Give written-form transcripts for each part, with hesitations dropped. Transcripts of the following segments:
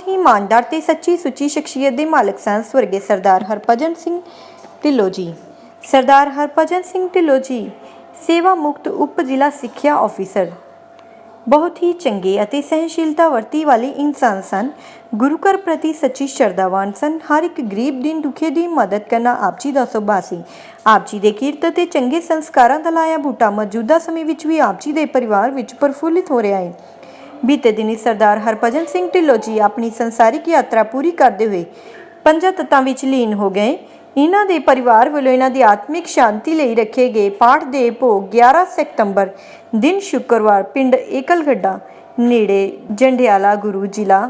ही ईमानदार ते सच्ची सुची शख्सियत के मालिक सन स्वर्गीय सरदार हरभजन सिंह ढिल्लों जी। सरदार हरभजन सिंह ढिल्लों जी सेवा मुक्त उप जिला सिक्ख्या ऑफिसर बहुत ही चंगे अते सहनशीलता वरती वाले इंसान सन। गुरु घर प्रति सच्ची श्रद्धावान सन। हर एक गरीब दिन दुखे की मदद करना आप जी का सुभाव सी। आप जी के कीरत ते चंगे संस्कारों का लाया बूटा मौजूदा समय विच भी आप जी के परिवार विच प्रफुल्लित हो रहा है। बीते दिनी सरदार हरभजन सिंह ढिल्लों जी अपनी संसारिक यात्रा पूरी करते हुए पंजा तत्तां विच लीन हो गए। इन्हां दे परिवार वालों इन्हां दी आत्मिक शांति लई रखे गए पाठ दे भोग 11 सितंबर दिन शुक्रवार पिंड एकलगड्डा नेड़े जंडियाला गुरु जिला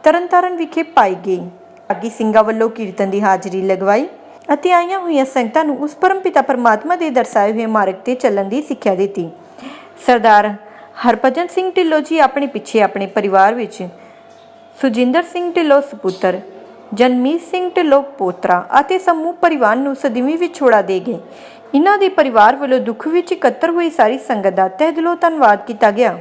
तरनताਰਨ विखे पाई गई। बागी ਸਿੰਘਾਂ ਵੱਲੋਂ कीर्तन की हाजरी लगवाई ਅਤੇ आईयां होईयां संगतां नूं उस परमपिता परमात्मा के दर्शाए हुए मार्ग ते चलण की सिक्ख्या दी। सरदार हरभजन सिंह ढिल्लों जी अपने पिछे अपने परिवार विच सुजिंदर सिंह ढिल्लों सपुत्र, जनमीत सिंह ढिल्लों पोतरा अते समूह परिवार नूं सदीवी विछोड़ा दे गए। इन्हां दे परिवार वालों दुख विच इकत्तर हुई सारी संगत दा तहे दिलों धन्नवाद किया गया।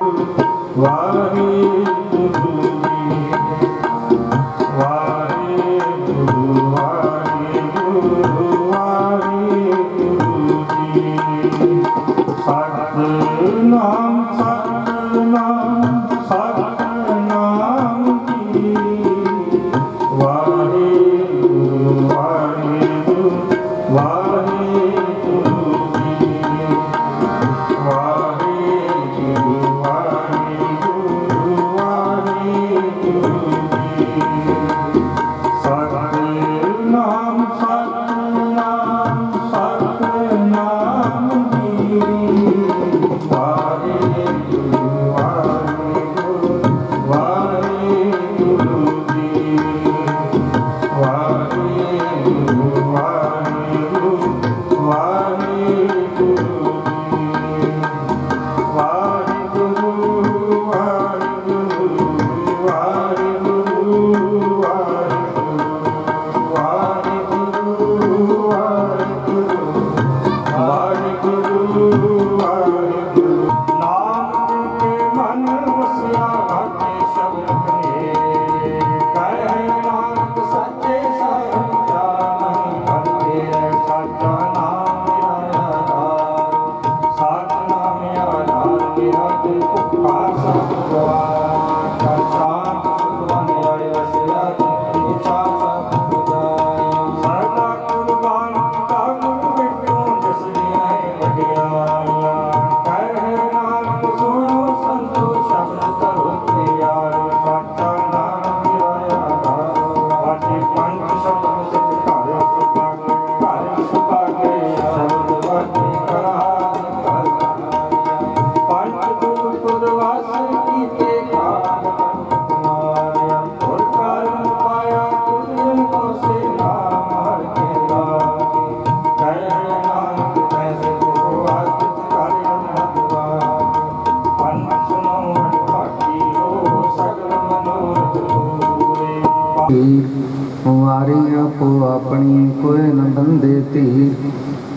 मारिया को अपनी कोई न बंदे तीर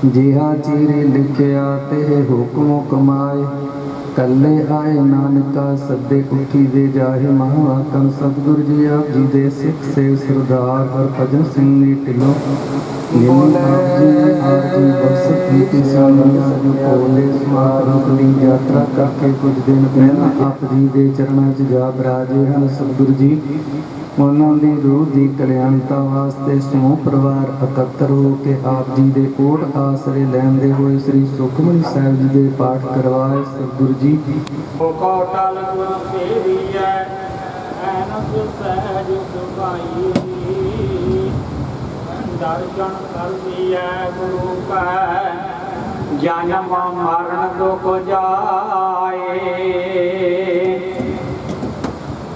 जिहा चीरे लिखिया तेरे हुक्मों कमाए कल्ले आए नानका सदे उठी दे जाहे महाकम सतगुरु जी आप जी दे सिख से सरदार हरभजन सिंह ने ढिल्लों यात्रा करके कुछ दिन पहला आप जी के चरणों च जा बराजे हैं। सतगुरु जी उन्होंने रूह की कल्याणता वास्ते समूह परिवार इकट्ठर हो के आप जी के कोट आसरे लैंदे हुए श्री सुखमनी साहिब जी के पाठ करवाए। सतगुरु जी दर्शन कर दिया गुरु का जन्म मरण दुख जाए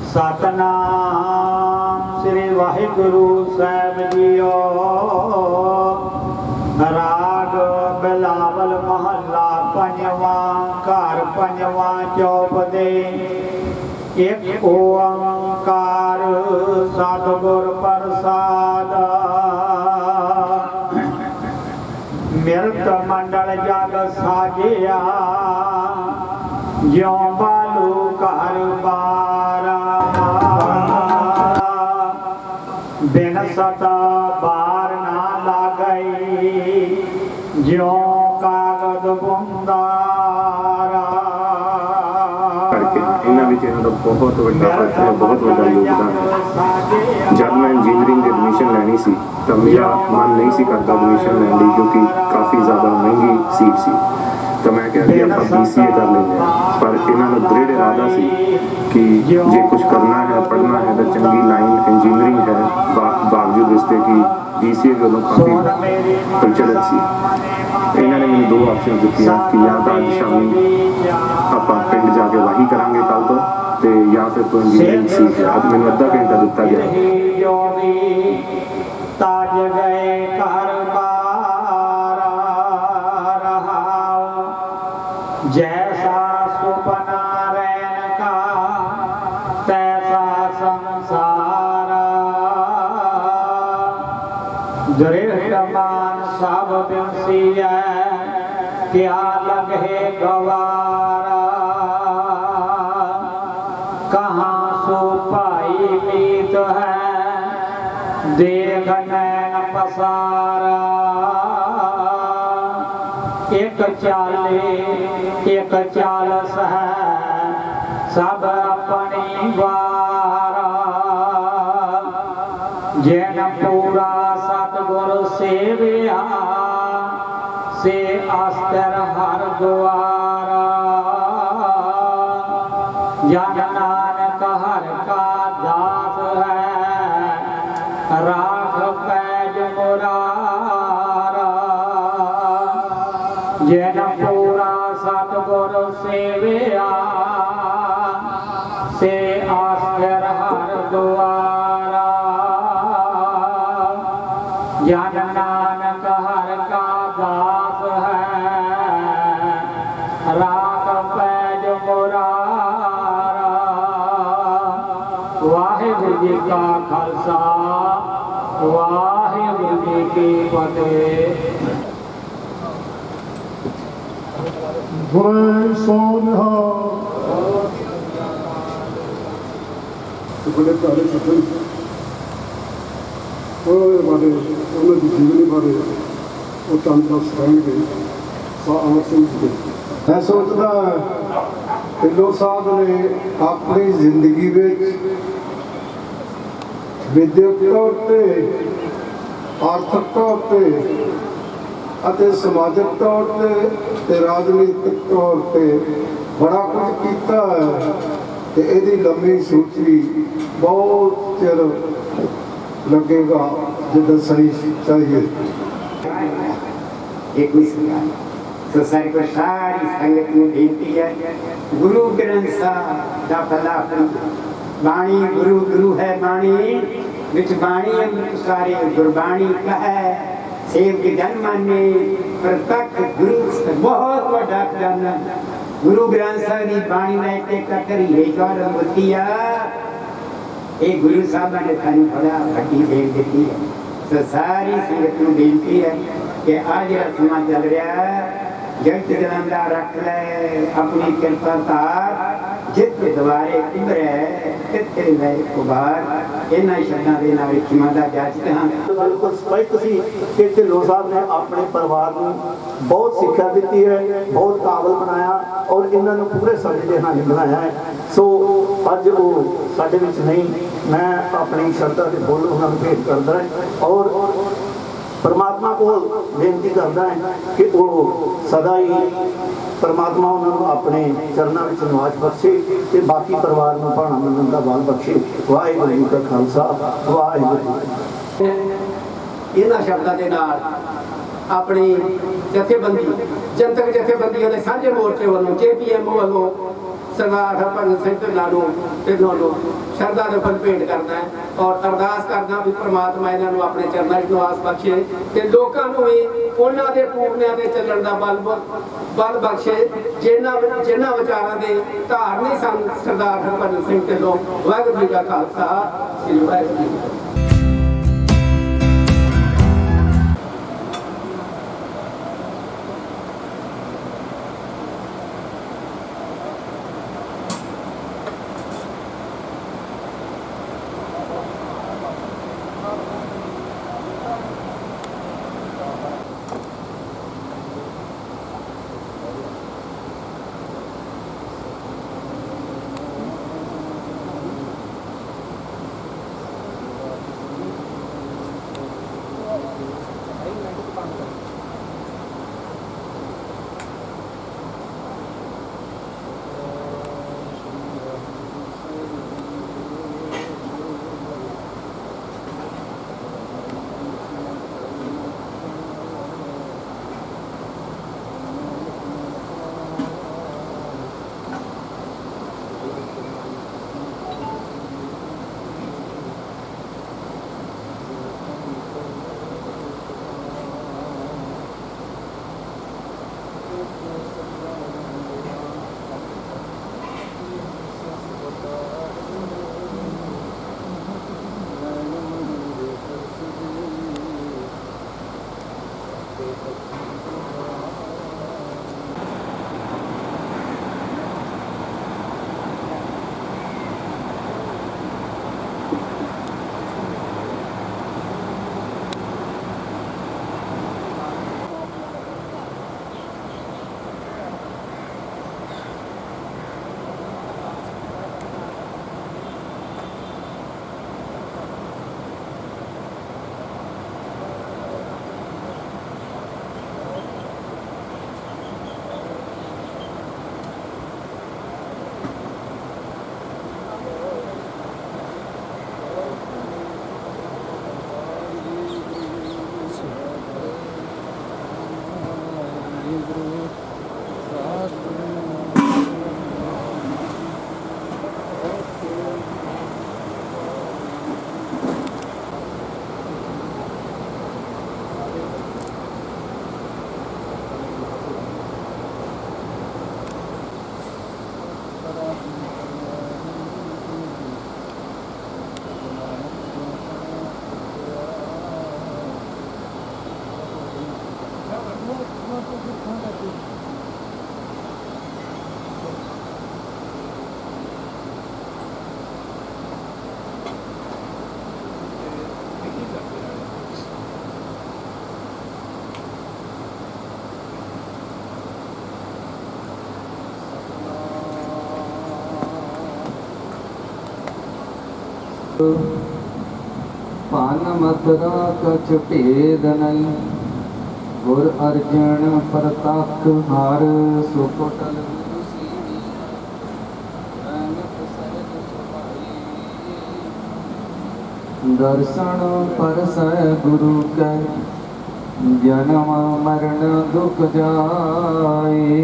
सतनाम श्री वाहिगुरु साहिब जीओ। राग बिलावल महला पंजवा घर पंजवा चौपदे एक ओंकार सतगुर प्रसाद। मृत मंडल जग साजिया ज्यों बालू घर बारा सता बार ना लागई ज्यों कागद बुंदारा। करके इन्होंने विच इन्हां दा बहुत वड्डा हत्थ है, बहुत वड्डा योगदान है। जब मैं इंजीनियरिंग की एडमिशन लैनी सी तो मेरा मन नहीं सी करता एडमिशन लैन लई, क्योंकि काफ़ी ज़्यादा महंगी सीट सी। तो मैं क्या कि आप BCA कर लेंगे, पर इन्होंने दृढ़ इरादा सी कि जे कुछ करना है, पढ़ना है तो चंगी लाइन इंजीनियरिंग है, बावजूद इसके कि BCA वालों काफ़ी प्रचलित सी। इन्होंने मैंने दो ऑप्शन दिए कि या तो अज शामी आप पिंड जाके वाही करांगे कल तो या फिर तो इंजीनियरिंग सीख है। अब मैंने अद्धा घंटा दिता गया। ताज गए घर बारा रहाओ, जैसा सुपना रैन का तैसा संसारा। दृढ़मान सब बिंसिया क्या लगे गवारा। कहाँ सो पाई मीत है देख नैन पसारा। एक चालस है सब अपनी वारा। जैन पूरा सतगुरु सेविया से अस्तर हर द्वारा। जन नानक हर का दास है राख पैज मुरारा। जैन पूरा सतगुरु सेविया से अस्तर हर द्वारा। जन नानक हर का दास है राख पैज मुरारा। वाहिगुरु जी का खालसा वाहिगुरु जी की फतेह। बुरे सोनिहा बड़े प्यारे सज्जन ਉਹਦੇ ਬਾਰੇ ਉਹਨਾਂ ਦੀ ਜੀਵਨੀ ਬਾਰੇ ਉਹ ਤੁਹਾਨੂੰ ਦੱਸ ਰਹਿਣਗੇ ਅਮਰ ਸਿੰਘ ਜੀ। ਮੈਂ ਸੋਚਦਾ ਢਿੱਲੋਂ ਸਾਹਿਬ ਨੇ ਆਪਣੀ ਜ਼ਿੰਦਗੀ ਵਿੱਚ ਵਿਦਿਅਕ ਤੌਰ ਤੇ, ਆਰਥਿਕ ਤੌਰ ਤੇ ਅਤੇ ਸਮਾਜਿਕ ਤੌਰ ਤੇ ਰਾਜਨੀਤਿਕ ਤੌਰ ਤੇ ਬੜਾ ਕੁਝ ਕੀਤਾ ਹੈ ਤੇ ਇਹਦੀ ਲੰਮੀ ਸੂਚੀ ਬਹੁਤ ਚਿਰ लगेगा जो दसनी चाहिए। एक तो सारी को सारी संगत में बेनती है गुरु ग्रंथ साहब दा फलाफल बाणी गुरु गुरु है बाणी विच बाणी अमृत सारे गुरबाणी कहे सेव के जन माने प्रत्यक्ष गुरु बहुत बड़ा जन गुरु ग्रंथ साहब की बाणी में एक कतरी है और मुतिया ये गुरु साहब ने थानी बड़ा भट्टी देख दी है। तो सारी संगत को बेनती है कि आज समा चल रहा है जगत जलंदा रख ले अपनी कृपा तार जित द्वारे उभरे तिथे ले उबार। इन्हां शब्दां दे नाल खिमा दा जाचते हां। बिल्कुल स्पष्ट सी कि ढिल्लों साहब ने अपने परिवार को बहुत शिक्षा दी है, बहुत काबिल बनाया और इन्होंने पूरे समय के हानि बनाया है। सो अज वो साडे विच नहीं, मैं अपनी श्रद्धा के फुल उन्होंने भेंट करता है और परमात्मा को बेनती करता है कि वो सदा ही परमात्मा उन्होंने अपने चरणों में निवास बख्शे ते बाकी परिवार में भाणा मनन का बल बख्शे। वाहिगुरू जी का खालसा वाहिगुरू जी। इन्हां शब्दां दे नाल अपनी जथेबंदी जनतक जथेबंदियों के साझे मोर्चे वालों JPMO वालों सरदार हरभजन सिंह ढिल्लों ढिल्लों शरदा दे फल भेंट करना है और अरदास करना भी परमात्मा इन्हों अपने चरणों में निवास बख्शे ते लोकां नूं भी उन्हां दे पूरनियां दे चलण दा बल बख्शे जिन्हां विचारां दे धारनी सन सरदार हरभजन सिंह ढिल्लों। वाहिगुरू जी का खालसा श्री वाहिगुरू जी की फतेह। पान मथुरा कछ भेद नहीं, गुर अर्जन प्रताप हार सुकुटल दर्शन परस गुरु के जन्म मरण दुख जाए।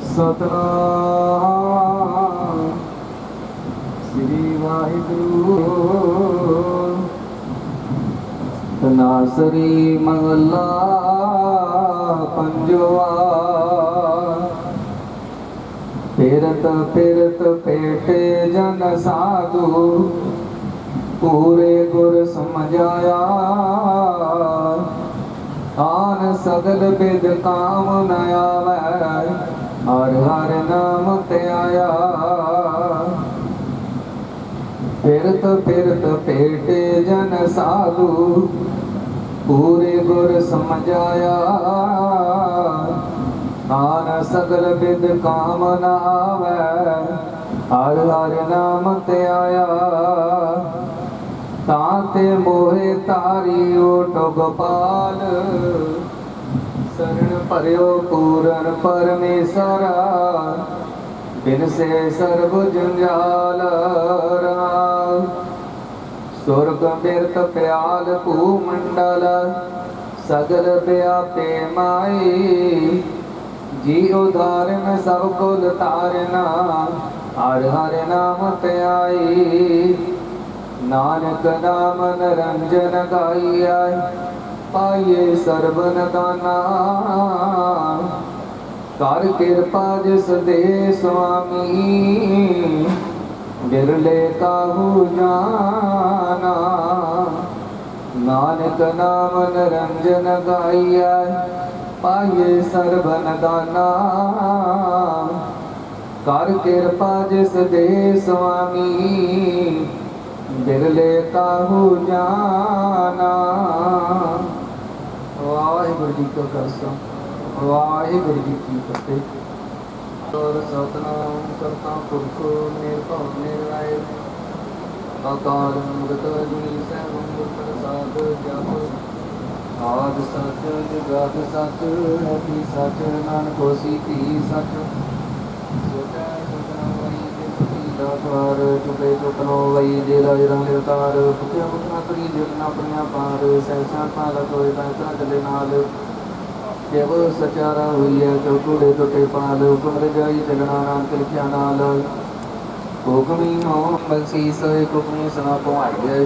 सतनाम श्री वाहिगुरु तनासरी मंगला पंजवा। फिरत फिरत पेटे जन साधु, पूरे गुर समझाया। आन सगल बिद काम न आवै, हर हर नाम ते आया। फिरत फिरत पेटे जन साधु, पूरे गुर समझाया। आन सगल बिद काम न आवै, हर हर नाम ते आया। ताते मोहे तारी ओटो गोपाल, शरण पर्यो पूरन परमेश्वरा। बिन से सर्व जंजाल राम। स्वर्ग बिरत प्याल भूमंडल, सगल व्यापे माई। जी उदारन सब कुल तारना, हर हर नाम ते आई। नानक नाम निरंजन गाइया, पाइए सर्बन दाना। कर कृपा जिस दे स्वामी, बिरले काहू जाना। नानक नाम निरंजन गाइया, पाइए सर्बन दाना। कर कृपा जिस दे स्वामी, बिरले काहू जाना। वाहिगुरु जी का खालसा, वाहिगुरु जी की फतेह। और सतनाम करता पुरख निर्भव निर्वैर, अकाल मूरत अजूनी सैभं गुर प्रसाद जप। आद सच जुगाद सच, है सच नानक होसी भी सच। सोचा सोचना वही जित द्वार, चुपे चुपनो वही जेला जरा निरतार। भुखिया भुखना करी जितना पुण्या पार, सहसा पाला कोई पैसा चले नाल। देव सचारा हुई है चौकूड़े टुटे पाल, हुक्म रजाई चलना नानक लिखिया नाल। हुक्मी हो बख्शीस हुक्मी सना पवाई गए,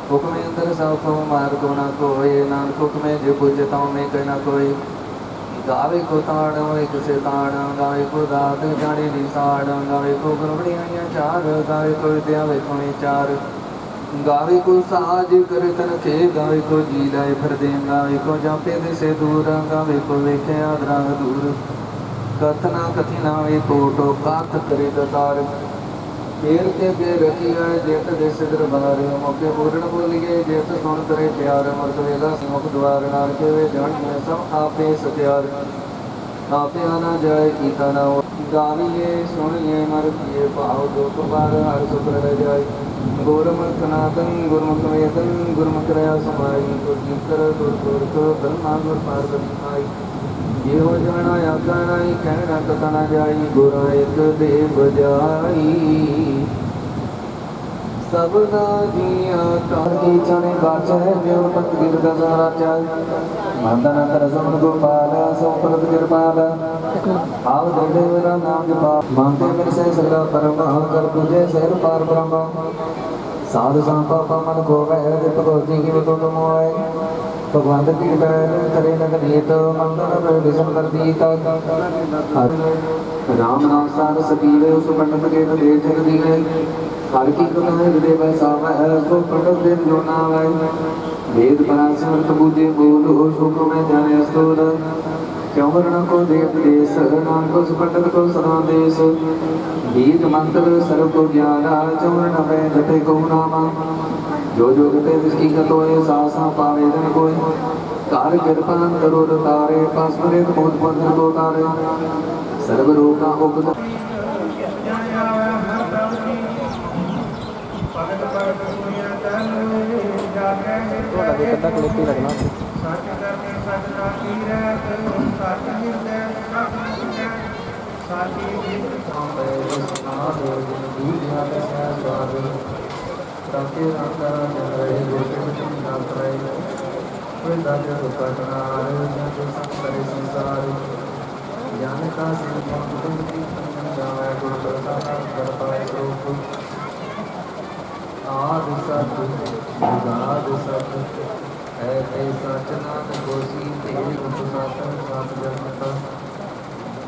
हुक्मे अंदर सब को मार को ना कोई। नानक हुक्मे जो पूजता में कहना कोई। गावे को ताड़ एक से ताड़, गावे को दाद जाने निसाड़। गावे को गुरबड़ियाँ चार, गावे को विद्या वे खुणे चार। गावे को साज कर तन के, गावे को जी लाए फिर दे, गावे को जापे दे से दूर, गावे को वेखे आदरा दूर। कथना कथिना वे कोटो काथ करे दतार, पेर के पे रखिया जेत देश दरबार। मौके पूर्ण बोलिए जेत सुन करे प्यार, मर्द वेला मुख द्वार। नार के वे जानिए सब आपे सत्यार, आपे आना जाए कीता ना हो। गाविए सुनिए मर किए पाओ जो तुम्हार, हर सुख रह जाए। गुरमुख नादन गुरमुख वेदन, गुरमुख रया समाई। गुर जी कर गुर गुर को ब्रह्मा गुर पार्वती माई। ये हो जाना या कहनाई, कहना कथा ना जाई। गुरा एक देव जाई, सबना जिया तार की चने बाचे। देव पत गिर दसरा चाय, मंदन कर समन गोपाल। सो पलत कृपाल, आओ दे देवरा नाम जपा। मानते मेरे से सगला परम, कर पूजे सर पार ब्रह्म। साधु संपा मन को वह दिप गोदी की तो तुम आए। भगवंत की बैल करे नगनीत, मंदन पर विषम कर दीता। राम नाम सार सकीले, उस पंडित के दे जग दिए। हर की कृपा हृदय बसावा है, सो पंडित दिन जो नाम है। वेद पराशर बूझे बोलो, शुक्र में जाने स्तोर। क्यों वर्ण को देव देश, नाम को सुपंडित को सदा देश। गीत मंत्र सर्व को ज्ञाना, चौर्ण नवे जपे को नामा। जो जो जपे जिसकी कतोए, सासा पावे जन कोय। कार कृपा करो तारे, पास मरे बहुत बंधन को तारे। सर्व रोगा उपद ज्ञान का आदि सत जुगाद सत है ते सच नानक होसी। तेरे मुख सत सत जगत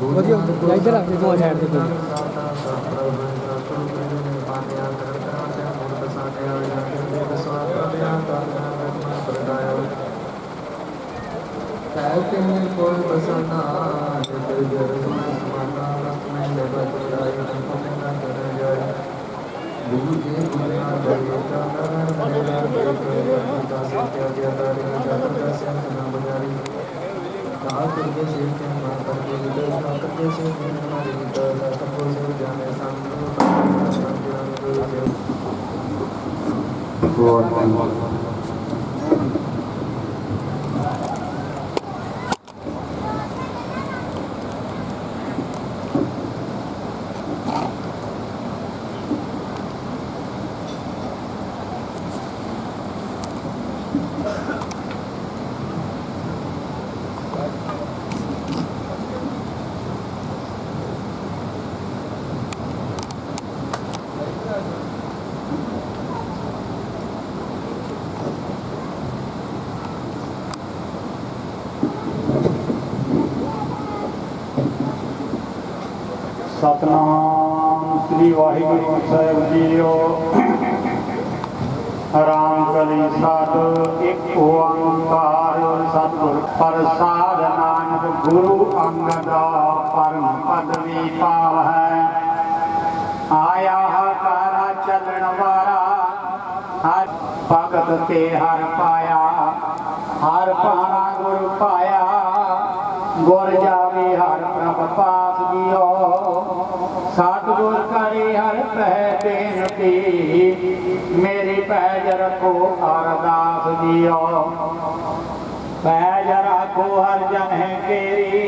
ਵਧੀਆ ਇੱਧਰ ਆ ਕੇ ਦੋ ਸਾਈਡ ਤੇ ਦੋ कोई बसना समाना में जगत जाए। गुरु के गुणा जगे मेरा का सत्य ज्ञातारी जाता से सुना बजारी। कहा करके से के माता के विदर का करके से हमारी विदर का को से जाने संतो सतनाम श्री वाहिगुरु साहिब जीओ। राम कली साध एक ओंकार सतगुर प्रसाद नानक गुरु अंगद परम पदवी पाव है। आया हकारा चलन वारा हर भगत ते हर पाया। हर पाना गुरु पाया गुर जावे हर प्रभ पास जियो। सतगुर करे हर पह बेनती मेरी पैज रखो अरदास जियो। पैज रखो हर जन है केरी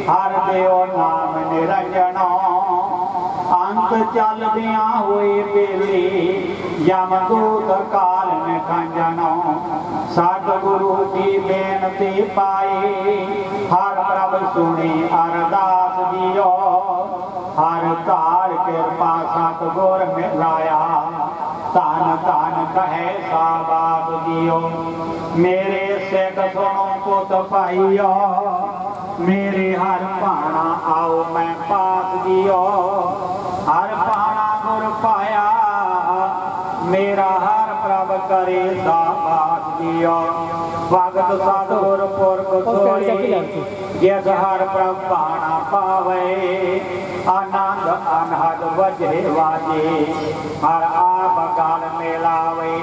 हर देव नाम निरंजनो। अंत चल दिया हुई बेली यमदूत काल में खंजनो। सतगुरु की बेनती पाई हर प्रभ सुनी अरदास जियो। हर तार कृपा सतगुर में लाया तान तान कहे साबात जियो। मेरे सिख सुनो पुत पाइयो मेरे हर पाना आओ मैं पास जियो। हर पाना गुर पाया मेरा हर प्रभ करे साबास दियो भगत सतगुर पुरख सोई जिस हर प्रभाना पावे आनंद अनहद वजे वाजे हर आप गल मिलावे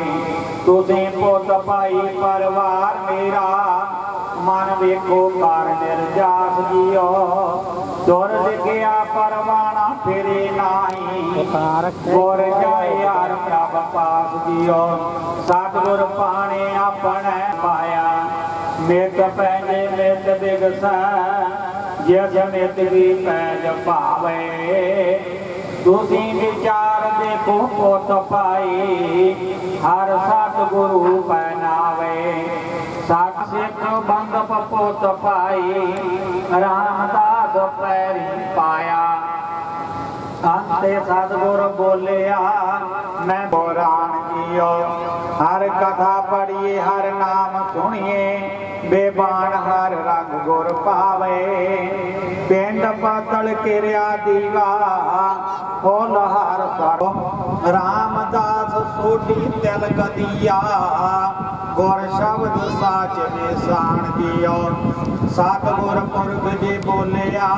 तुसी पुत भाई परिवार मेरा मन वेखो कर निर्जास जियो दुर लिखिया परवाना फिरे नाही गुर जाए यार प्रभ पास जियो सतगुर पाने अपने पाया मित पैजे मित बिगसा जिस मित भी पैज पावे तुसी विचार देखो पुत पाई हर सतगुरु पहनावे सत सिख बंद पुत पाई रामदास पैरी पाया अंते सतगुर बोलिया मैं पुराण जियो हर कथा पढ़िए हर नाम सुनिए बेबान हर रंग गुर पावे पिंड पतल किरिया दीवा फुल हर सरो रामदास सोटी तिल गदिया गुर शब्द साच निशान दियो सतगुर पुरख जी बोलिया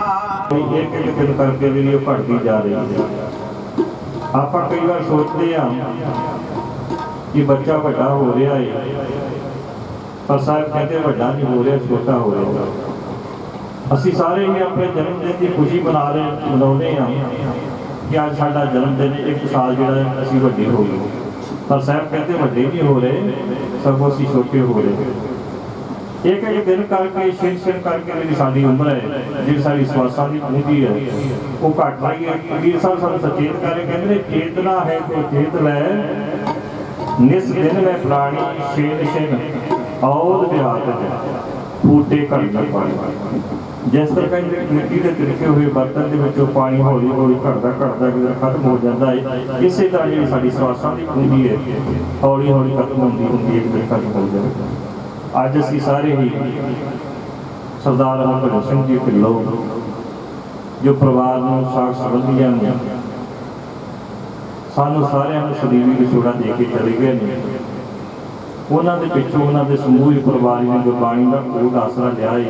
एक एक दिन करके वीडियो बढ़ती जा रही है। आप कई बार सोचते हैं कि बच्चा बड़ा हो रहा है पर साहब कहते बड़ा नहीं हो रहा छोटा हो रहा। असी सारे ही अपने जन्मदिन की खुशी मनाने कि आज साडा जन्मदिन एक साल जो असी वड्डे हो गए पर साहब कहते वड्डे नहीं हो रहे सब असी छोटे हो रहे। एक एक दिन करके छिन करके जी साडी उम्र है जी साडी श्वासां की पूंजी है वो घट रही है। कबीर साहब सानू सचेत करे कहते चेतना है तो चेत लै निस दिन में प्राणी छेन छिन औद विहात फूटे घट न पानी। जिस तरह मिट्टी के तिरके हुए बर्तन के विचों पानी हौली हौली घटदा खत्म हो जाता है इस तरह जी साडी श्वासां की पूंजी है हौली हौली खत्म होंदी एक दिन खत्म हो जाए। अज असी सारे ही सरदार हरभजन सिंह जी ढिल्लों जो परिवार में साख संबंधियों ने सानू सारिਆਂ ਨੂੰ सलीबी विछोड़ा दे के चले गए हैं उन्होंने पिछों उन्होंने समूह परिवार ने गुरबाणी का कोट आसरा लिया है।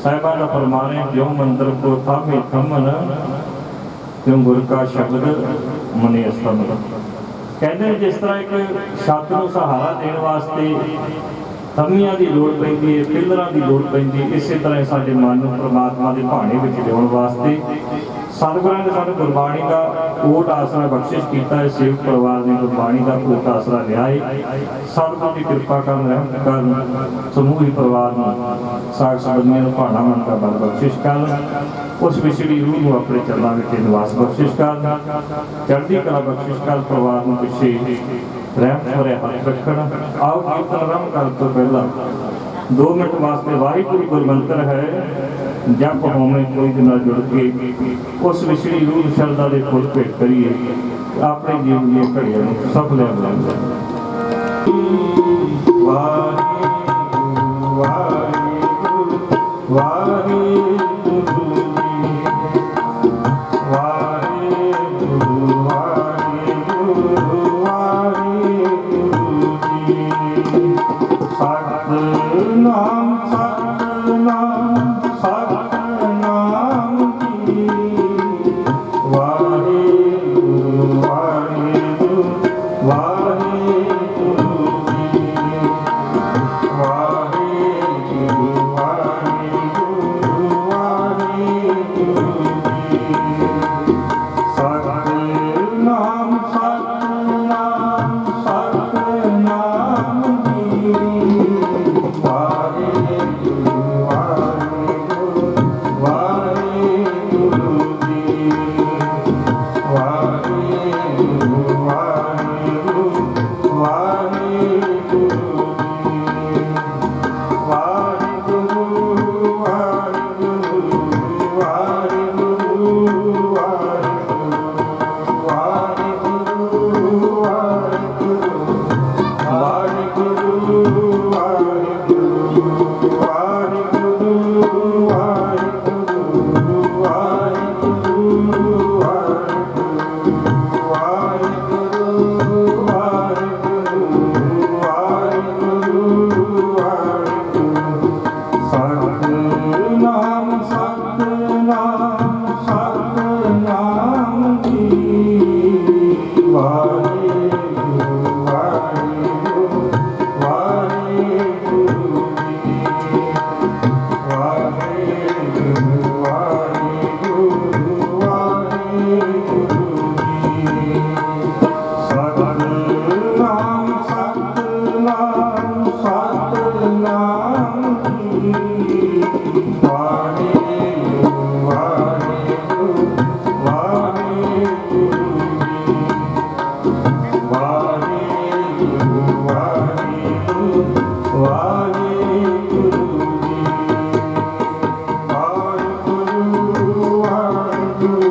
साहिबां का फरमान है ज्यों मंदिर को थामे थमन त्यों गुर का शब्द मने अस्तमन। कहते जिस तरह एक छत को सहारा देने वास्ते थमियां की लोड़ पैंदी है पिलरां की लोड़ पैंदी इस तरह साडे मन को परमात्मा के भाणे विच लियाउण वास्ते सतगुरां ने सानू गुरबाणी का कोट आसरा बख्शिश किया है। सेवक परिवार ने गुरबाणी का कोट आसरा लिया है। सतगुर की कृपा कर रहमत कर समूह परिवार में साख संबंधियों को भाणा मन का बल बख्शिश कर उस विछड़ी रूह को अपने चरणों में निवास बख्शिश कर चढ़ती कला बख्शिश कर परिवार में पिछे रहमत भरे हाथ रखना। आओ कीर्तन आरंभ करने तो पहला 2 मिनट वास्ते वाहिगुरू गुरमंत्र है जप होवे कोई दिन जुड़ के उस विछड़ी रूह शरदा के फुल भेट करिए अपने जीवन दी घड़ियां सफल बनाइए। वाहिगुरू वाहिगुरू वाहिगुरू सतनाम सतनाम सतनाम की वाहिगुरू वाहिगुरू वाहिगुरू की वाहिगुरू वाहिगुरू वाहिगुरू की सतनाम सतनाम सतनाम की वाहिगुरू ਸਤਿਨਾਮ ਜੀ ਵਾਹਿਗੁਰੂ ਵਾਹਿਗੁਰੂ ਵਾਹਿਗੁਰੂ ਵਾਹਿਗੁਰੂ ਵਾਹਿਗੁਰੂ ਵਾਹਿਗੁਰੂ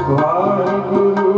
ਵਾਹਿਗੁਰੂ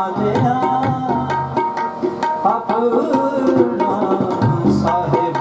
ਸਾਜਿਆ ਆਪਣਾ ਸਾਹਿਬ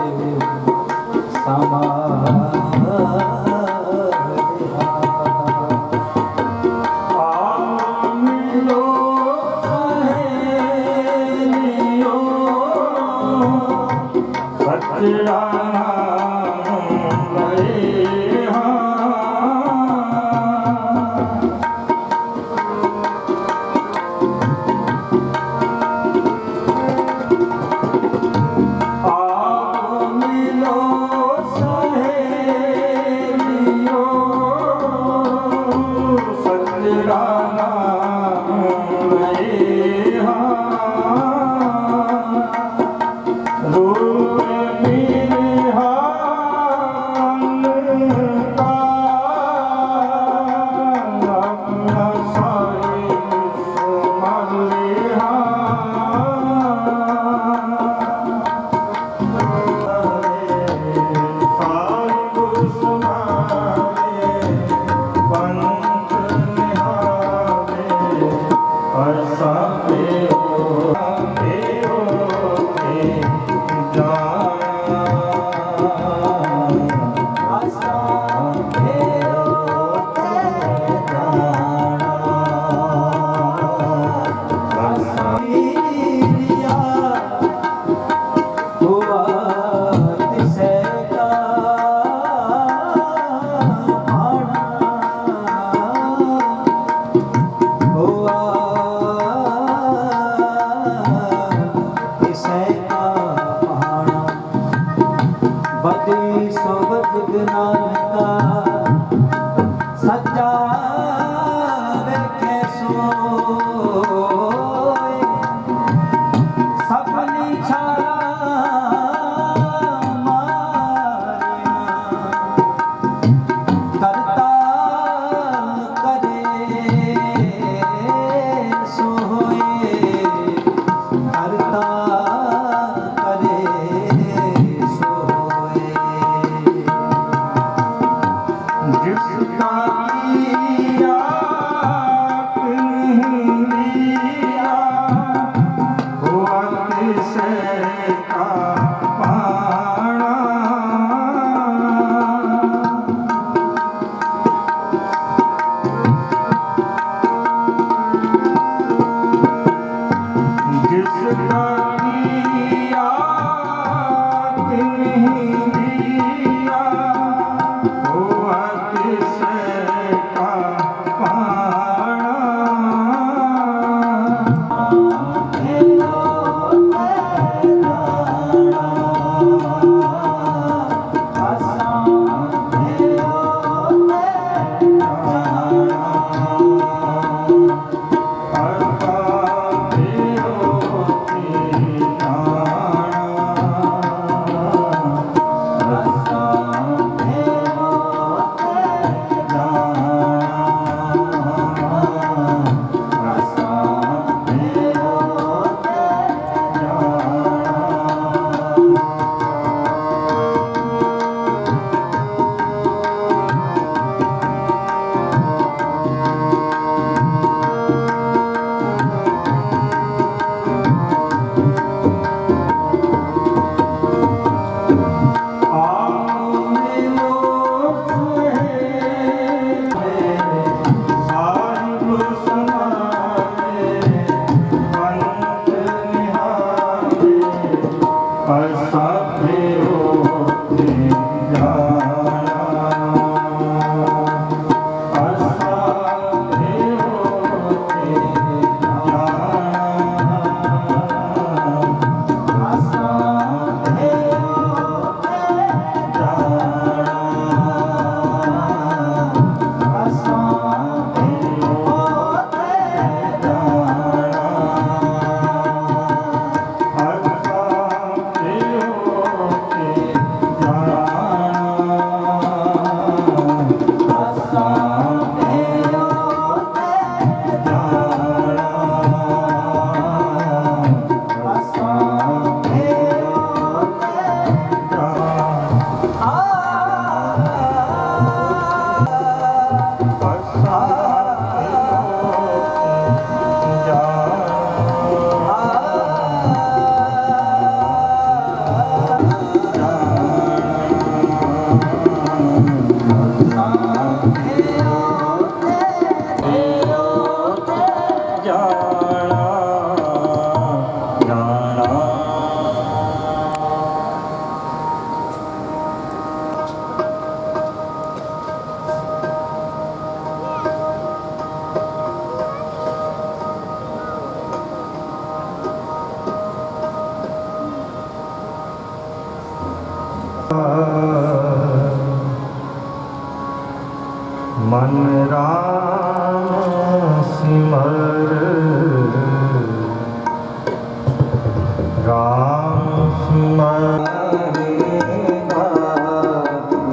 राम स्मरेगा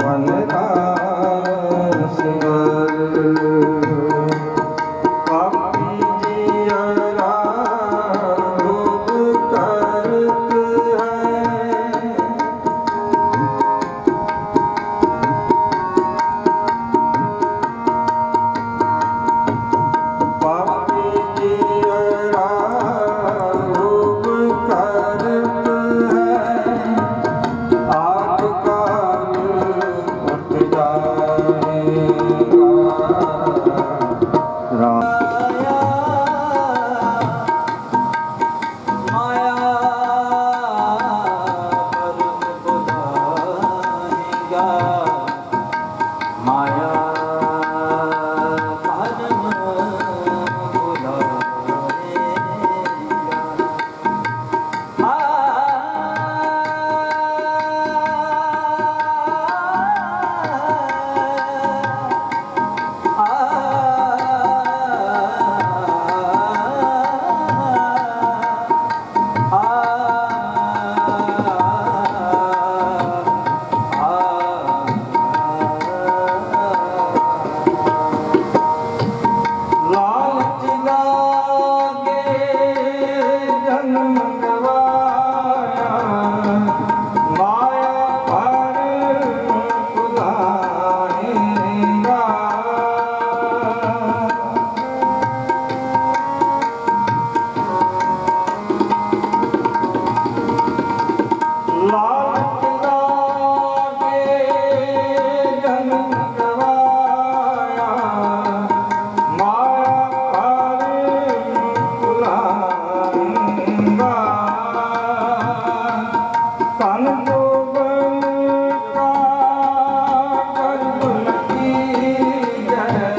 मन राम सिमर पापी जिया रूप करत है पापी जिया रूप करत है आठ काल उठ जाएगा राम लालच लागे जन्म गवाया माया पर बुलाएगा लालच लागे जन्म गवाया माया पर बुलाएगा तन को बल का कर्म लगी है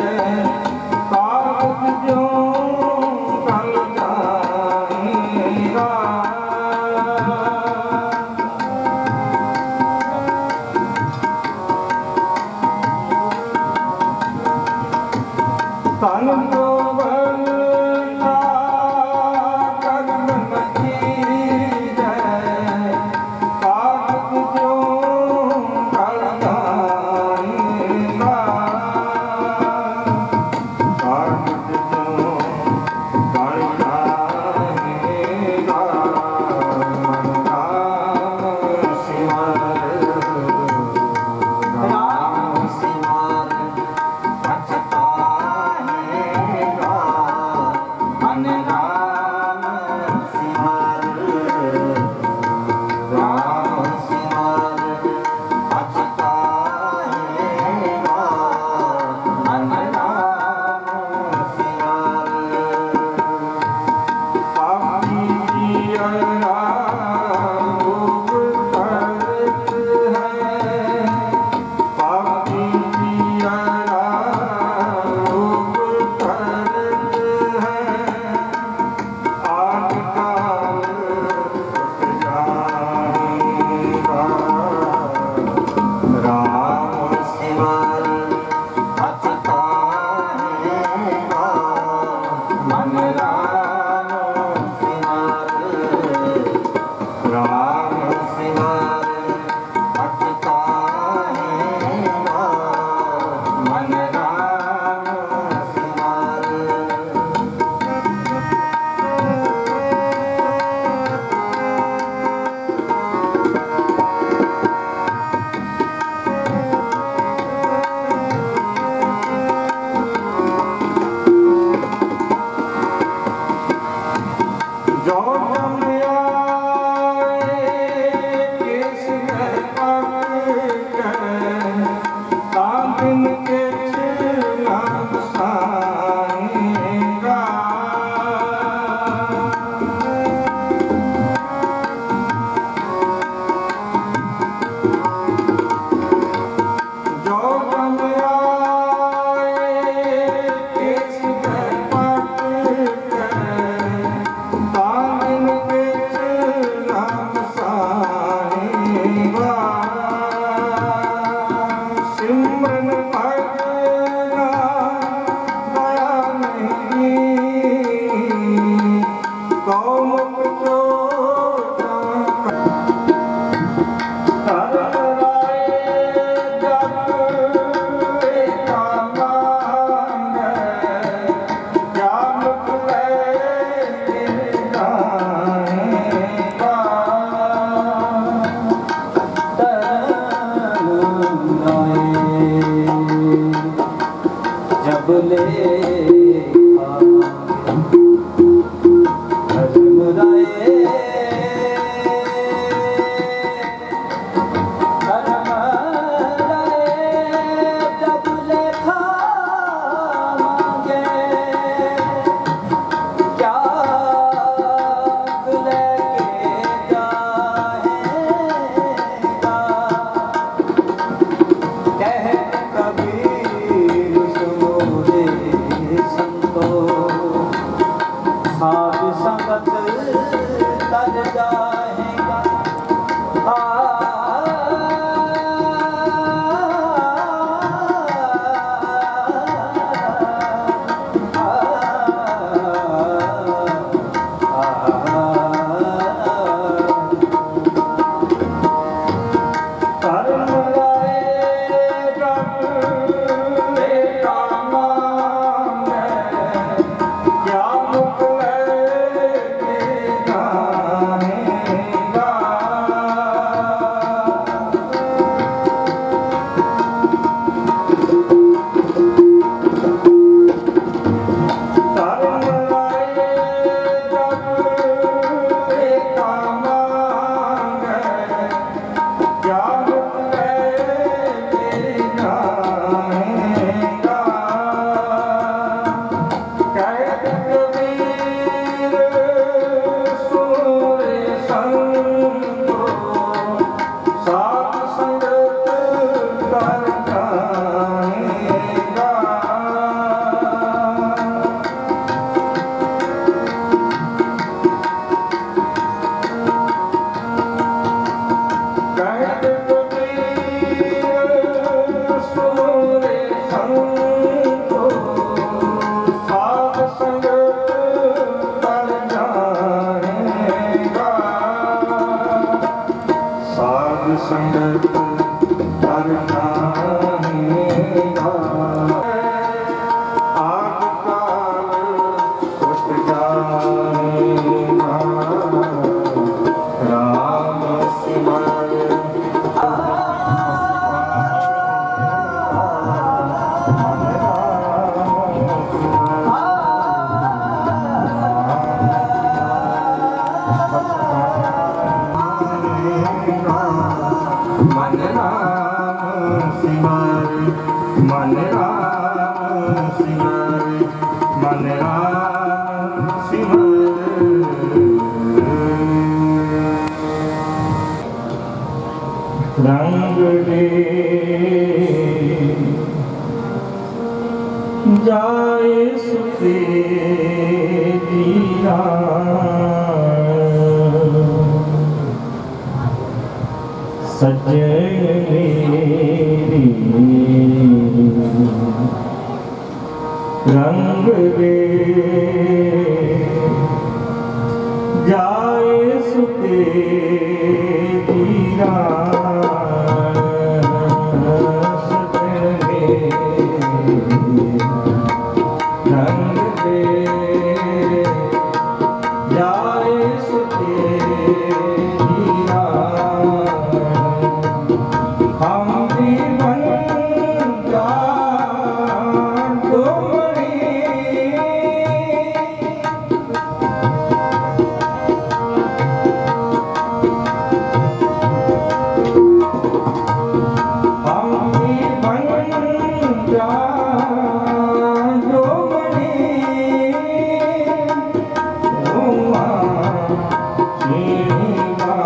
कागज जो गल जाएगा तन को बल का कर्म लगी है कागज जो गल जाएगा कागज जो गल जाएगा मन राम सिमर राम सिमर पछताएगा मन राम सिमर राम सिमर पछताएगा मन राम सिमर पापी जिया रूप करत है पापी जिया रूप करत है आठ काल उठ जाएगा राम सिमर पछताएगा मन राम सिमर राम सिमर पछताएगा मन राम सिमर जो जम आए किस में पक ताबिन के छिलना बसाएगा जो जम आए किस में पक ताबिन के छिलना बसाएगा सिमरन भजना दया नहीं कौम को संगत करना हेगा आग काल उठ जाएगा राम सिमर मन राम सिमर मन राम सिमर मन राम सिमर रंग दे जाए सुते दीरा सजनी रंग दे जाए सुते दीरा सजनी रंग दे जाए सुते दीरा हम भी बन जान डोमरी हम भी बन जान डोमरी रोमा नीवा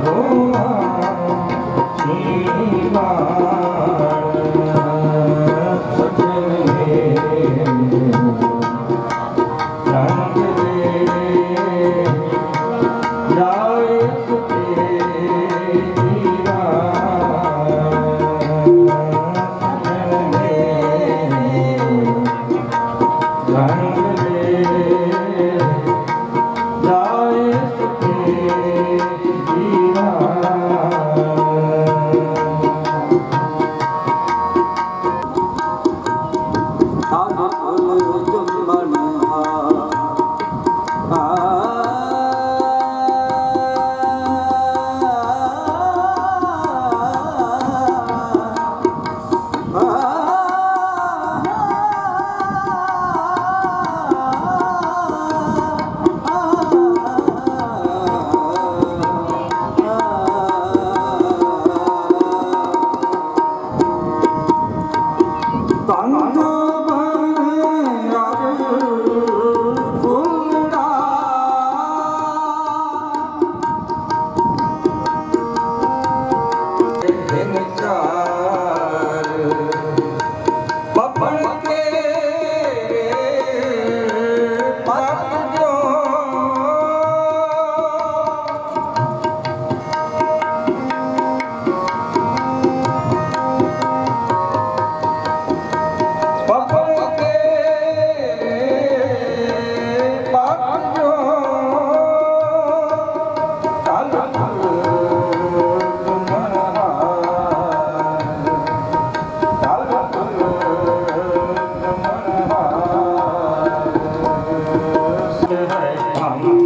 रोमा नीवा सजने रंग दे जाए सुते दीरा सजने रंग दे जाए सुते दीरा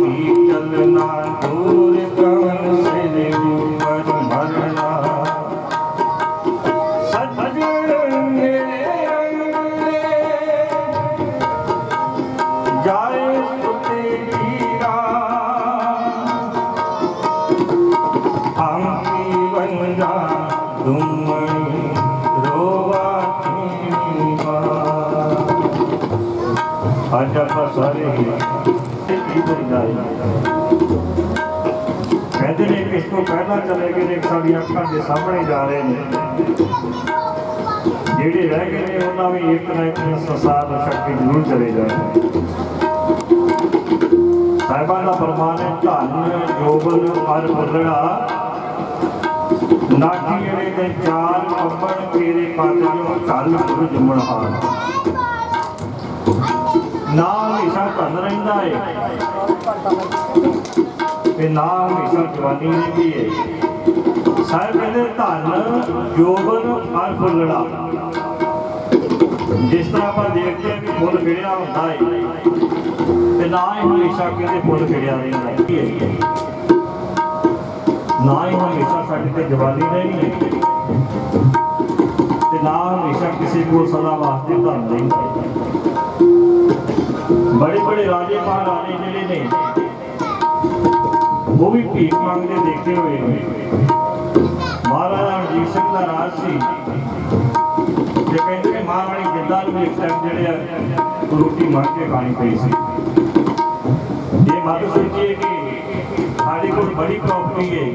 चलना दूर कवन से ऊपर मरना सजने जाए सुते दीरा हम जीवन जा तुम रोवा आज आप सारे कहते ने कि इसको पहला चले गए ने साड़ी अखां के सामने जा रहे हैं जेडे रह गए ने उन्होंने भी एक ना एक संसार शक्ति जरूर चले जाए साहिबा का फरमान है धन जोबन पर बुलड़ा नाठी अड़े दे चार कंबन तेरे पातियों कल गुरु जमणहार नाल हमेशा धन रहिंदा है ਤੇ ਨਾ ਹਮੇਸ਼ਾ ਜਵਾਨੀ ਰਹਿੰਦੀ ਹੈ। ਸਾਹਿਬ ਕਹਿੰਦੇ ਧਨ ਜੋਬਨ ਹਰ ਫੁੱਲੜਾ। ਜਿਸ ਤਰ੍ਹਾਂ ਆਪਾਂ ਦੇਖਦੇ ਹਾਂ ਕਿ ਫੁੱਲ ਖਿੜਿਆ ਹੁੰਦਾ ਹੈ ਤੇ ਨਾ ਹੀ ਹਮੇਸ਼ਾ ਕਹਿੰਦੇ ਫੁੱਲ ਖਿੜਿਆ ਰਹਿੰਦਾ ਹੈ। ਨਾ ਹੀ ਹਮੇਸ਼ਾ ਸਾਡੇ ਤੇ ਜਵਾਨੀ ਰਹਿਣੀ ਹੈ ਤੇ ਨਾ ਹਮੇਸ਼ਾ ਕਿਸੇ ਕੋਲ ਸਦਾ ਵਾਸਤੇ ਧਨ ਰਹਿੰਦਾ ਹੈ। बड़े बड़े राजे महाराजे जिहड़े ने वो भी भीख मंगते देखे हुए हैं। महाराजा रणजीत सिंह का राज सी ते कहते कि महाराणी जिंदा नूं एक टाइम जिहड़े रोटी मंग के खानी पई सी। ये मत सोचिए कि साढ़े कोल बड़ी प्रॉपर्टी है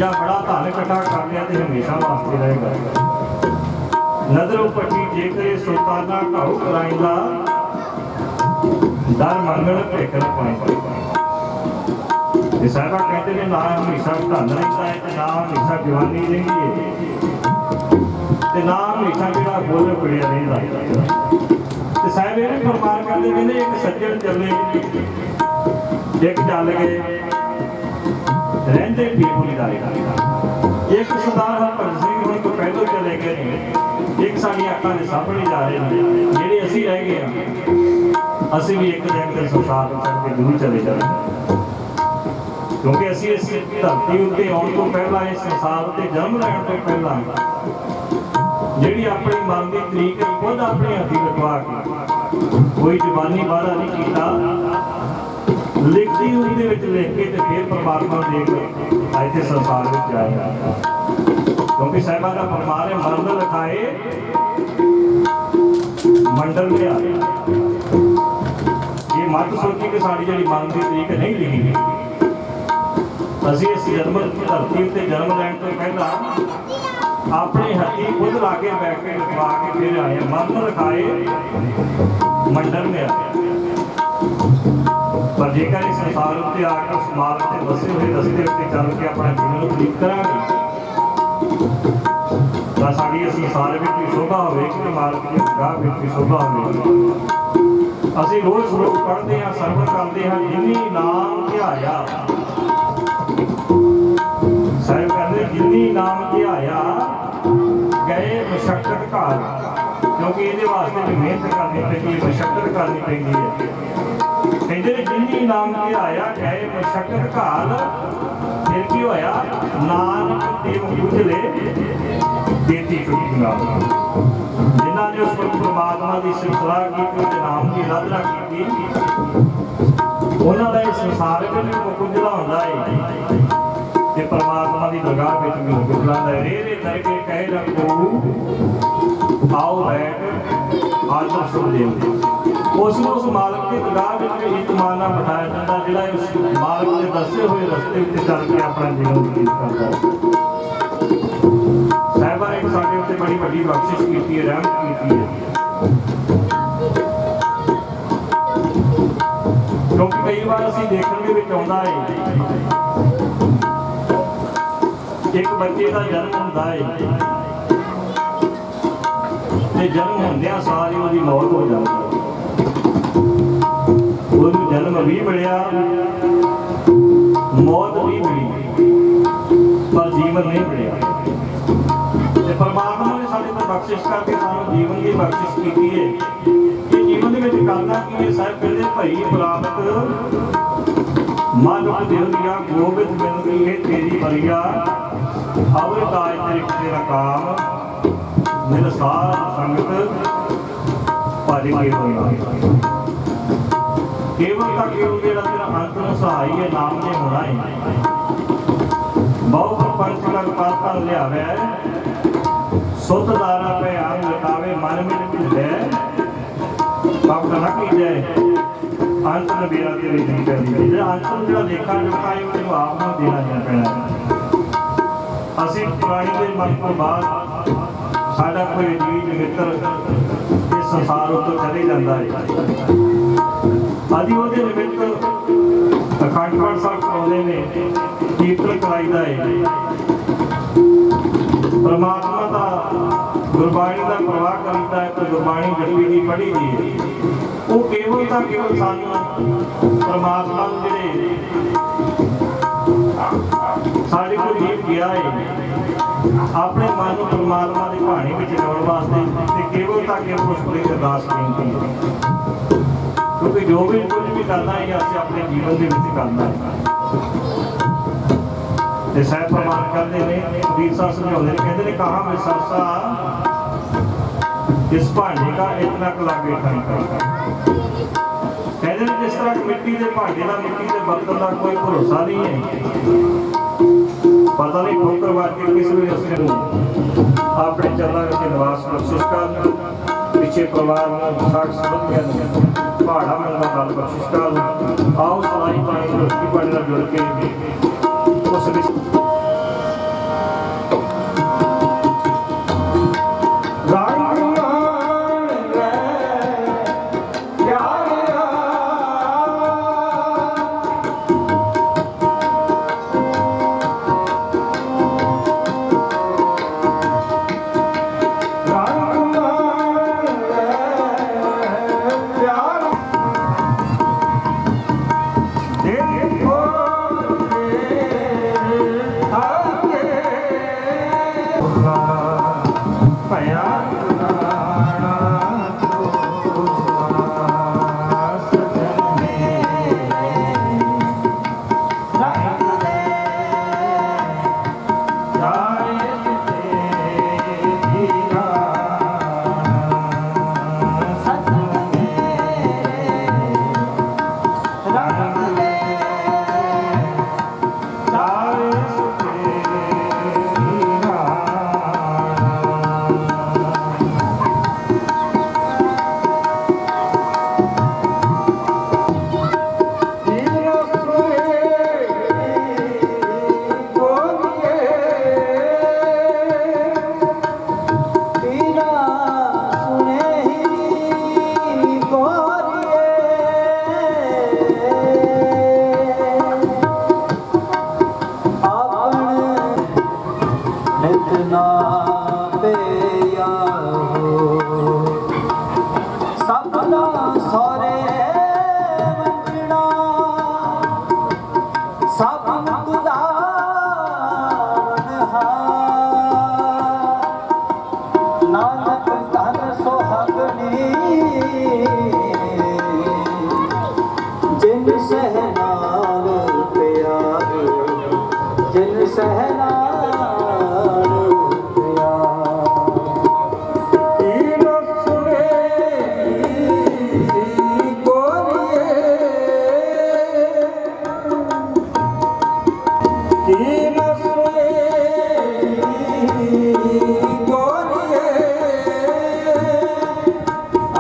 या बड़ा धन इकट्ठा कर लिया तो हमेशा वास्ते रहेगा। नजरों पट्टी जेकर सुल्ताना घाऊ कराइंदा डर मंगण भेकण पाई। साहिबा कहते हैं ना हमेशा धन रहता है ना हमेशा जवानी रही है ना हमेशा जो फुल पिड़िया रहा। साहिब ये फरमान करते कहते एक सज्जन चले एक चल गए रहते पीपुलदारी। एक सरदार हरभजन सिंह जी को पहलों चले गए एक साड़ी अखां के सामने जा रहे हैं जेडे असी रह गए हैं। ਅਸੀਂ भी एक दिन संसार करके दूर चले जाए क्योंकि असी इस धरती उत्ते आने तो पहला इस संसार उत्ते जन्म लैण तो पहला जिहड़ी अपनी मन की तरीक खुद अपने हथी लिखवा के कोई जबानी वादा नहीं कीता लिखती उसदे विच लिख के ते फिर परमात्मा देख इत्थे संसार विच आया। क्योंकि साहिबा का फरमान है मर्द लिखाए मंडल में आए। ये मत सोची कि साड़ी जी मन की तरीक नहीं लिखी गई। असी इस जन्म धरती उत्ते जन्म लैण तो पहला अपने हथी खुद ला के बैठ के लिखवा के फिर आए। मन लिखाए मंडल में आए। पर जेकर इस संसार उत्ते आकर समाज के बसे हुए रस्ते उत्ते चल के अपना जीवन बतीत करांगे तां साडी इस संसार विच भी शोभा होवेगी ते मालक दी दरगाह विच भी शोभा होवेगी। ਅਸੀਂ ਰੋਜ਼ ਸ਼ਲੋਕ ਪੜ੍ਹਦੇ ਹਾਂ ਸਰਵਣ ਕਰਦੇ ਹਾਂ ਜਿਨੀ ਨਾਮ ਧਿਆਇਆ। ਸਾਹਿਬ ਕਹਿੰਦੇ ਜਿਨੀ ਨਾਮ ਧਿਆਇਆ ਗਏ ਮਸ਼ੱਕਤ ਘਾਲ। ਕਿਉਂਕਿ ਇਹਦੇ ਵਾਸਤੇ ਵੀ ਮਿਹਨਤ ਕਰਨੀ ਪੈਂਦੀ ਹੈ ਮਸ਼ੱਕਤ ਕਰਨੀ ਪੈਂਦੀ ਹੈ। ਕਹਿੰਦੇ ਜਿਨੀ ਨਾਮ ਧਿਆਇਆ ਗਏ ਮਸ਼ੱਕਤ ਘਾਲ। ਫਿਰ ਕੀ ਹੋਇਆ ਨਾਨਕ ਦੇਵ ਬੁਝਲੇ ਦੇਤੀ ਚੁੱਕੀ ਨਾਲ। जिन्हों ने उस परमात्मा की सिलसिला की नाम की आराधना की उन्होंने इस संसार में भी मुकुंजला होता है कि परमात्मा की दरगाह में भी मुकुंजला है। रे रे करके कहे रखो आओ बैठ आदर सुन देव उस मालक की दरगाह में इतमान बिठाया जाता जोड़ा उस मालक के दसे हुए रस्ते चल के अपना जीवन बतीत करता है। साहिबा ने साढ़े उत्ते बड़ी वड्डी बख्शिश की है रहमत की है। क्योंकि कई बार असीं देखने में आउंदा है एक बच्चे का जन्म होंदा है ते जन्म होंदियां सारी उसकी मौत हो जाती है। उसनूं जन्म भी मिलिया मौत भी मिली पर जीवन नहीं मिलिया। परमात्मा ने साढ़े को बख्शिश करके सानू जीवन की बख्शिश की है। ये जीवन में करना की है साहब कहते भई प्राप्त मन उपदेव दिया गोबिंद मिल गई है तेरी बरिया अवर ताज तेरा काम मेरा सार संगत भज के होना। केवल का केवल जेड़ा तेरा अंत में सहाई है नाम ने होना है। बहुत पंच का पाता लिया है सुत दारा पे आम लटावे मन में है कब न कीजे अंत में बेरा तेरी दी कर दी। अंत में जो लेखा जोखा है वो आप में देना पैना। असीं पुरानी के मन तो बाद साडा कोई जीज मित्र इस संसार उत्ते चले जाता है। अभी वो निमित्त अखंड पाठ साहब कराने ने कीर्तन कराईदा है। परमात्मा का गुरबाणी का प्रवाह करता है तो गुरबाणी जपी की पढ़ी दी है। वो केवल का केवल सानू परमात्मा जिहड़े ਸਾਡੇ ਕੋਲ ਜੀਵ ਗਿਆ ਹੈ ਆਪਣੇ ਮਨ ਨੂੰ ਪਰਮਾਤਮਾ ਦੀ ਬਾਣੀ ਵਿੱਚ ਲਾਉਣ ਵਾਸਤੇ ਤੇ ਕੇਵਲ ਤਾਂ ਕਿ ਉਸ ਕੋਲ ਅਰਦਾਸ ਬੇਨਤੀ ਹੈ, ਕਿਉਂਕਿ ਜੋ ਵੀ ਕੁਝ ਵੀ ਕਰਨਾ ਹੈ ਅਸੀਂ ਆਪਣੇ ਜੀਵਨ ਦੇ ਵਿੱਚ ਕਰਨਾ ਹੈ। ਤੇ ਸਾਹਿਬ ਪ੍ਰਮਾਣ ਕਰਦੇ ਨੇ, ਕਬੀਰ ਸਾਹਿਬ ਸਮਝਾਉਂਦੇ ਨੇ, ਕਹਿੰਦੇ ਨੇ ਕਹਾ ਵਿਸਾਸਾ ਇਸ ਭਾਂਡੇ ਦਾ ਇਤਨਾ ਕੁ ਲਾਗੇ ਠਾਂਕਾ। ਕਹਿੰਦੇ ਨੇ ਜਿਸ ਤਰ੍ਹਾਂ ਮਿੱਟੀ ਦੇ ਭਾਂਡੇ ਦਾ, ਮਿੱਟੀ ਦੇ ਬਰਤਨ ਦਾ ਕੋਈ ਭਰੋਸਾ ਨਹੀਂ ਹੈ, ਪਤਾ ਨਹੀਂ ਠੋਕਰ ਵੱਜ ਕੇ ਕਿਸ ਵੇਲੇ ਉਸ ਨੂੰ ਆਪਣੇ ਚਰਨਾਂ ਵਿੱਚ ਨਿਵਾਸ ਬਖਸ਼ਿਸ਼ ਕਰਨ, ਪਿੱਛੇ ਪਰਿਵਾਰ ਨੂੰ ਸਾਖ ਸੰਬੰਧੀਆਂ ਨੂੰ ਪਹਾੜਾ ਮਿਲਦਾ ਬਲ ਬਖਸ਼ਿਸ਼ ਕਰਨ। ਆਓ ਸਲਾਈ ਪਾਣੀ ਰੋਟੀ ਪਾਣੀ ਨਾਲ ਜੁੜ ਕੇ ਉਸ ਵਿੱਚ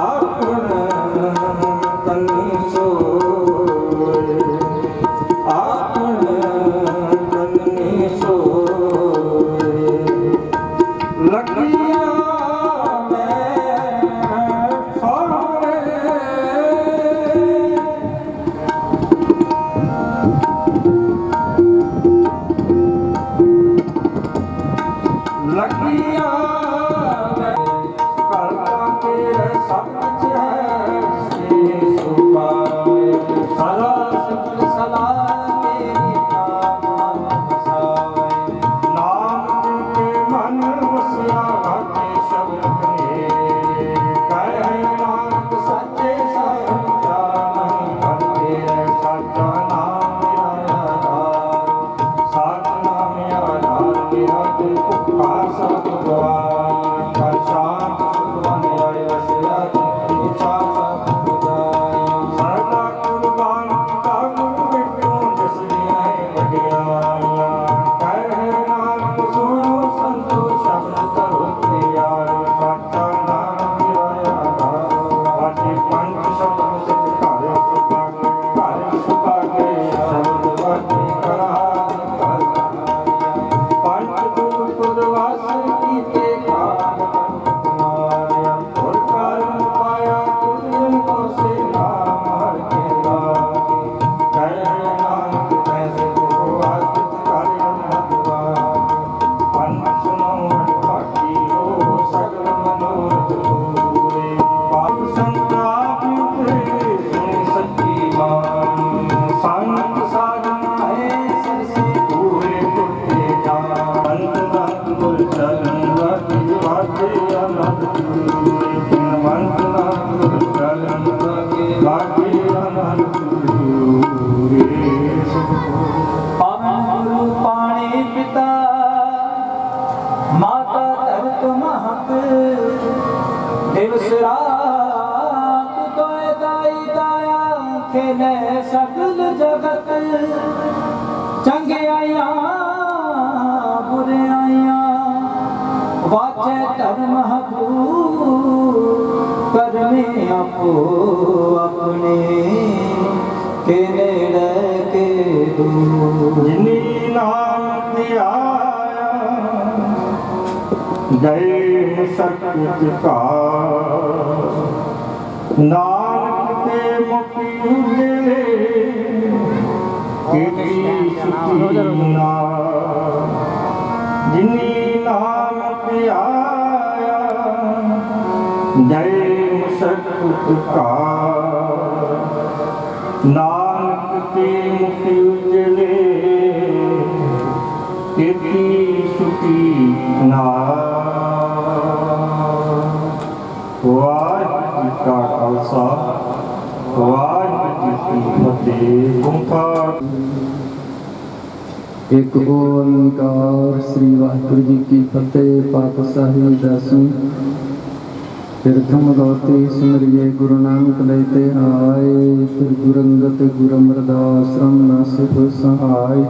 ਆਪਣਾ ਤਨ ਸੋਏ ਪੂਰੇ ਸੁਖ ਪਾਵਨ ਗੁਰੂ ਪਾਣੀ ਪਿਤਾ ਮਾਤਾ ਧਰਤ ਮਹਤ ਦਿਵਸ ਰਾਤ ਤੋਏ ਦਾਈ ਦਾਇਆ ਖੇਲੇ ਸਗਲ ਜਗਤ ਚੰਗਿਆਈਆਂ ਬੁਰਿਆਈਆਂ ਵਾਚੇ ਧਰਮ ਹਕੂ ਕਰਮੇ ਆਪੋ ਆਪਣੇ ਕੇ ਨੇੜੇ ਕੇ ਦੂਰ ਜਿਨੀ ਨਾਮ ਧਿਆਇਆ ਗਏ ਸਤਿ ਕਾ ਨਾਨਕ ਤੇ ਮੁਕਤੀ ਉਜਲੇ ਕੀਤੀ ਸੁਖੀ ਨਾ ਜਿਨੀ ਨਾਮ ਧਿਆਇਆ ਗਏ ਸਤਿ ਕਾ ਨਾਨਕ ਤੇ ਮੁਕਤੀ ਉਜਲੇ ਕੀਤੀ ਸੁਖੀ ਨਾ ਵਾਹਿਗੁਰੂ ਜੀ ਕਾ ਖਾਲਸਾ ਵਾਹਿਗੁਰੂ ਜੀ ਕੀ ਫਤਿਹ ਓੰਕਾਰ ਇੱਕ ਓੰਕਾਰ ਸ੍ਰੀ ਵਾਹਿਗੁਰੂ ਜੀ ਕੀ ਫਤਿਹ। ਪਾਤਸ਼ਾਹੀ ਦਸਵੀਂ ਪ੍ਰਥਮ ਗੌਤੀ ਸਿਮਰਿਏ ਗੁਰੂ ਨਾਨਕ ਲਈ ਤੇ ਆਏ ਫਿਰ ਗੁਰੂ ਅੰਗਦ ਗੁਰੂ ਅਮਰਦਾਸ ਰਮਨਾ ਸਿਖ ਸਹਾਇ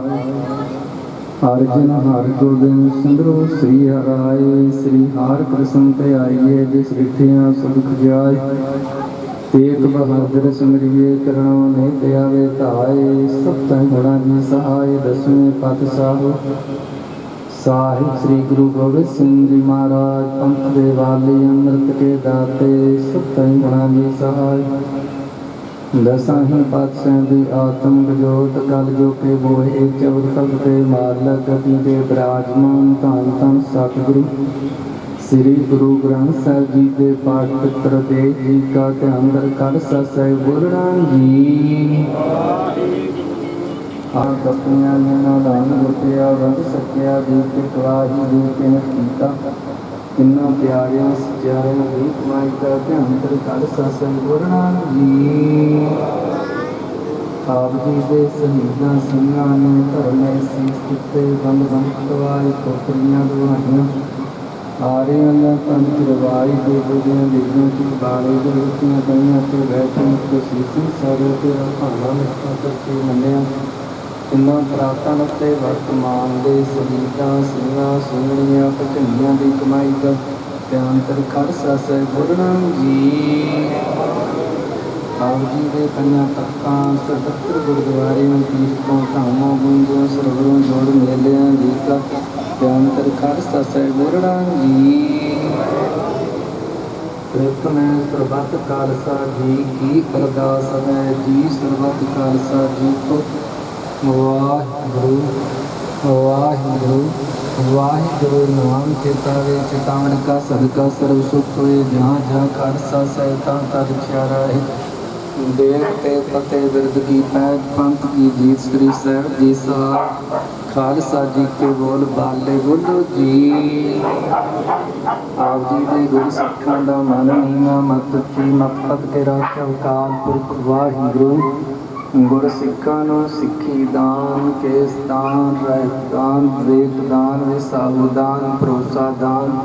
ਅਰਜਨ ਹਰਿ ਗੋਬਿੰਦ ਸਿੰਧੂ ਸ੍ਰੀ ਹਰਾਏ ਸ੍ਰੀ ਹਰਿ ਕ੍ਰਿਸ਼ਨ ਤੇ ਆਈਏ ਜਿਸ ਰਿਠਿਆ ਸੁਖ ਜਾਏ ਤੇਗ ਬਹਾਦਰ ਸਿਮਰਿਏ ਕਰਣੋ ਨਹੀਂ ਤੇ ਆਵੇ ਧਾਏ ਸਤਿ ਗੁਣਾਂ ਦੀ ਸਹਾਇ ਦਸਵੇਂ ਪਾਤਸ਼ਾਹ ਸਾਹਿਬ ਸ੍ਰੀ ਗੁਰੂ ਗੋਬਿੰਦ ਸਿੰਘ ਜੀ ਮਹਾਰਾਜ ਪੰਥ ਦੇ ਵਾਲੀ ਅੰਮ੍ਰਿਤ ਕੇ ਦਾਤੇ ਸਤਿ ਗੁਣਾਂ ਦੀ ਸਹਾਇ ਦਸਾਂ ਹੀ ਪਾਤਸ਼ਾਹਾਂ ਦੀ ਆਤਮ ਜੋਤ ਕਲ ਜੋ ਕੇ ਬੋਏ ਚੌਦ ਤਖਤ ਤੇ ਮਾਲਕ ਗਤੀ ਦੇ ਬਿਰਾਜਮਾਨ ਧੰਨ ਧੰਨ ਸਤਿਗੁਰੂ ਸ੍ਰੀ ਗੁਰੂ ਗ੍ਰੰਥ ਸਾਹਿਬ ਜੀ ਦੇ ਪਾਠ ਪੁੱਤਰ ਦੇ ਜੀ ਕਾ ਧਿਆਨ ਦਰ ਕਰ ਸਹਿ ਬੋਲਣਾ ਜੀ ਆ ਕਪੀਆਂ ਨੇ ਦਾਨ ਗੁਰਤਿਆ ਵੰਦ ਸਕਿਆ ਦੀ ਤੇ ਕਵਾਹੀ ਦੀ ਤੇ ਕੀਤਾ ਕਿੰਨਾ ਪਿਆਰਿਆਂ ਸਚਿਆਰਿਆਂ ਦੀ ਕਮਾਈ ਦਾ ਧਿਆਨ ਦਰ ਕਰ ਸਹਿ ਬੋਲਣਾ ਜੀ ਆਪ ਜੀ ਦੇ ਸ਼ਹੀਦਾਂ ਸਿੰਘਾਂ ਨੇ ਧਰਮੇ ਸੀਸ ਦਿੱਤੇ ਬੰਦ ਬੰਦ ਕਵਾਈ ਕੋਤਰੀਆਂ ਦੁਆਈਆਂ ਆਰਿਆਂ ਦਾ ਪੰਥ ਰਵਾਈ ਦੇ ਬੁਝਿਆਂ ਦੇਵਾਂ ਕੀ ਬਾਲੇ ਦੇ ਰੁੱਤੀਆਂ ਕਈਆਂ ਤੇ ਬੈਠੇ ਕੋ ਸੀਸੀ ਸਾਰੇ ਤੇ ਭਾਣਾ ਨਿਸ਼ਟਾ ਕਰਕੇ ਮੰਨਿਆ ਇਨ੍ਹਾਂ ਪ੍ਰਾਤਨ ਤੇ ਵਰਤਮਾਨ ਦੇ ਸ਼ਹੀਦਾਂ ਸਿੰਘਾਂ ਸਿੰਘਣੀਆਂ ਭਜਨੀਆਂ ਦੀ ਕਮਾਈ ਦਾ ਧਿਆਨ ਕਰ ਕਰ ਸਹਿ ਬੋਲਣਾ ਜੀ ਆਪ ਜੀ ਦੇ ਪੰਜਾਂ ਤਖਤਾਂ 77 ਗੁਰਦੁਆਰਿਆਂ ਤੀਰਥੋਂ ਧਾਮਾਂ ਗੁੰਜਾਂ ਸਰਵਰੋਂ ਜੋੜ ਮੇਲਿਆਂ ਦੀ ਕਾ ਧਿਆਨ ਕਰ ਕਰ ਸਹਿ ਬੋਲਣਾ ਜੀ ਪ੍ਰਥਮੇ ਸਰਬੱਤ ਖਾਲਸਾ ਜੀ ਕੀ ਅਰਦਾਸ ਹੈ ਜੀ ਸਰਬੱਤ ਖਾਲਸਾ ਜੀ ਕੋ ਵਾਹਿਗੁਰੂ ਵਾਹਿਗੁਰੂ ਵਾਹਿਗੁਰੂ ਨਾਮ ਚੇਤਾਵੇ ਚੇਤਾਵਨ ਕਾ ਸਦਕਾ ਸਰਬ ਸੁਖ ਹੋਏ ਜਹਾਂ ਜਹਾਂ ਖਾਲਸਾ ਸਹਿਤਾ ਤਦ ਖਿਆਰਾ ਹੈ ਦੇਖ ਤੇ ਫਤਿਹ ਬਿਰਦ ਕੀ ਪੈਜ ਪੰਥ ਕੀ ਜੀਤ ਸ੍ਰੀ ਸਾਹਿਬ ਜੀ ਸਾਹਿਬ ਖਾਲਸਾ ਜੀ ਕੇ ਬੋਲ ਬਾਲੇ ਬੋਲੋ ਜੀ ਆਪ ਜੀ ਦੇ ਗੁਰ ਸਿੱਖਾਂ ਦਾ ਮਨ ਨੀਵਾਂ ਮਤ ਉੱਚੀ ਮਤ ਪਤ ਕੇ ਰਾਖਿਆ ਅਕਾਲ ਪੁਰਖ ਵਾਹਿਗੁਰੂ ਗੁਰ ਸਿੱਖਾਂ ਨੂੰ ਸਿੱਖੀ ਦਾਨ ਕੇਸ ਦਾਨ ਰਹਿਤ ਦਾਨ ਵਿਵੇਕ ਦਾਨ ਵਿਸਾਹੂ ਦਾਨ ਭਰੋਸਾ ਦਾਨ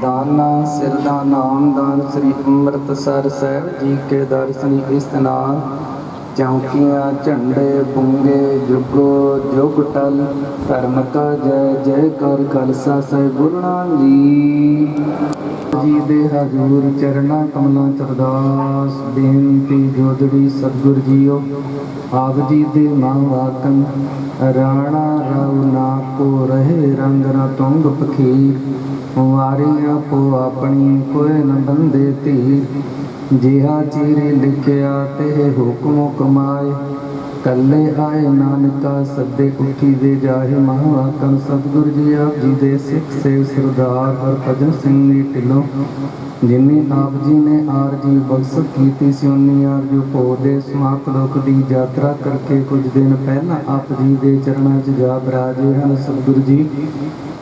ਦਾਨਾ ਸਿਰ ਦਾ ਨਾਮ ਦਾਨ ਸ੍ਰੀ ਅੰਮ੍ਰਿਤਸਰ ਸਾਹਿਬ ਜੀ ਕੇ ਦਰਸ਼ਨੀ ਇਸਤਨਾਨ ਚੌਂਕੀਆਂ ਝੰਡੇ ਬੁੰਗੇ ਜੁਗੋ ਜੁਗ ਟਲ ਧਰਮ ਕਾ ਜੈ ਜੈ ਕਰ ਖਾਲਸਾ ਸਾਹਿਬ ਬੋਲਣਾ ਜੀ ਜੀ ਦੇ ਹਜ਼ੂਰ ਚਰਨਾਂ ਕਮਲਾਂ ਚ ਅਰਦਾਸ ਬੇਨਤੀ ਜੋਦੜੀ ਸਤਿਗੁਰ ਜੀਓ ਆਪ ਜੀ ਦੇ ਮਾਂ ਵਾਕਨ ਰਾਣਾ ਰਾਉ ਨਾ ਕੋ ਰਹੇ ਰੰਗ ਨ ਤੁੰਗ ਪਖੀਰ ਵਾਰੀ ਆਪੋ ਆਪਣੀ ਕੋਈ ਨ ਬੰਦੇ ਧੀ ਜਿਹਾ ਚੀਰੇ ਲਿਖਿਆ ਤੇ ਹੁਕਮ ਕਮਾਏ ਕੱਲੇ ਆਏ ਨਾਨਕਾ ਸੱਦੇ ਉੱਠੀ ਦੇ ਜਾਹੇ ਮਹਾਂਕਨ ਸਤਿਗੁਰ ਜੀ ਆਪ ਜੀ ਦੇ ਸਿੱਖ ਸੇਵ ਸਰਦਾਰ ਹਰਭਜਨ ਸਿੰਘ ਨੇ ਢਿੱਲੋਂ ਜਿਨੇ ਆਪ ਜੀ ਨੇ ਆਰਜੀ ਬਖਸ਼ਤ ਕੀਤੀ ਸੀ ਉਨੀ ਆਰਜੂ ਭੋਗ ਦੇ ਸਮਾਪਤ ਲੋਕ ਦੀ ਯਾਤਰਾ ਕਰਕੇ ਕੁਝ ਦਿਨ ਪਹਿਲਾਂ ਆਪ ਜੀ ਦੇ ਚਰਨਾਂ 'ਚ ਜਾ ਬਰਾਜੇ ਹਨ। ਸਤਿਗੁਰ ਜੀ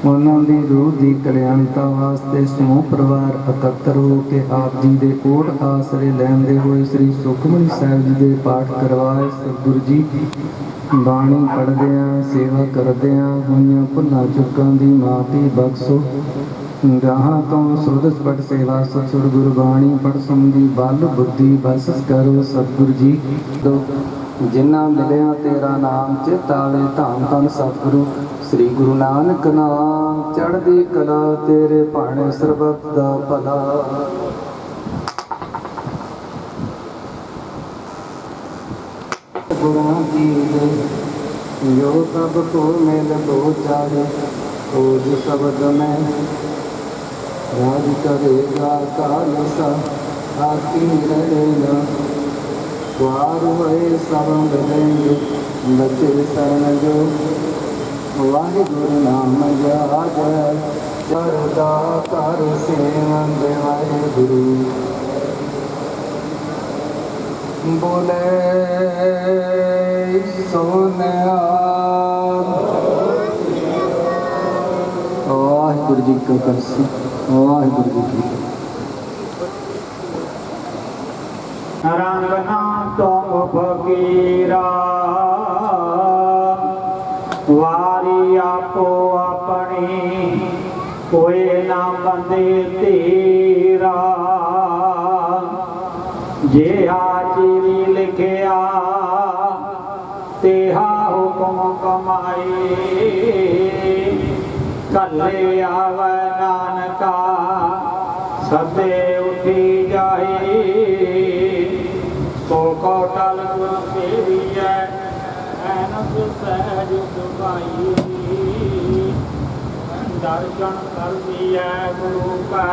ਉਹਨਾਂ ਦੀ ਰੂਹ ਦੀ ਕਲਿਆਣਤਾ ਵਾਸਤੇ ਸਮੂਹ ਪਰਿਵਾਰ ਇਕੱਤਰ ਹੋ ਕੇ ਆਪ ਜੀ ਦੇ ਕੋਟ ਆਸਰੇ ਲੈਂਦੇ ਹੋਏ ਸ੍ਰੀ ਸੁਖਮਨੀ ਸਾਹਿਬ ਜੀ ਦੇ ਪਾਠ ਕਰਵਾਏ। ਸਤਿਗੁਰੂ ਜੀ ਬਾਣੀ ਪੜ੍ਹਦਿਆਂ ਸੇਵਾ ਕਰਦਿਆਂ ਹੋਈਆਂ ਭੁੱਲਾਂ ਚੁੱਕਾਂ ਦੀ ਮਾਫੀ ਬਖਸ਼ੋ। ਗਾਹਾਂ ਤੋਂ ਸੁਧ ਸਪਟ ਸੇਵਾ ਸਤਿਗੁਰ ਗੁਰਬਾਣੀ ਪੜ੍ਹ ਸਮਝੀ ਬਲ ਬੁੱਧੀ ਬਖਸ਼ਿਸ਼ ਕਰੋ। ਸਤਿਗੁਰੂ ਜੀ ਜਿਨ੍ਹਾਂ ਮਿਲਿਆ ਤੇਰਾ ਨਾਮ ਚਿਤਾਵੇ ਧੰਨ ਧੰਨ ਸਤਿਗੁਰੂ ਸ੍ਰੀ ਗੁਰੂ ਨਾਨਕ ਨਾਮ ਚੜ੍ਹਦੀ ਕਲਾ ਤੇਰੇ ਭਾਣੇ ਸਰਬੱਤ ਦਾ ਭਲਾ। ਗੁਰਾਂ ਕੀ ਜੋ ਸਭ ਕੋ ਮਿਲ ਲੋ ਚਾਰੇ ओज शब्द में राज करेगा कालसा आती रहेगा द्वार हुए सब मिलेंगे बचे शरण जो वाहे गुरु नाम याद करदा कर सेवंद वाहे गुरु बोले सोने वाहिगुरु जी का खालसा वाहिगुरु जी की रंगना तुम फकीरा वारी आपो अपनी कोई ना बंदे तेरा जे हाजिरी लिखिया तेहा हुक्म कमाए कले आवे नानका सदे उठी जाए सो कोटल गुरु सेविया ऐनस सहज सुभाई दर्शन कर दिया गुरु का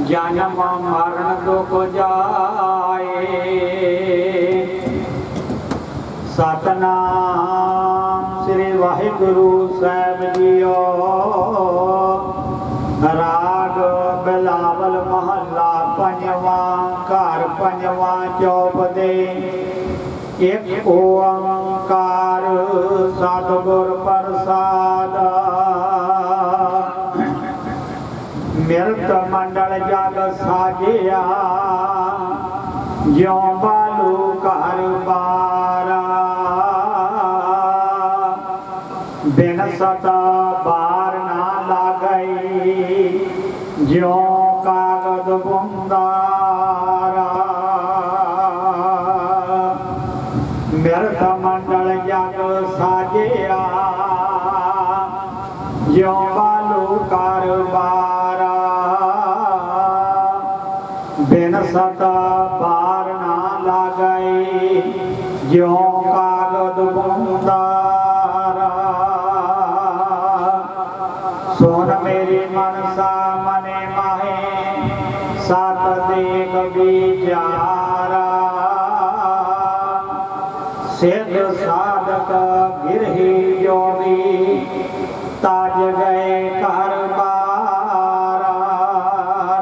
जन्म मरण दुख जाए सतनाम श्री वाहिगुरु साहिब जीओ। राग बिलावल महला पंजवा घर पंजवा चौप दे एक ओंकार सतगुर प्रसाद मृत मंडल जग साजिया ज्यों बालू घर बारा बिन सता बार ना लागई ज्यों कागज बुंदारा मृत मंडल जग साजिया ज्यों बालू घर बारा बिन सता बार ना लागई ज्यों कागज बुंदारा सोन मेरी मनसा मने माहे सात देख विचारा सिद्ध साधक गिरही जोगी ताज गए घर बारा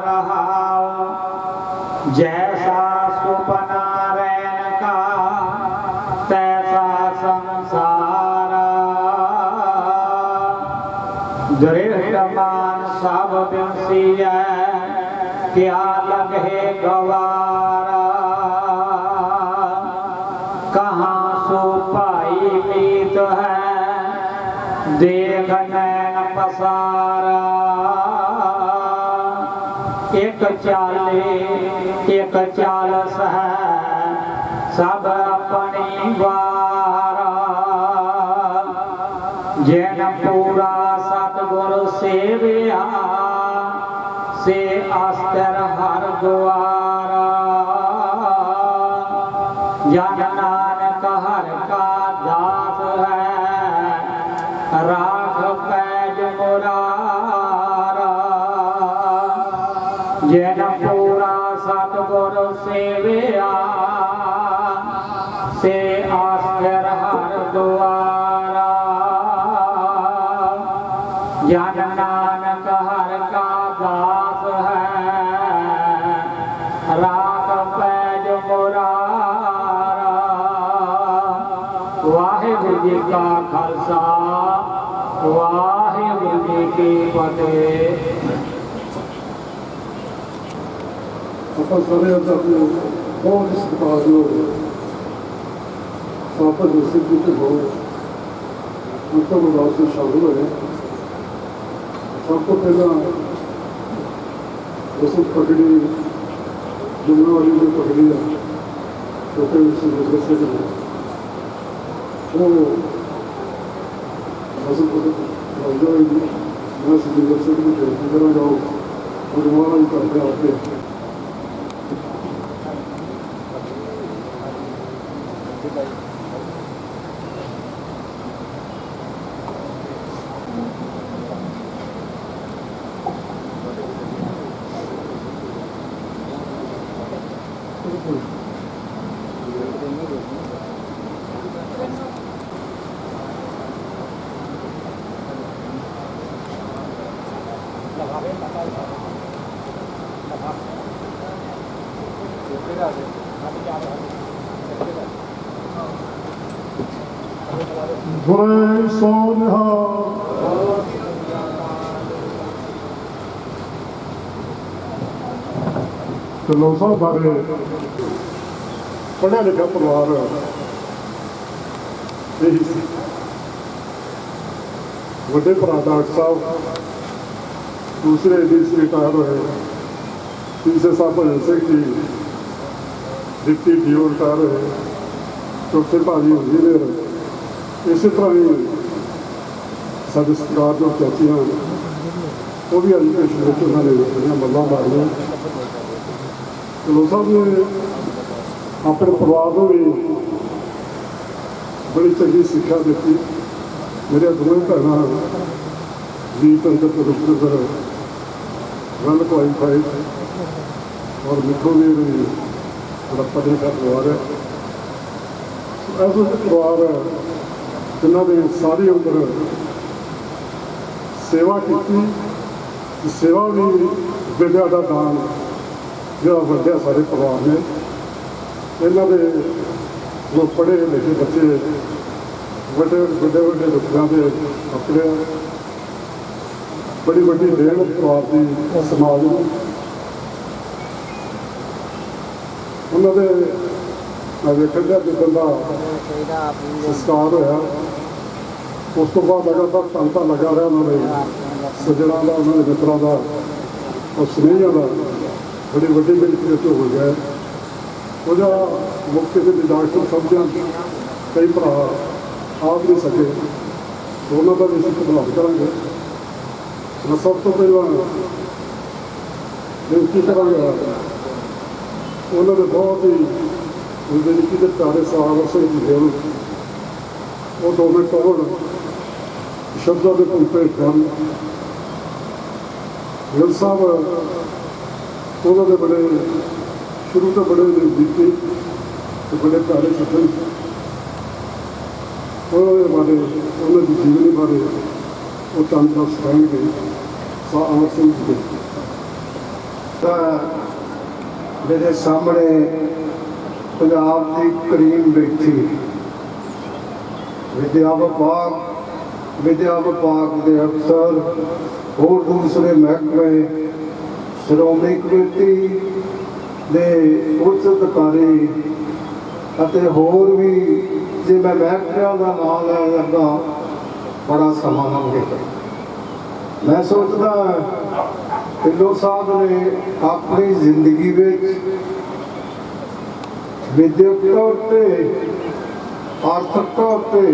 रहाओ जैसा सुपना रैन का तैसा संसारा दृष्टमान सब बिंसिया क्या लगे गवारा कहाँ सो पाई मीत है देख नैन पसारा एक चालस है सब अपनी वारा जैन पूरा सतगुरु सेविया से अस्तर हर द्वारा जन नानक हर का दास है राख पैज मुरारा जैन पूरा सतगुरु सेविया से अस्तर हर द्वारा जन नानक हर का दास है राख पैज मुरारा वाहिगुरु जी का खालसा ਵਾਹਿਗੁਰੂ ਜੀ ਕੀ ਫਤਿਹ। ਆਪਾਂ ਸਾਰੇ ਅੱਜ ਆਪਣੇ ਬਹੁਤ ਹੀ ਸਤਿਕਾਰਯੋਗ ਸਾਬਤ ਜੋਸੀ ਜੀ ਤੇ ਬਹੁਤ ਉਤਮ ਉਦਾਸ ਵਿੱਚ ਸ਼ਾਮਿਲ ਹੋਏ। ਸਭ ਤੋਂ ਪਹਿਲਾਂ ਉਸ ਪਗੜੀ ਜੁਮਨਾ ਵਾਲੀ ਦੀ ਪਗੜੀ ਆ ਛੋਟੇ ਉਸ ਦੇ ਸੇ ਉਹ ਅਸਲ ਤੋਂ ਮੈਂ ਸਿੱਧੂ ਸਿੰਘ ਨੂੰ ਬੇਨਤੀ ਕਰਾਂਗਾ ਉਹ ਦੁਆਰਾ ਹੀ ਕਰਦੇ ਆਪੇ ਬੁਰੇ ਸੋਨਹਾ ਢਿੱਲੋਂ ਸਾਹਿਬ ਬਾਰੇ ਪੜ੍ਹਿਆ ਲਿਖਿਆ ਪਰਿਵਾਰ ਇਹੀ ਸੀ। ਵੱਡੇ ਭਰਾ ਡਾਕਟਰ ਸਾਹਿਬ ਦੂਸਰੇ ਡੀਸੀ ਰਿਟਾਇਰ ਹੋਏ, ਤੀਸਰੇ ਸਾਹਿਬ ਭਜਨ Singh ji deputy DO retire ਹੋਏ, ਚੌਥੇ ਭਾਜੀ ਇੰਜੀਨੀਅਰ। ਇਸੇ ਤਰ੍ਹਾਂ ਹੀ ਸਾਡੇ ਸਰਕਾਰ ਜੋ ਚਾਚੀਆਂ ਉਹ ਵੀ ਐਜੂਕੇਸ਼ਨ ਵਿੱਚ ਉਹਨਾਂ ਨੇ ਜਿਹੜੀਆਂ ਮੱਲਾਂ ਮਾਰੀਆਂ। ਢਿੱਲੋਂ ਸਾਹਿਬ ਨੇ ਆਪਣੇ ਪਰਿਵਾਰ ਨੂੰ ਵੀ ਬੜੀ ਚੰਗੀ ਸਿੱਖਿਆ ਦਿੱਤੀ। ਮੇਰੇ ਦੋਵੇਂ ਭੈਣਾਂ ਜੀਤ ਅੰਦਰ ਪ੍ਰੋਫੈਸਰ ਵੈਲ ਕੁਆਲੀਫਾਈਡ ਔਰ ਮਿੱਠੂ ਵੀ ਬੜਾ ਪੜ੍ਹਿਆ ਪਰਿਵਾਰ ਹੈ। ਐਸਾ ਪਰਿਵਾਰ ਜਿਨ੍ਹਾਂ ਨੇ ਸਾਰੀ ਉਮਰ ਸੇਵਾ ਕੀਤੀ। ਸੇਵਾ ਵੀ ਵਿਦਿਆ ਦਾ ਦਾਨ ਜਿਹੜਾ ਵੱਡਿਆ ਸਾਰੇ ਪਰਿਵਾਰ ਨੇ। ਇਹਨਾਂ ਦੇ ਜੋ ਪੜ੍ਹੇ ਲਿਖੇ ਬੱਚੇ ਵੱਡੇ ਵੱਡੇ ਰੁਤਬਿਆਂ ਦੇ ਆਪਣੇ ਬੜੀ ਵੱਡੀ ਦੇਣ ਪਰਿਵਾਰ ਦੀ ਸਮਾਜ ਨੂੰ। ਉਹਨਾਂ ਦੇ ਵੇਖਣ ਦਾ ਜਿੱਦਾਂ ਦਾ ਸੰਸਕਾਰ ਹੋਇਆ ਉਸ ਤੋਂ ਬਾਅਦ ਲਗਾਤਾਰ ਧੰਤਾ ਲੱਗਾ ਰਿਹਾ ਉਹਨਾਂ ਦੇ ਸੱਜਣਾਂ ਦਾ, ਉਹਨਾਂ ਦੇ ਮਿੱਤਰਾਂ ਦਾ ਔਰ ਸੁਨੇਹਿਆਂ ਦਾ ਬੜੀ ਵੱਡੀ ਗਿਣਤੀ ਵਿੱਚ ਹੋ ਗਿਆ। ਉਹਦਾ ਮੌਕੇ ਤੇ ਡਾਕਟਰ ਸਮਝਿਆ ਕਈ ਭਰਾ ਆਪ ਨਹੀਂ ਸਕੇ, ਉਹਨਾਂ ਦਾ ਵੀ ਅਸੀਂ ਪ੍ਰਭਾਵ ਕਰਾਂਗੇ। ਮੈਂ ਸਭ ਤੋਂ ਪਹਿਲਾਂ ਬੇਨਤੀ ਕਰਾਂਗਾ ਉਹਨਾਂ ਦੇ ਬਹੁਤ ਹੀ ਜ਼ਿੰਦਗੀ ਦੇ ਪਿਆਰੇ ਸਾਹਿਬ ਸਿੰਘ ਜੀ ਨੂੰ ਉਹ 2 ਮਿੰਟ ਹੋਣ ਸ਼ਬਦਾਂ ਦੇ ਭੁੱਪੇ ਕਰਨ। ਗਿੱਲ ਸਾਹਿਬ ਉਹਨਾਂ ਦੇ ਬੜੇ ਸ਼ੁਰੂ ਤੋਂ ਬੜੇ ਨਜ਼ਦੀਕੀ ਤੇ ਬੜੇ ਪਿਆਰੇ ਸੱਜਣ। ਉਹਨਾਂ ਦੇ ਬਾਰੇ, ਉਹਨਾਂ ਦੀ ਜੀਵਨੀ ਬਾਰੇ ਉਹ ਤੰਦਰੁਸਤ ਰਹਿਣਗੇ। ਅਮਰ ਸਿੰਘ ਜੀ ਤਾਂ ਮੇਰੇ ਸਾਹਮਣੇ ਪੰਜਾਬ ਦੀ ਕਰੀਮ ਬੈਠੀ ਵਿਦਿਆ ਵਿਭਾਗ ਦੇ ਅਫਸਰ, ਹੋਰ ਦੂਸਰੇ ਮਹਿਕਮੇ, ਸ਼੍ਰੋਮਣੀ ਕਮੇਟੀ ਦੇ ਉੱਚ ਅਧਿਕਾਰੀ ਅਤੇ ਹੋਰ ਵੀ ਜੇ ਮੈਂ ਮਹਿਕਮਿਆਂ ਦਾ ਨਾਮ ਲੈਣ ਲੱਗਾ ਬੜਾ ਸਮਾਂ ਲੰਘੇਗਾ। ਮੈਂ ਸੋਚਦਾ ਢਿੱਲੋਂ ਸਾਹਿਬ ਨੇ ਆਪਣੀ ਜ਼ਿੰਦਗੀ ਵਿੱਚ ਵਿਦਿਅਕ ਤੌਰ 'ਤੇ, ਆਰਥਿਕ ਤੌਰ 'ਤੇ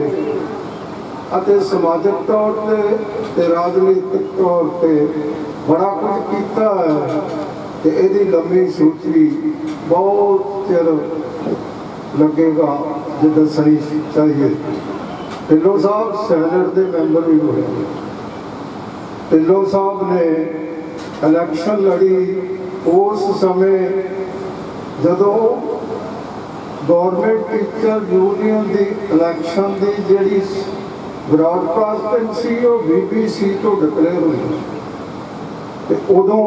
ਅਤੇ ਸਮਾਜਿਕ ਤੌਰ 'ਤੇ ਤੇ ਰਾਜਨੀਤਿਕ ਤੌਰ 'ਤੇ ਬੜਾ ਕੁਝ ਕੀਤਾ ਹੈ ਤੇ ਇਹਦੀ ਲੰਮੀ ਸੂਚੀ ਬਹੁਤ ਚਿਰ ਲੱਗੇਗਾ ਜੇ ਦੱਸਣੀ ਚਾਹੀਏ। ਢਿੱਲੋਂ ਸਾਹਿਬ ਸੈਨੇਟ ਦੇ ਮੈਂਬਰ ਵੀ ਹੋਏ। ਢਿੱਲੋਂ ਸਾਹਿਬ ਨੇ ਇਲੈਕਸ਼ਨ ਲੜੀ ਉਸ ਸਮੇਂ ਜਦੋਂ ਗੌਰਮੈਂਟ ਟੀਚਰ ਯੂਨੀਅਨ ਦੀ ਇਲੈਕਸ਼ਨ ਦੀ ਜਿਹੜੀ ਬ੍ਰਾਡਕਾਸਟਿੰਗ ਸੀ ਉਹ BBC ਤੋਂ ਡਿਕਲੇਅਰ ਹੋਈ ਤੇ ਉਦੋਂ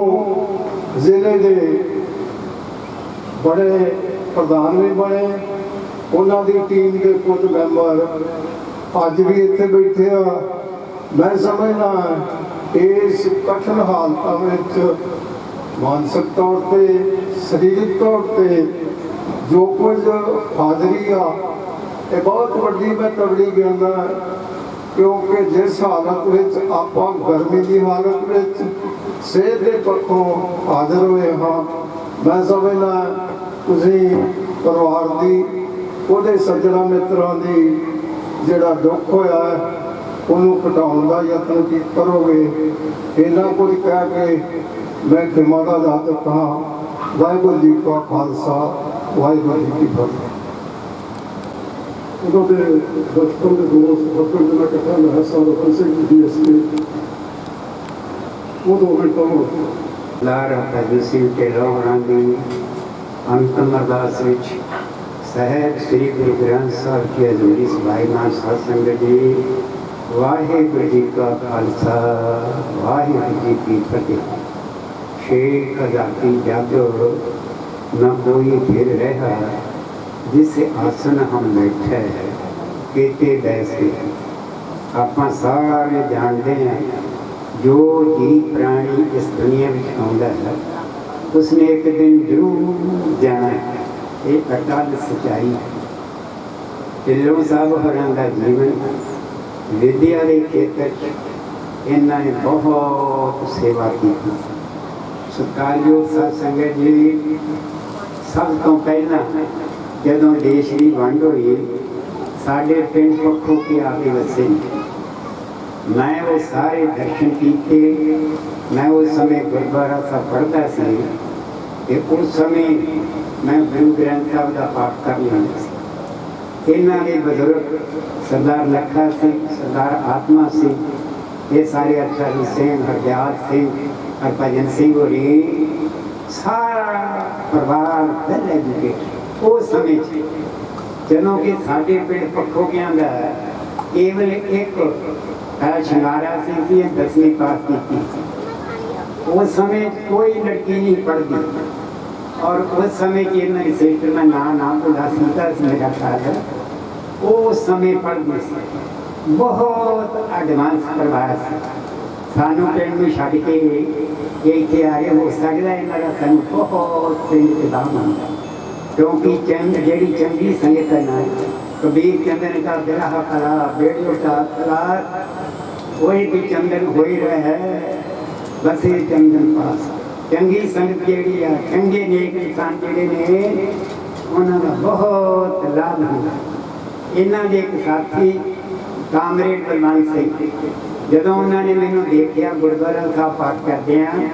ਜ਼ਿਲ੍ਹੇ ਦੇ ਬੜੇ ਪ੍ਰਧਾਨ ਵੀ ਬਣੇ। ਉਹਨਾਂ ਦੀ ਟੀਮ ਦੇ ਕੁਝ ਮੈਂਬਰ ਅੱਜ ਵੀ ਇੱਥੇ ਬੈਠੇ ਆ मैं समझना इस कठिन हालतों में मानसिक तौर पर सरीरक तौर पर जो कुछ हाजरी आ ये बहुत वड्डी मैं तगड़ी गिनना, क्योंकि जिस हालत में आप गर्मी की हालत में सेहत के पक्षों हाजिर हुए हाँ, मैं समझना तुसीं परिवार की ਉਹਦੇ सज्जना मित्रों की ਜਿਹੜਾ दुख होया है ਉਹਨੂੰ ਘਟਾਉਣ ਦਾ ਯਤਨ करोगे। इन्ना कुछ कह के मैं खिमा का दा दिता। वाहिगुरू जी का खालसा वाहिगुरू जी की फतेह। उन्होंने बचपन के दोस्त बचपन में कथा में है सारा फंसे की DSP वो दो मिनटों में लारा तजसी के रोहरां दी अंतिम अरदास विच सहज श्री गुरु ग्रंथ साहिब की हजूरी सभाईमान साध संगत जी, वाहिगुरू जी का खालसा वाहिगुरू जी की फतेह। शेख आजादी जागो न कोई फिर रहा, जिस आसन हम बैठे केते बैसे। आप सारे जानते हैं जो जी प्राणी इस दुनिया में आउंदा है उसने एक दिन जरूर जाना है। ये अटल सच्चाई है। ढिल्लों साहब होरां दा जीवन विद्या के खेत्र इन्होंने बहुत सेवा की। सत्कारयोग साध संगत जी, सब तो पहला जदों देश की वंड हुई साढ़े पिंड पखों के आके वसे, मैं वो सारे दर्शन किए। मैं उस समय गुरुद्वारा साहब पढ़ता सी, उस समय मैं गुरु ग्रंथ साहब का पाठ कर लेंदा। इन्हां दे बजुर्ग सरदार लखा सिंह, सरदार आत्मा सिंह, ये सारे अरशद सिंह, हरदयाल सिंह, हरभजन सिंह होरी सारा परिवार वेल एजुकेटेड। उस समय जदों कि साडे पिंड पखोगियां दा केवल एक शंगारा सिंह सी 10वीं पास की। उस समय कोई लड़की नहीं पढ़ती और उस समय की सेक्टर में नाम उदासीनता से मेरा ख्याल है उस समय पढ़ने से बहुत एडवांस परिवार से सानू पिंड में छड़ के इतने आए हो सकता है। इन्होंने सानू बहुत पिंड के दाम आता, क्योंकि चंद जी चंगी संगत है ना कबीर चंदन का बिरहा कला बेड़ियों का कला वही भी चंदन हो ही रहा है। बस ये चंदन पास चंगी संगत जी चंगे नेक इंसान जोड़े ने उन्होंने बहुत लाभ होगा। इन्हों के एक साथी कामरेड बलवंत सिंह जो उन्होंने मैंने देखा गुरुद्वारा साहब पाठ करते हैं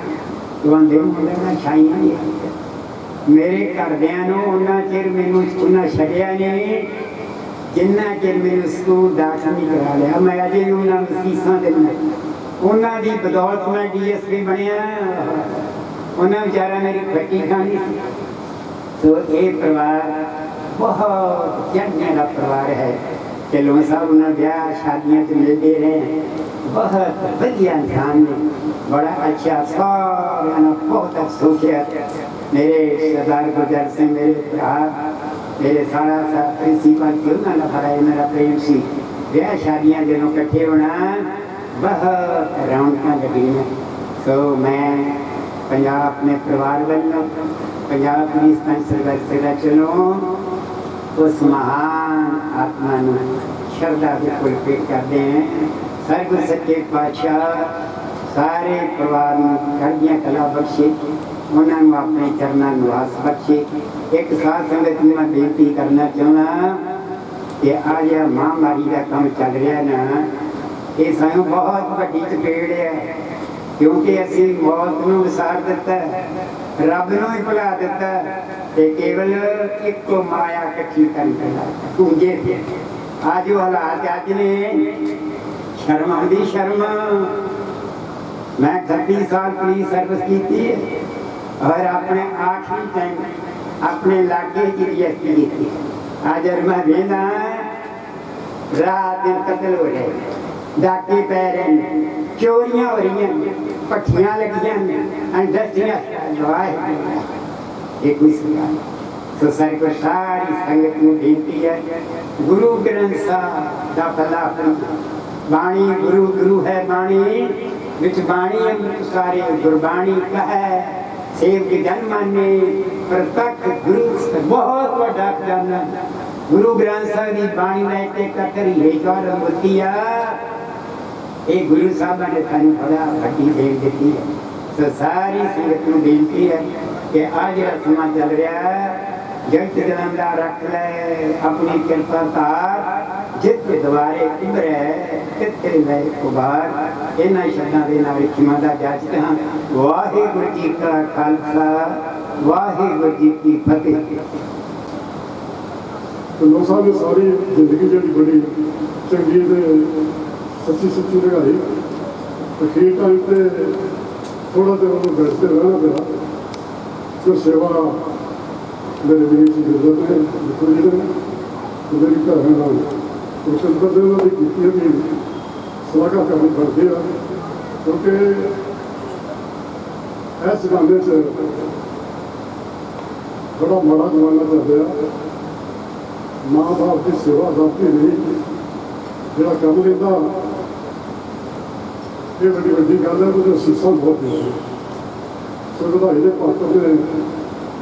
तो आते मुंडे छाइया नहीं। मेरे घरदियां उन्ना चिर मैनू उन्हें छड़िया नहीं जिन्ना चिर मैंने स्कूल दाखिल नहीं करा लिया। मैं अजे भी उन्होंने फीसा देना, उन्होंने बदौलत मैं DSP बनया। उन्हें बेचारा मेरी फटी खानी। तो ये परिवार बहुत चंगे का परिवार है। ढिल्लों साहब उन्हें ब्याह शादियों से मिलते रहे, बहुत बढ़िया इंसान ने, बड़ा अच्छा सारा बहुत अफसोस है। मेरे सरदार गुरजर सिंह मेरे भरा मेरे सारा सा प्रिंसिपल क्यों ना बड़ा मेरा प्रेम सी। ब्याह शादियाँ दिनों इकट्ठे होना बहुत रौनक लगी हैं। तो मैं पंजाब अपने परिवार वालों पंजाब पुलिस पंच चलो उस महान आत्मा ने श्रद्धा के फुल पेट करते हैं। सर्व सच्चे पातशाह सारे परिवार में करदियाँ कला बख्शे, उन्होंने अपने चरणों निवास बख्शे। एक साथ संगत में मैं बेनती करना चाहना कि आज यह महामारी का काम चल रहा है ना, ये सानू बहुत बड़ी चपेड़ है, क्योंकि असी मौत को विसार दिता है, रब नूं ही भुला दिता है, केवल एक माया कट्ठी करके पूंजे थे। आज वो हालात अज ने शर्म आती शर्म। मैं 36 साल पुलिस सर्विस की और अपने आखिरी टाइम अपने लागे की DSP की। आज मैं वेंदा रात दिन कतल हो रहे, डाके पै रहे, चोरियां हो रही, भट्ठियां लगियां, इंडस्ट्रियां ये कोई सरकार। तो सर को सारी संगत में बेनती है, गुरु ग्रंथ साहब का भला बाणी गुरु गुरु है बाणी विच बाणी अमृत सारे गुरबाणी कहे सेव के जन माने प्रत्यक्ष गुरु बहुत बड़ा जन गुरु ग्रंथ साहिब की बाणी में एक कतरी है कर मुतिया ये गुरु साहब ने थानी बड़ा बड़ी देख दी है। तो सारी संगत को बेनती है कि आज रस्मा चल रहा है जग जगदम्बा रख ले अपनी कृपा तार जित द्वारे उमरे तित ले कुबार इन्हां शब्दां दे नाल खिमा दा जाचते हां। वाहिगुरू जी का खालसा वाहिगुरू जी की फतेह। ढिल्लों साहब ने सारी जिंदगी जी बड़ी चंगी सच्ची सच्ची लगाई। अखीर टाइम पर थोड़ा देर उन्होंने बैठते रहना पड़ा जो सेवा मेरे लिए की जरूरत है बिल्कुल जी ने तो मेरी घर है नाम उस बंदे ने की भी सलाह करनी पड़ती है क्योंकि इस जमाने से बड़ा माड़ा जमाना चल रहा। माँ बाप की सेवा जाती नहीं जोड़ा कम लेता ये बड़ी बड़ी गल है तो सीसा बहुत दे सो बधाई के पात्र ने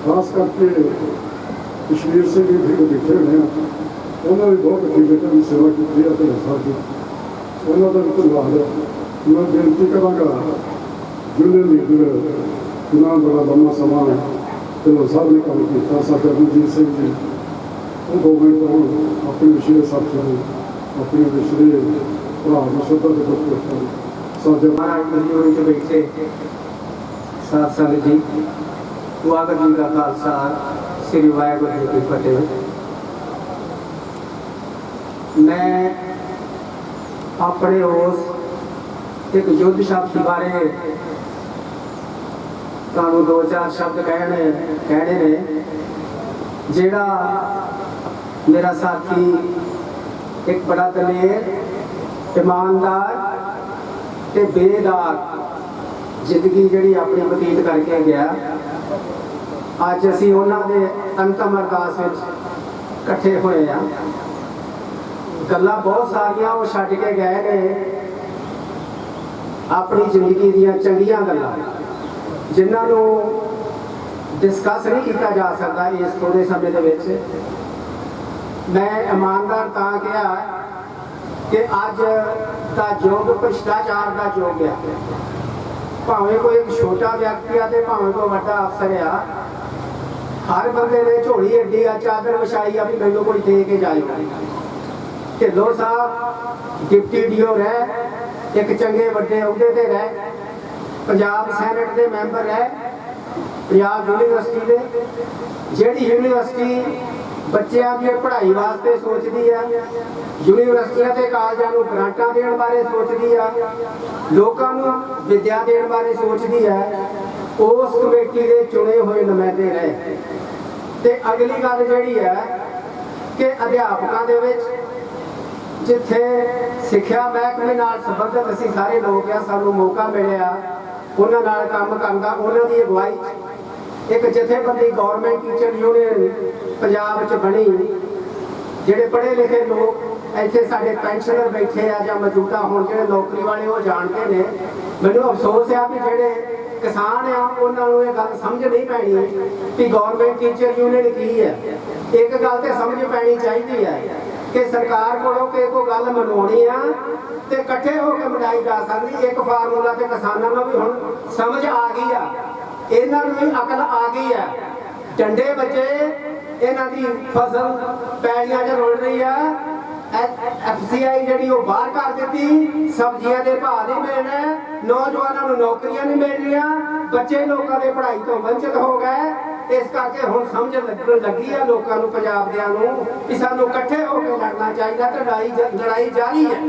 खास करके कश्मीर से भी बैठे हुए हैं उन्होंने भी बहुत अच्छी बेटे की सेवा की है साथ की उन्होंने का भी धन्यवाद। मैं बेनती कराँगा यूनियन लीडर चुनाव बड़ा लंबा समा ढिल्लों साहब ने काम किया साडा गुरजीत सिंह जी वो गवर्नमेंट को अपने विशेष साथी ने अपने विशेष भरा श्रद्धा के पुष्प महाराज के बैठे सात संगत जी वाहगुरू जी का खालसा श्री वाहगुरू जी की फतेह। मैं अपने उस एक युद्ध शब्द के बारे तुहानू दो चार शब्द कहने ने जेड़ा मेरा साथी एक बड़ा दलेर ईमानदार ते बेदार जिंदगी जी अपनी बतीत करके गया अज असी उन्होंने अंतम अरदास इकट्ठे हुए हैं। गल्लां बहुत सारिया वो छड्ड के गए ने अपनी जिंदगी दियां चंगियां गल्लां जिन्हों डिस्कस नहीं किया जा सकता इस थोड़े समय दे विच। मैं ईमानदार तां कहा कि अज का युग भ्रष्टाचार का युग है। भावें कोई एक छोटा व्यक्ति है तो भावें कोई बड़ा अफसर आ हर बंदे ने झोली एडी आ चादर विछाई आ भी मैनू कोई दे के जाए। ढिल्लों साहब डिप्टी डीओ रह एक चंगे वड्डे अहुदे ते रह पंजाब सैनेट के मैंबर रह पंजाब यूनीवर्सिटी के जिहड़ी यूनीवर्सिटी बच्चों की पढ़ाई वास्ते सोचती है यूनीवर्सिटियां ते कालजां नूं ग्रांटां देण बारे सोचती है लोकां नूं विद्या देण बारे सोचती है उस कमेटी के चुने हुए नुमाइंदे रहे। ते अगली गल जिहड़ी है कि अध्यापकों दे विच जिथे सिक्ख्या महकमे नाल संबंधित असीं सारे लोग आ सानूं मौका मिलिया उन्हां नाल काम करन दा उन्हां दी अगवाई एक जथेबंदी गौरमेंट टीचर यूनियन पंजाब च बनी जिहड़े पढ़े लिखे लोग इत्थे साडे पेंशनर बैठे आ जां मौजूदा हुण जिहड़े नौकरी वाले वो जानते ने। मैनूं अफसोस है कि जिहड़े किसान आ उन्हां नूं इह गल समझ नहीं पैनी कि गौरमेंट टीचर यूनियन की है। एक गल ते समझ पैनी चाहिदी है कि सरकार कोलों कोई गल मनवाउणी आ ते इकट्ठे होकर मनाई जा सकती। एक फार्मूला ते किसानां नूं भी हुण समझ आ गई आ इन्हां नूं भी अकल आ गई है। डंडे बचे इन्हां दी फसल पैलियां च रुल रही है। FCI जी बाहर कर दी सब्जियां के भाव नहीं मिलने नौजवानों को नौकरियां नहीं मिल रही बच्चे लोगों के पढ़ाई तो वंचित हो गए। इस करके हुण समझ लगन लगी है लोगों को पंजाब दियां नूं कि सानूं इकट्ठे होकर लड़ना चाहिए। तो लड़ाई जारी है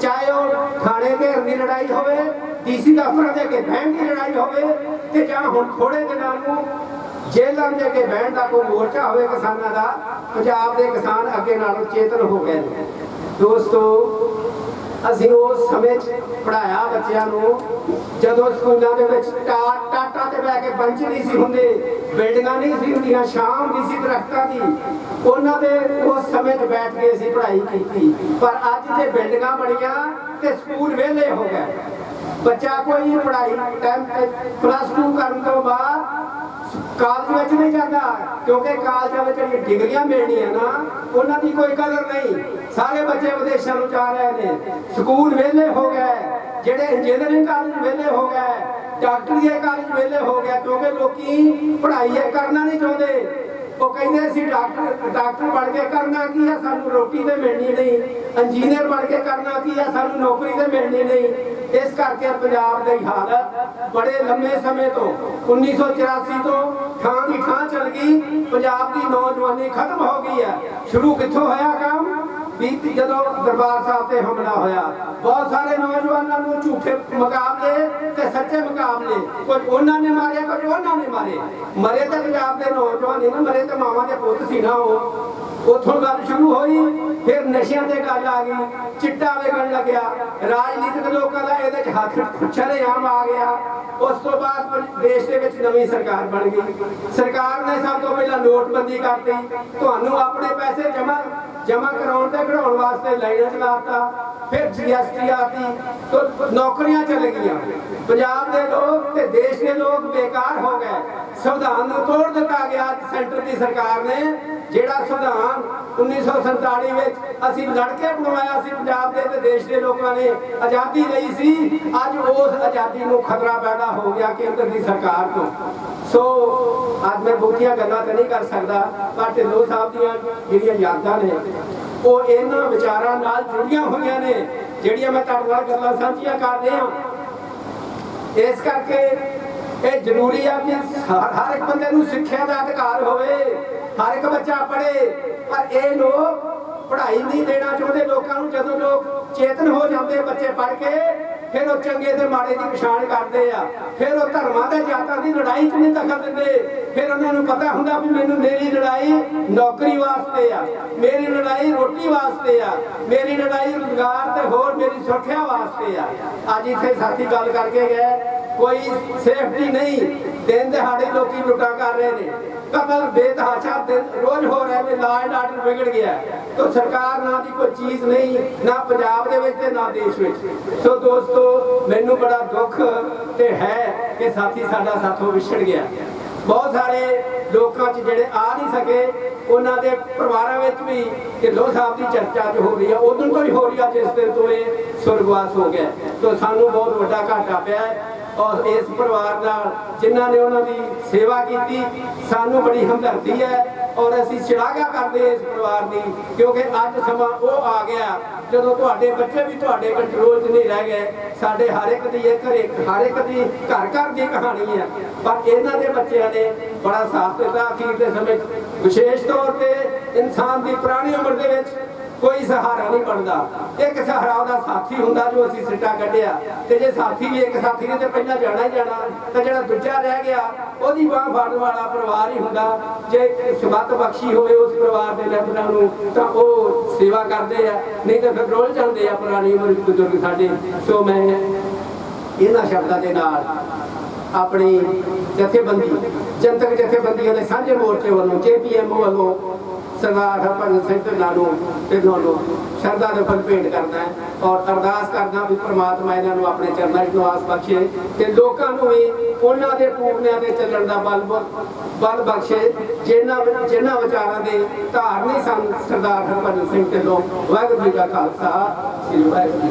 चाहे वो थाने घेर की लड़ाई होवे DC दफ्तर के अगे बहन की लड़ाई होवे ते जां हुण थोड़े दिनां नूं जेलों के अगे बहन का कोई मोर्चा हो किसानों का पंजाब के किसान अगे नालों चेतन हो गए। दोस्तों ਅਸੀਂ ਉਸ ਸਮੇਂ 'ਚ ਪੜ੍ਹਾਇਆ ਬੱਚਿਆਂ ਨੂੰ ਜਦੋਂ ਸਕੂਲਾਂ ਦੇ ਵਿੱਚ ਟਾਟਾਂ ਤੇ ਬਹਿ ਕੇ ਬੰਚ ਨਹੀਂ ਸੀ ਹੁੰਦੇ, ਬਿਲਡਿੰਗਾਂ ਨਹੀਂ ਸੀ ਹੁੰਦੀਆਂ, ਛਾਂ ਹੁੰਦੀ ਸੀ ਦਰਖਤਾਂ ਦੀ, ਉਹਨਾਂ ਦੇ ਉਸ ਸਮੇਂ 'ਚ ਬੈਠ ਕੇ ਅਸੀਂ ਪੜ੍ਹਾਈ ਕੀਤੀ। ਪਰ ਅੱਜ ਜੇ ਬਿਲਡਿੰਗਾਂ ਬਣੀਆਂ ਤੇ ਸਕੂਲ ਵਿਹਲੇ ਹੋ ਗਏ। ਬੱਚਾ ਕੋਈ ਪੜ੍ਹਾਈ +2 ਕਰਨ ਤੋਂ ਬਾਅਦ ਕਾਲਜ ਵਿੱਚ ਨਹੀਂ ਜਾਂਦਾ, ਕਿਉਂਕਿ ਕਾਲਜਾਂ ਵਿੱਚ ਜਿਹੜੀਆਂ ਡਿਗਰੀਆਂ ਮਿਲਣੀਆਂ ਨਾ ਉਹਨਾਂ ਦੀ ਕੋਈ ਕਦਰ ਨਹੀਂ। ਸਾਰੇ ਬੱਚੇ ਵਿਦੇਸ਼ਾਂ ਨੂੰ ਜਾ ਰਹੇ ਨੇ, ਸਕੂਲ ਵਿਹਲੇ ਹੋ ਗਏ, ਜਿਹੜੇ ਇੰਜੀਨੀਅਰਿੰਗ ਕਾਲਜ ਵਿਹਲੇ ਹੋ ਗਏ, ਡਾਕਟਰੀ ਦੇ ਕਾਲਜ ਵਿਹਲੇ ਹੋ ਗਏ, ਕਿਉਂਕਿ ਲੋਕੀ ਪੜ੍ਹਾਈ ਕਰਨਾ ਨਹੀਂ ਚਾਹੁੰਦੇ। ਉਹ ਕਹਿੰਦੇ ਅਸੀਂ ਡਾਕਟਰ ਬਣ ਕੇ ਕਰਨਾ ਕੀ ਆ, ਸਾਨੂੰ ਰੋਟੀ ਤੇ ਮਿਲਣੀ ਨਹੀਂ, ਇੰਜੀਨੀਅਰ ਬਣ ਕੇ ਕਰਨਾ ਕੀ ਆ, ਸਾਨੂੰ ਨੌਕਰੀ ਤੇ ਮਿਲਣੀ ਨਹੀਂ। ਇਸ ਕਰਕੇ ਪੰਜਾਬ ਦੀ ਹਾਲਤ ਬੜੇ ਲੰਮੇ ਸਮੇਂ ਤੋਂ 1984 ਤੋਂ ਥਾਂ ਦੀ ਥਾਂ ਚੱਲ ਗਈ। ਪੰਜਾਬ ਦੀ ਨੌਜਵਾਨੀ ਖਤਮ ਹੋ ਗਈ ਹੈ। ਸ਼ੁਰੂ ਕਿੱਥੋਂ ਹੋਇਆ ਕੰਮ? ਜਦੋਂ ਦਰਬਾਰ ਸਾਹਿਬ ਤੇ ਹਮਲਾ ਹੋਇਆ, ਬਹੁਤ ਸਾਰੇ ਨੌਜਵਾਨਾਂ ਨੂੰ ਝੂਠੇ ਮੁਕਾਬਲੇ ਤੇ ਸੱਚੇ ਮੁਕਾਬਲੇ, ਕੁਝ ਉਹਨਾਂ ਨੇ ਮਾਰੇ, ਕੁਝ ਉਹਨਾਂ ਨੇ ਮਾਰੇ। ਮਰੇ ਤਾਂ ਪੰਜਾਬ ਦੇ ਨੌਜਵਾਨ ਨਹੀਂ ਨਾ ਮਰੇ, ਤਾਂ ਮਾਵਾਂ ਦੇ ਪੁੱਤ ਸੀ ਨਾ। ਉਹ ਉੱਥੋਂ ਗੱਲ ਸ਼ੁਰੂ ਹੋਈ। ਫਿਰ ਨਸ਼ਿਆਂ ਤੇ ਗੱਲ ਆ ਗਈ, ਚਿੱਟਾ ਵੇਖਣ ਲੱਗਿਆ, ਰਾਜਨੀਤਿਕ ਲੋਕਾਂ ਦਾ ਇਹਦੇ 'ਚ ਹੱਥ ਸ਼ਰੇਆਮ ਆ ਗਿਆ। ਉਸ ਤੋਂ ਬਾਅਦ ਦੇਸ਼ ਦੇ ਵਿੱਚ ਨਵੀਂ ਸਰਕਾਰ ਬਣ ਗਈ। ਸਰਕਾਰ ਨੇ ਸਭ ਤੋਂ ਪਹਿਲਾਂ ਨੋਟਬੰਦੀ ਕਰਤੀ, ਤੁਹਾਨੂੰ ਆਪਣੇ ਪੈਸੇ ਜਮ੍ਹਾਂ ਕਰਾਉਣ ਤੇ ਕਢਾਉਣ ਵਾਸਤੇ ਲਾਈਨਾਂ ਚਲਾਤਾ। ਫਿਰ GST ਆਤੀ, ਤਾਂ ਨੌਕਰੀਆਂ ਚਲ ਗਈਆਂ। ਪੰਜਾਬ ਦੇ ਲੋਕ ਤੇ ਦੇਸ਼ ਦੇ ਲੋਕ ਬੇਕਾਰ ਹੋ ਗਏ। ਸੰਵਿਧਾਨ ਨੂੰ ਤੋੜ ਦਿੱਤਾ ਗਿਆ ਸੈਂਟਰ ਦੀ ਸਰਕਾਰ ਨੇ। ਜਿਹੜਾ ਸੰਵਿਧਾਨ 1947 ਵਿੱਚ ਅਸੀਂ ਲੜ ਕੇ ਬਣਵਾਇਆ ਸੀ, ਪੰਜਾਬ ਦੇ ਤੇ ਦੇਸ਼ ਦੇ ਲੋਕਾਂ ਨੇ ਆਜ਼ਾਦੀ ਲਈ ਸੀ, ਅੱਜ ਉਸ ਆਜ਼ਾਦੀ ਨੂੰ ਖਤਰਾ ਪੈਦਾ ਹੋ ਗਿਆ ਕੇਂਦਰ ਦੀ ਸਰਕਾਰ ਤੋਂ। ਸੋ ਅੱਜ ਮੈਂ ਬਹੁਤੀਆਂ ਗੱਲਾਂ ਤਾਂ ਨਹੀਂ ਕਰ ਸਕਦਾ, ਪਰ ਢਿੱਲੋਂ ਸਾਹਿਬ ਦੀਆਂ ਜਿਹੜੀਆਂ ਯਾਦਾਂ ਨੇ ਉਹ ਇਹਨਾਂ ਵਿਚਾਰਾਂ ਨਾਲ ਜੁੜੀਆਂ ਹੋਈਆਂ ਨੇ, ਜਿਹੜੀਆਂ ਮੈਂ ਤੁਹਾਡੇ ਨਾਲ ਗੱਲਾਂ ਸਾਂਝੀਆਂ ਕਰ ਰਿਹਾ। ਇਸ ਕਰਕੇ ਇਹ ਜ਼ਰੂਰੀ ਆ ਕਿ ਹਰ ਇੱਕ ਬੰਦੇ ਨੂੰ ਸਿੱਖਿਆ ਦਾ ਅਧਿਕਾਰ ਹੋਵੇ, ਹਰ ਇੱਕ ਬੱਚਾ ਪੜ੍ਹੇ। ਪਰ ਇਹ ਲੋਕ ਪੜ੍ਹਾਈ ਨਹੀਂ ਦੇਣਾ ਚਾਹੁੰਦੇ ਲੋਕਾਂ ਨੂੰ। ਜਦੋਂ ਲੋਕ ਚੇਤਨ ਹੋ ਜਾਂਦੇ ਬੱਚੇ ਪੜ੍ਹ ਕੇ, ਫਿਰ ਉਹ ਚੰਗੇ ਤੇ ਮਾੜੇ ਦੀ ਪਛਾਣ ਕਰਦੇ ਆ। ਫਿਰ ਉਹ ਧਰਮਾਂ ਤੇ ਜਾਤਾਂ ਦੀ ਲੜਾਈ 'ਚ ਨਹੀਂ ਦਖਲ ਦਿੰਦੇ। ਫਿਰ ਉਹਨਾਂ ਨੂੰ ਪਤਾ ਹੁੰਦਾ ਵੀ ਮੇਰੀ ਲੜਾਈ ਨੌਕਰੀ ਵਾਸਤੇ ਆ, ਮੇਰੀ ਲੜਾਈ ਰੋਟੀ ਵਾਸਤੇ ਆ, ਮੇਰੀ ਲੜਾਈ ਰੁਜ਼ਗਾਰ ਤੇ ਹੋਰ ਮੇਰੀ ਸੁਰੱਖਿਆ ਵਾਸਤੇ ਆ। ਅੱਜ ਇੱਥੇ ਸਾਥੀ ਗੱਲ ਕਰਕੇ ਗਏ, ਕੋਈ ਸੇਫਟੀ ਨਹੀਂ। ਦਿਨ ਦਿਹਾੜੇ ਲੋਕੀ ਲੁੱਟਾਂ ਕਰ ਰਹੇ ਨੇ, ਕਤਲ ਬੇਤਹਾਸ਼ਾ ਰੋਜ਼ ਹੋ ਰਹੇ ਨੇ, ਲਾਅ ਐਂਡ ਆਰਡਰ ਵਿਗੜ ਗਿਆ। ਤਾਂ ਸਰਕਾਰ ਨਾ ਦੀ ਕੋਈ ਚੀਜ਼ ਨਹੀਂ, ਨਾ ਪੰਜਾਬ ਦੇ ਵਿੱਚ ਤੇ ਨਾ ਦੇਸ਼ ਵਿੱਚ। ਸੋ ਦੋਸਤੋ, ਮੈਨੂੰ ਬੜਾ ਦੁੱਖ ਤੇ ਹੈ ਕਿ ਸਾਥੀ ਸਾਡਾ ਸਾਥੋਂ ਵਿਛੜ ਗਿਆ। ਬਹੁਤ ਸਾਰੇ ਲੋਕਾਂ 'ਚ ਜਿਹੜੇ ਆ ਨਹੀਂ ਸਕੇ, ਉਹਨਾਂ ਦੇ ਪਰਿਵਾਰਾਂ ਵਿੱਚ ਵੀ ਢਿੱਲੋਂ ਸਾਹਿਬ ਦੀ ਚਰਚਾ ਜੋ ਹੋ ਰਹੀ ਆ, ਉਦੋਂ ਤੋਂ ਹੀ ਹੋ ਰਹੀ ਆ ਜਿਸ ਦਿਨ ਤੋਂ ਇਹ ਸੁਰਗਵਾਸ ਹੋ ਗਿਆ। ਤਾਂ ਸਾਨੂੰ ਬਹੁਤ ਵੱਡਾ ਘਾਟਾ ਪਿਆ ਹੈ। ਔਰ ਇਸ ਪਰਿਵਾਰ ਨਾਲ ਜਿਨ੍ਹਾਂ ਨੇ ਉਹਨਾਂ ਦੀ ਸੇਵਾ ਕੀਤੀ, ਸਾਨੂੰ ਬੜੀ ਹਮਦਰਦੀ ਹੈ। ਔਰ ਅਸੀਂ ਸ਼ਲਾਘਾ ਕਰਦੇ ਇਸ ਪਰਿਵਾਰ ਦੀ, ਕਿਉਂਕਿ ਅੱਜ ਸਮਾਂ ਉਹ ਆ ਗਿਆ ਜਦੋਂ ਤੁਹਾਡੇ ਬੱਚੇ ਵੀ ਤੁਹਾਡੇ ਕੰਟਰੋਲ 'ਚ ਨਹੀਂ ਰਹਿ ਗਏ। ਸਾਡੇ ਹਰ ਇੱਕ ਦੀ ਹਰ ਇੱਕ ਦੀ ਘਰ ਦੀ ਕਹਾਣੀ ਹੈ, ਪਰ ਇਹਨਾਂ ਦੇ ਬੱਚਿਆਂ ਨੇ ਬੜਾ ਸਾਥ ਦਿੱਤਾ ਅਖੀਰ ਦੇ ਸਮੇਂ। ਵਿਸ਼ੇਸ਼ ਤੌਰ ਤੇ ਇਨਸਾਨ ਦੀ ਪੁਰਾਣੀ ਉਮਰ ਦੇ ਵਿੱਚ ਕੋਈ ਸਹਾਰਾ ਨਹੀਂ ਬਣਦਾ, ਇੱਕ ਸਹਾਰਾ ਉਹਦਾ ਸਾਥੀ ਹੁੰਦਾ ਜੋ ਅਸੀਂ ਸਿੱਟਾ ਕੱਢਿਆ। ਤੇ ਜੇ ਸਾਥੀ ਵੀ ਇੱਕ ਸਾਥੀ ਨੇ ਤੇ ਪਹਿਲਾਂ ਜਾਣਾ ਹੀ ਜਾਣਾ, ਤਾਂ ਜਿਹੜਾ ਦੂਜਾ ਰਹਿ ਗਿਆ ਉਹਦੀ ਬਾਂਹ ਫੜਨ ਵਾਲਾ ਪਰਿਵਾਰ ਹੀ ਹੁੰਦਾ। ਜੇ ਸਬੱਤ ਬਖਸ਼ੀ ਹੋਵੇ ਉਸ ਪਰਿਵਾਰ ਦੇ ਮੈਂਬਰਾਂ ਨੂੰ ਤਾਂ ਉਹ ਸੇਵਾ ਕਰਦੇ ਆ, ਨਹੀਂ ਤਾਂ ਫਿਰ ਰੁੱਲ ਜਾਂਦੇ ਆ ਪੁਰਾਣੀ ਉਮਰ ਦੇ ਬਜ਼ੁਰਗ ਸਾਡੇ। ਸੋ ਮੈਂ ਇਹਨਾਂ ਸ਼ਬਦਾਂ ਦੇ ਨਾਲ ਆਪਣੀ ਜਥੇਬੰਦੀ ਜਨਤਕ ਜਥੇਬੰਦੀਆਂ ਦੇ ਸਾਂਝੇ ਮੋਰਚੇ ਵੱਲੋਂ JPMO ਵੱਲੋਂ ਸਰਦਾਰ ਹਰਭਜਨ ਸਿੰਘ ਢਿੱਲੋਂ ਨੂੰ ਸ਼ਰਧਾ ਦੇ ਫੁੱਲ ਭੇਂਟ ਕਰਦਾ ਹੈ ਔਰ ਅਰਦਾਸ ਕਰਦਾ ਵੀ ਪ੍ਰਮਾਤਮਾ ਇਹਨਾਂ ਨੂੰ ਆਪਣੇ ਚਰਨਾਂ 'ਚ ਨਿਵਾਸ ਬਖਸ਼ੇ ਤੇ ਲੋਕਾਂ ਨੂੰ ਵੀ ਉਹਨਾਂ ਦੇ ਪੂਰਨਿਆਂ ਤੇ ਚੱਲਣ ਦਾ ਬਲ ਬਖਸ਼ੇ ਜਿਨ੍ਹਾਂ ਵਿਚਾਰਾਂ ਦੇ ਧਾਰਨੀ ਸਨ ਸਰਦਾਰ ਹਰਭਜਨ ਸਿੰਘ ਢਿੱਲੋਂ। ਵਾਹਿਗੁਰੂ ਜੀ ਕਾ ਖਾਲਸਾ, ਸ੍ਰੀ ਵਾਹਿਗੁਰੂ ਜੀ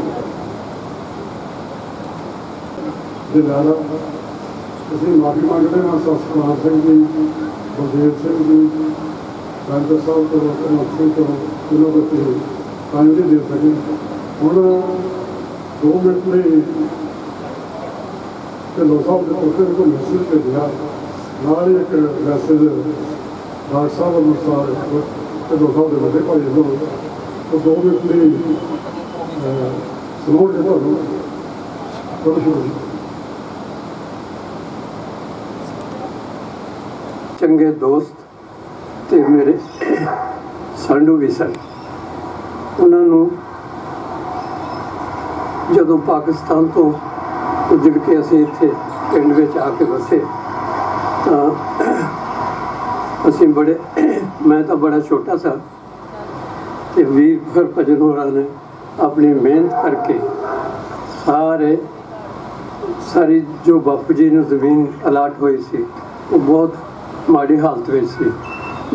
ਕੀ ਫਤਿਹ। ਅਸੀਂ ਮਾਫੀ ਮੰਗਦੇ ਹਾਂ ਸਤਿਕਾਰ ਸਿੰਘ ਜੀ, ਬਲਦੇਵ ਸਿੰਘ ਜੀ, ਰਾਜਾ ਸਾਹਿਬ ਤੋਂ, ਸਿੰਘ ਤੋਂ, ਇਹਨਾਂ ਦੇ ਟਾਈਮ ਨਹੀਂ ਦੇ ਸਕੇ। ਹੁਣ 2 ਮਿੰਟ ਲਈ ਢਿੱਲੋਂ ਸਾਹਿਬ ਦੇ ਉੱਤੇ ਕੋਈ ਮੈਸੇਜ ਭੇਜਿਆ, ਨਾਲ ਹੀ ਇੱਕ ਮੈਸੇਜ ਡਾਕਟਰ ਸਾਹਿਬ ਅਨੁਸਾਰ ਢਿੱਲੋਂ ਸਾਹਿਬ ਦੇ ਵੱਡੇ ਭਾਈ ਨੂੰ ਉਹ 2 ਮਿੰਟ ਲਈ ਸੁਣਾਉਣ ਦੇ ਤੁਹਾਨੂੰ ਬਹੁਤ ਸ਼ੁਕਰੀਆ। ਚੰਗੇ ਦੋਸਤ ਤੇ ਮੇਰੇ ਸਾਂਢੂ ਵੀ ਸਨ, ਉਹਨਾਂ ਨੂੰ ਜਦੋਂ ਪਾਕਿਸਤਾਨ ਤੋਂ ਉੱਜੜ ਕੇ ਅਸੀਂ ਇੱਥੇ ਪਿੰਡ ਵਿੱਚ ਆ ਕੇ ਵਸੇ ਤਾਂ ਅਸੀਂ ਮੈਂ ਤਾਂ ਬੜਾ ਛੋਟਾ ਸਾਂ ਤੇ ਵੀਰ ਹਰਭਜਨ ਹੋਰਾਂ ਨੇ ਆਪਣੀ ਮਿਹਨਤ ਕਰਕੇ ਸਾਰੀ ਜੋ ਬਾਪੂ ਜੀ ਨੂੰ ਜ਼ਮੀਨ ਅਲਾਟ ਹੋਈ ਸੀ ਉਹ ਬਹੁਤ ਮਾੜੀ ਹਾਲਤ ਵਿੱਚ ਸੀ।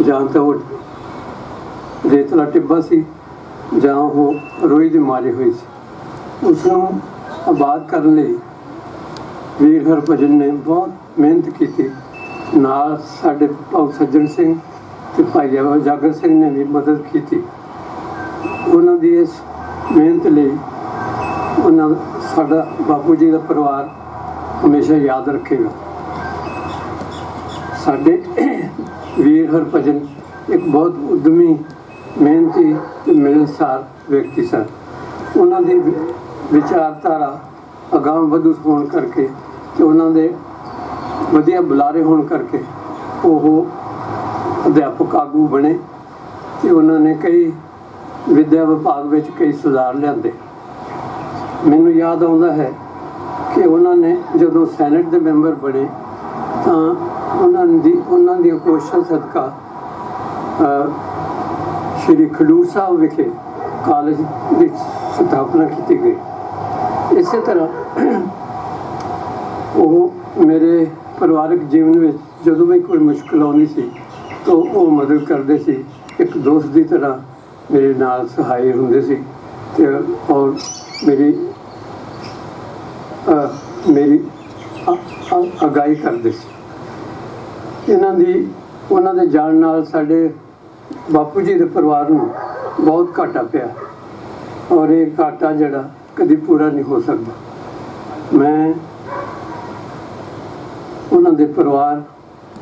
ਜਾਂ ਤਾਂ ਉਹ ਰੇਤਲਾ ਟਿੱਬਾ ਸੀ ਜਾਂ ਉਹ ਰੋਈ ਦੀ ਮਾਰੀ ਹੋਈ ਸੀ। ਉਸ ਨੂੰ ਆਬਾਦ ਕਰਨ ਲਈ ਵੀਰ ਹਰਭਜਨ ਨੇ ਬਹੁਤ ਮਿਹਨਤ ਕੀਤੀ। ਨਾਲ ਸਾਡੇ ਭਾਊ ਸੱਜਣ ਸਿੰਘ ਤੇ ਭਾਈ ਜਾਗਰ ਸਿੰਘ ਨੇ ਵੀ ਮਦਦ ਕੀਤੀ। ਉਹਨਾਂ ਦੀ ਇਸ ਮਿਹਨਤ ਲਈ ਸਾਡਾ ਬਾਪੂ ਜੀ ਦਾ ਪਰਿਵਾਰ ਹਮੇਸ਼ਾ ਯਾਦ ਰੱਖੇਗਾ। ਸਾਡੇ ਵੀਰ ਹਰਭਜਨ ਇੱਕ ਬਹੁਤ ਉਦਮੀ, ਮਿਹਨਤੀ ਤੇ ਮਿਲਣਸਾਰ ਵਿਅਕਤੀ ਸਨ। ਉਹਨਾਂ ਦੀ ਵਿਚਾਰਧਾਰਾ ਅਗਾਂਹ ਵਧੂ ਹੋਣ ਕਰਕੇ ਤੇ ਉਹਨਾਂ ਦੇ ਵਧੀਆ ਬੁਲਾਰੇ ਹੋਣ ਕਰਕੇ ਉਹ ਅਧਿਆਪਕ ਆਗੂ ਬਣੇ ਤੇ ਉਹਨਾਂ ਨੇ ਕਈ ਵਿਦਿਆ ਵਿਭਾਗ ਵਿੱਚ ਕਈ ਸੁਧਾਰ ਲਿਆਂਦੇ। ਮੈਨੂੰ ਯਾਦ ਆਉਂਦਾ ਹੈ ਕਿ ਉਹਨਾਂ ਨੇ ਜਦੋਂ ਸੈਨੇਟ ਦੇ ਮੈਂਬਰ ਬਣੇ ਤਾਂ ਉਹਨਾਂ ਦੀ ਕੋਸ਼ਿਸ਼ ਸਦਕਾ ਸ਼੍ਰੀ ਖਡੂਰ ਸਾਹਿਬ ਵਿਖੇ ਕਾਲਜ ਦੀ ਸਥਾਪਨਾ ਕੀਤੀ ਗਈ। ਇਸੇ ਤਰ੍ਹਾਂ ਉਹ ਮੇਰੇ ਪਰਿਵਾਰਕ ਜੀਵਨ ਵਿੱਚ ਜਦੋਂ ਵੀ ਕੋਈ ਮੁਸ਼ਕਲ ਆਉਂਦੀ ਸੀ ਤਾਂ ਉਹ ਮਦਦ ਕਰਦੇ ਸੀ। ਇੱਕ ਦੋਸਤ ਦੀ ਤਰ੍ਹਾਂ ਮੇਰੇ ਨਾਲ ਸਹਾਈ ਹੁੰਦੇ ਸੀ ਤੇ ਔਰ ਮੇਰੀ ਅਗਾਈ ਕਰਦੇ ਸੀ। ਉਹਨਾਂ ਦੇ ਜਾਣ ਨਾਲ ਸਾਡੇ ਬਾਪੂ ਜੀ ਦੇ ਪਰਿਵਾਰ ਨੂੰ ਬਹੁਤ ਘਾਟਾ ਪਿਆ ਔਰ ਇਹ ਘਾਟਾ ਜਿਹੜਾ ਕਦੀ ਪੂਰਾ ਨਹੀਂ ਹੋ ਸਕਦਾ। ਮੈਂ ਉਹਨਾਂ ਦੇ ਪਰਿਵਾਰ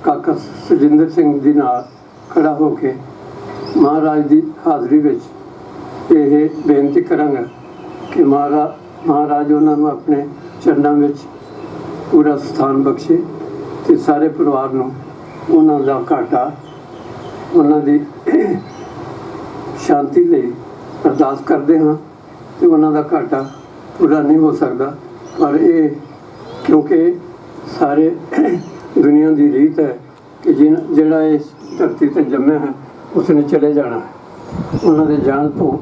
ਕਾਕਾ ਸੁਜਿੰਦਰ ਸਿੰਘ ਜੀ ਨਾਲ ਖੜਾ ਹੋ ਕੇ ਮਹਾਰਾਜ ਦੀ ਹਾਜ਼ਰੀ ਵਿੱਚ ਇਹ ਬੇਨਤੀ ਕਰਾਂਗਾ ਕਿ ਮਹਾਰਾਜ ਉਹਨਾਂ ਨੂੰ ਆਪਣੇ ਚਰਨਾਂ ਵਿੱਚ ਪੂਰਾ ਸਥਾਨ ਬਖਸ਼ੇ ਤੇ ਸਾਰੇ ਪਰਿਵਾਰ ਨੂੰ ਉਹਨਾਂ ਦਾ ਘਾਟਾ, ਉਹਨਾਂ ਦੀ ਸ਼ਾਂਤੀ ਲਈ ਅਰਦਾਸ ਕਰਦੇ ਹਾਂ ਤੇ ਉਹਨਾਂ ਦਾ ਘਾਟਾ ਪੂਰਾ ਨਹੀਂ ਹੋ ਸਕਦਾ। ਪਰ ਇਹ ਕਿਉਂਕਿ ਸਾਰੇ ਦੁਨੀਆ ਦੀ ਰੀਤ ਹੈ ਕਿ ਜਿਹੜਾ ਇਸ ਧਰਤੀ ਤੇ ਜੰਮਿਆ ਹੈ ਉਸ ਨੇ ਚਲੇ ਜਾਣਾ ਹੈ। ਉਹਨਾਂ ਦੇ ਜਾਣ ਤੋਂ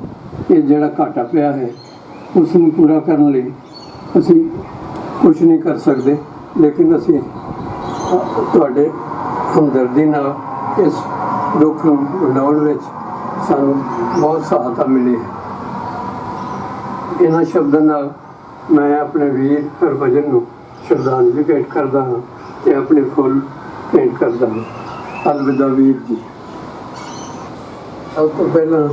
ਇਹ ਜਿਹੜਾ ਘਾਟਾ ਪਿਆ ਹੈ ਉਸ ਨੂੰ ਪੂਰਾ ਕਰਨ ਲਈ ਅਸੀਂ ਕੁਛ ਨਹੀਂ ਕਰ ਸਕਦੇ, ਲੇਕਿਨ ਅਸੀਂ ਤੁਹਾਡੇ ਹਮਦਰਦੀ ਨਾਲ ਇਸ ਦੁੱਖ ਨੂੰ ਵੰਡਾਉਣ ਵਿੱਚ ਸਾਨੂੰ ਬਹੁਤ ਸਹਾਇਤਾ ਮਿਲੀ ਹੈ। ਇਹਨਾਂ ਸ਼ਬਦਾਂ ਨਾਲ ਮੈਂ ਆਪਣੇ ਵੀਰ ਹਰਭਜਨ ਨੂੰ ਸ਼ਰਧਾਂਜਲੀ ਭੇਟ ਕਰਦਾ ਹਾਂ ਤੇ ਆਪਣੇ ਫੁੱਲ ਭੇਟ ਕਰਦਾ ਹਾਂ। ਅਲਵਿਦਾ ਵੀਰ ਜੀ। ਸਭ ਤੋਂ ਪਹਿਲਾਂ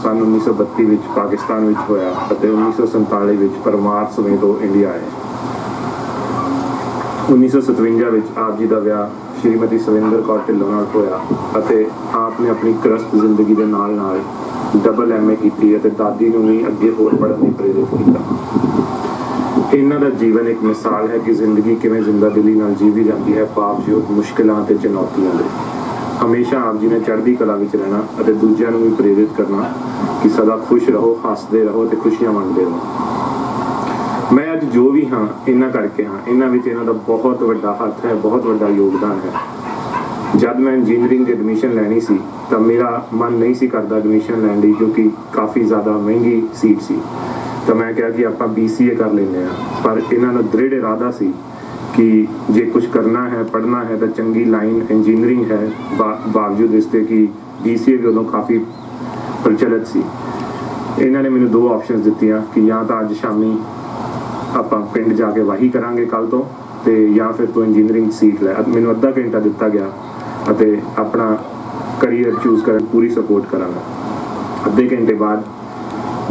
ਸੰਨ 1932 ਵਿੱਚ ਪਾਕਿਸਤਾਨ ਵਿੱਚ ਹੋਇਆ ਅਤੇ 1947 ਵਿੱਚ ਪਰਮਾਰ ਸਮੇਤ ਉਹ ਇੰਡੀਆ ਆਏ। 1957 ਵਿੱਚ ਆਪ ਜੀ ਦਾ ਵਿਆਹ ਸ਼੍ਰੀਮਤੀ ਸਵਿੰਦਰ ਕੌਰ ਢਿੱਲੋਂ ਨਾਲ ਹੋਇਆ ਅਤੇ ਆਪ ਨੇ ਆਪਣੀ ਗ੍ਰਸਤ ਜ਼ਿੰਦਗੀ ਦੇ ਨਾਲ ਨਾਲ ਡਬਲ MA ਕੀਤੀ ਅਤੇ ਦਾਦੀ ਨੂੰ ਵੀ ਅੱਗੇ ਹੋਰ ਪੜ੍ਹਨ ਲਈ ਪ੍ਰੇਰਿਤ ਕੀਤਾ। ਇਹਨਾਂ ਦਾ ਜੀਵਨ ਇੱਕ ਮਿਸਾਲ ਹੈ ਕਿ ਜ਼ਿੰਦਗੀ ਕਿਵੇਂ ਜ਼ਿੰਦਾ ਦਿਲੀ ਨਾਲ ਜੀਵੀ ਜਾਂਦੀ ਹੈ ਬਾਵਜੂਦ ਮੁਸ਼ਕਿਲਾਂ ਅਤੇ ਚੁਣੌਤੀਆਂ ਦੇ। ਹਮੇਸ਼ਾ ਆਪ ਜੀ ਨੇ ਚੜ੍ਹਦੀ ਕਲਾ ਵਿੱਚ ਰਹਿਣਾ ਅਤੇ ਦੂਜਿਆਂ ਨੂੰ ਵੀ ਪ੍ਰੇਰਿਤ ਕਰਨਾ ਕਿ ਸਦਾ ਖੁਸ਼ ਰਹੋ, ਹੱਸਦੇ ਰਹੋ ਤੇ ਖੁਸ਼ੀਆਂ ਵੰਡਦੇ ਰਹੋ। ਮੈਂ ਅੱਜ ਜੋ ਵੀ ਹਾਂ ਇਹਨਾਂ ਕਰਕੇ ਹਾਂ, ਇਹਨਾਂ ਵਿੱਚ ਇਹਨਾਂ ਦਾ ਬਹੁਤ ਵੱਡਾ ਹੱਥ ਹੈ, ਬਹੁਤ ਵੱਡਾ ਯੋਗਦਾਨ ਹੈ। ਜਦ ਮੈਂ ਇੰਜੀਨੀਅਰਿੰਗ ਦੀ ਐਡਮਿਸ਼ਨ ਲੈਣੀ ਸੀ ਤਾਂ ਮੇਰਾ ਮਨ ਨਹੀਂ ਸੀ ਕਰਦਾ ਐਡਮਿਸ਼ਨ ਲੈਣ ਲਈ ਕਿਉਂਕਿ ਕਾਫੀ ਜ਼ਿਆਦਾ ਮਹਿੰਗੀ ਸੀਟ ਸੀ। ਤਾਂ ਮੈਂ ਕਿਹਾ ਕਿ ਆਪਾਂ BCA ਕਰ ਲੈਂਦੇ ਹਾਂ। ਪਰ ਇਹਨਾਂ ਦਾ ਦ੍ਰਿੜ ਇਰਾਦਾ ਸੀ ਕਿ ਜੇ ਕੁਝ ਕਰਨਾ ਹੈ, ਪੜ੍ਹਨਾ ਹੈ ਤਾਂ ਚੰਗੀ ਲਾਈਨ ਇੰਜੀਨੀਅਰਿੰਗ ਹੈ, ਬਾਵਜੂਦ ਇਸ ਤੇ ਕਿ BCA ਵੀ ਉਦੋਂ ਕਾਫੀ ਪ੍ਰਚਲਿਤ ਸੀ। ਇਹਨਾਂ ਨੇ ਮੈਨੂੰ ਦੋ ਆਪਸ਼ਨਸ ਦਿੱਤੀਆਂ ਕਿ ਜਾਂ ਤਾਂ ਅੱਜ ਸ਼ਾਮੀ ਆਪਾਂ ਪਿੰਡ ਜਾ ਕੇ ਵਾਹੀ ਕਰਾਂਗੇ ਕੱਲ ਤੋਂ ਤੇ ਜਾਂ ਫਿਰ ਤੂੰ ਇੰਜੀਨੀਅਰਿੰਗ ਸੀਟ ਲੈ। ਮੈਨੂੰ ਅੱਧਾ ਘੰਟਾ ਦਿੱਤਾ ਗਿਆ ਅਤੇ ਆਪਣਾ ਕਰੀਅਰ ਚੂਜ਼ ਕਰਨ ਪੂਰੀ ਸਪੋਰਟ ਕਰਾਂਗਾ। ਅੱਧੇ ਘੰਟੇ ਬਾਅਦ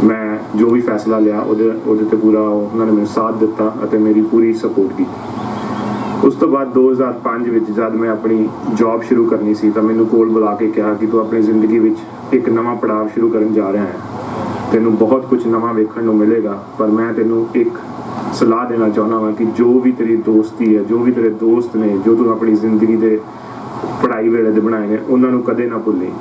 ਮੈਂ ਜੋ ਵੀ ਫੈਸਲਾ ਲਿਆ ਉਹਦੇ ਤੇ ਪੂਰਾ ਉਹਨਾਂ ਨੇ ਮੈਨੂੰ ਸਾਥ ਦਿੱਤਾ ਅਤੇ ਮੇਰੀ ਪੂਰੀ ਸਪੋਰਟ ਕੀਤੀ। ਉਸ ਤੋਂ ਬਾਅਦ 2005 ਵਿੱਚ ਜਦ ਮੈਂ ਆਪਣੀ ਜੌਬ ਸ਼ੁਰੂ ਕਰਨੀ ਸੀ ਤਾਂ ਮੈਨੂੰ ਕੋਲ ਬੁਲਾ ਕੇ ਕਿਹਾ ਕਿ ਤੂੰ ਆਪਣੀ ਜ਼ਿੰਦਗੀ ਵਿੱਚ ਇੱਕ ਨਵਾਂ ਪੜਾਅ ਸ਼ੁਰੂ ਕਰਨ ਜਾ ਰਿਹਾ ਹੈ, ਤੈਨੂੰ ਬਹੁਤ ਕੁਝ ਨਵਾਂ ਵੇਖਣ ਨੂੰ ਮਿਲੇਗਾ, ਪਰ ਮੈਂ ਤੈਨੂੰ ਇੱਕ ਸਲਾਹ ਦੇਣਾ ਚਾਹੁੰਦਾ ਹਾਂ ਕਿ ਜੋ ਵੀ ਤੇਰੀ ਦੋਸਤੀ ਹੈ, ਜੋ ਵੀ ਤੇਰੇ ਦੋਸਤ ਨੇ, ਜੋ ਤੂੰ ਆਪਣੀ ਜ਼ਿੰਦਗੀ ਦੇ ਪੜ੍ਹਾਈ ਵੇਲੇ ਦੇ ਬਣਾਏ ਨੇ, ਉਹਨਾਂ ਨੂੰ ਕਦੇ ਨਾ ਭੁੱਲੀ।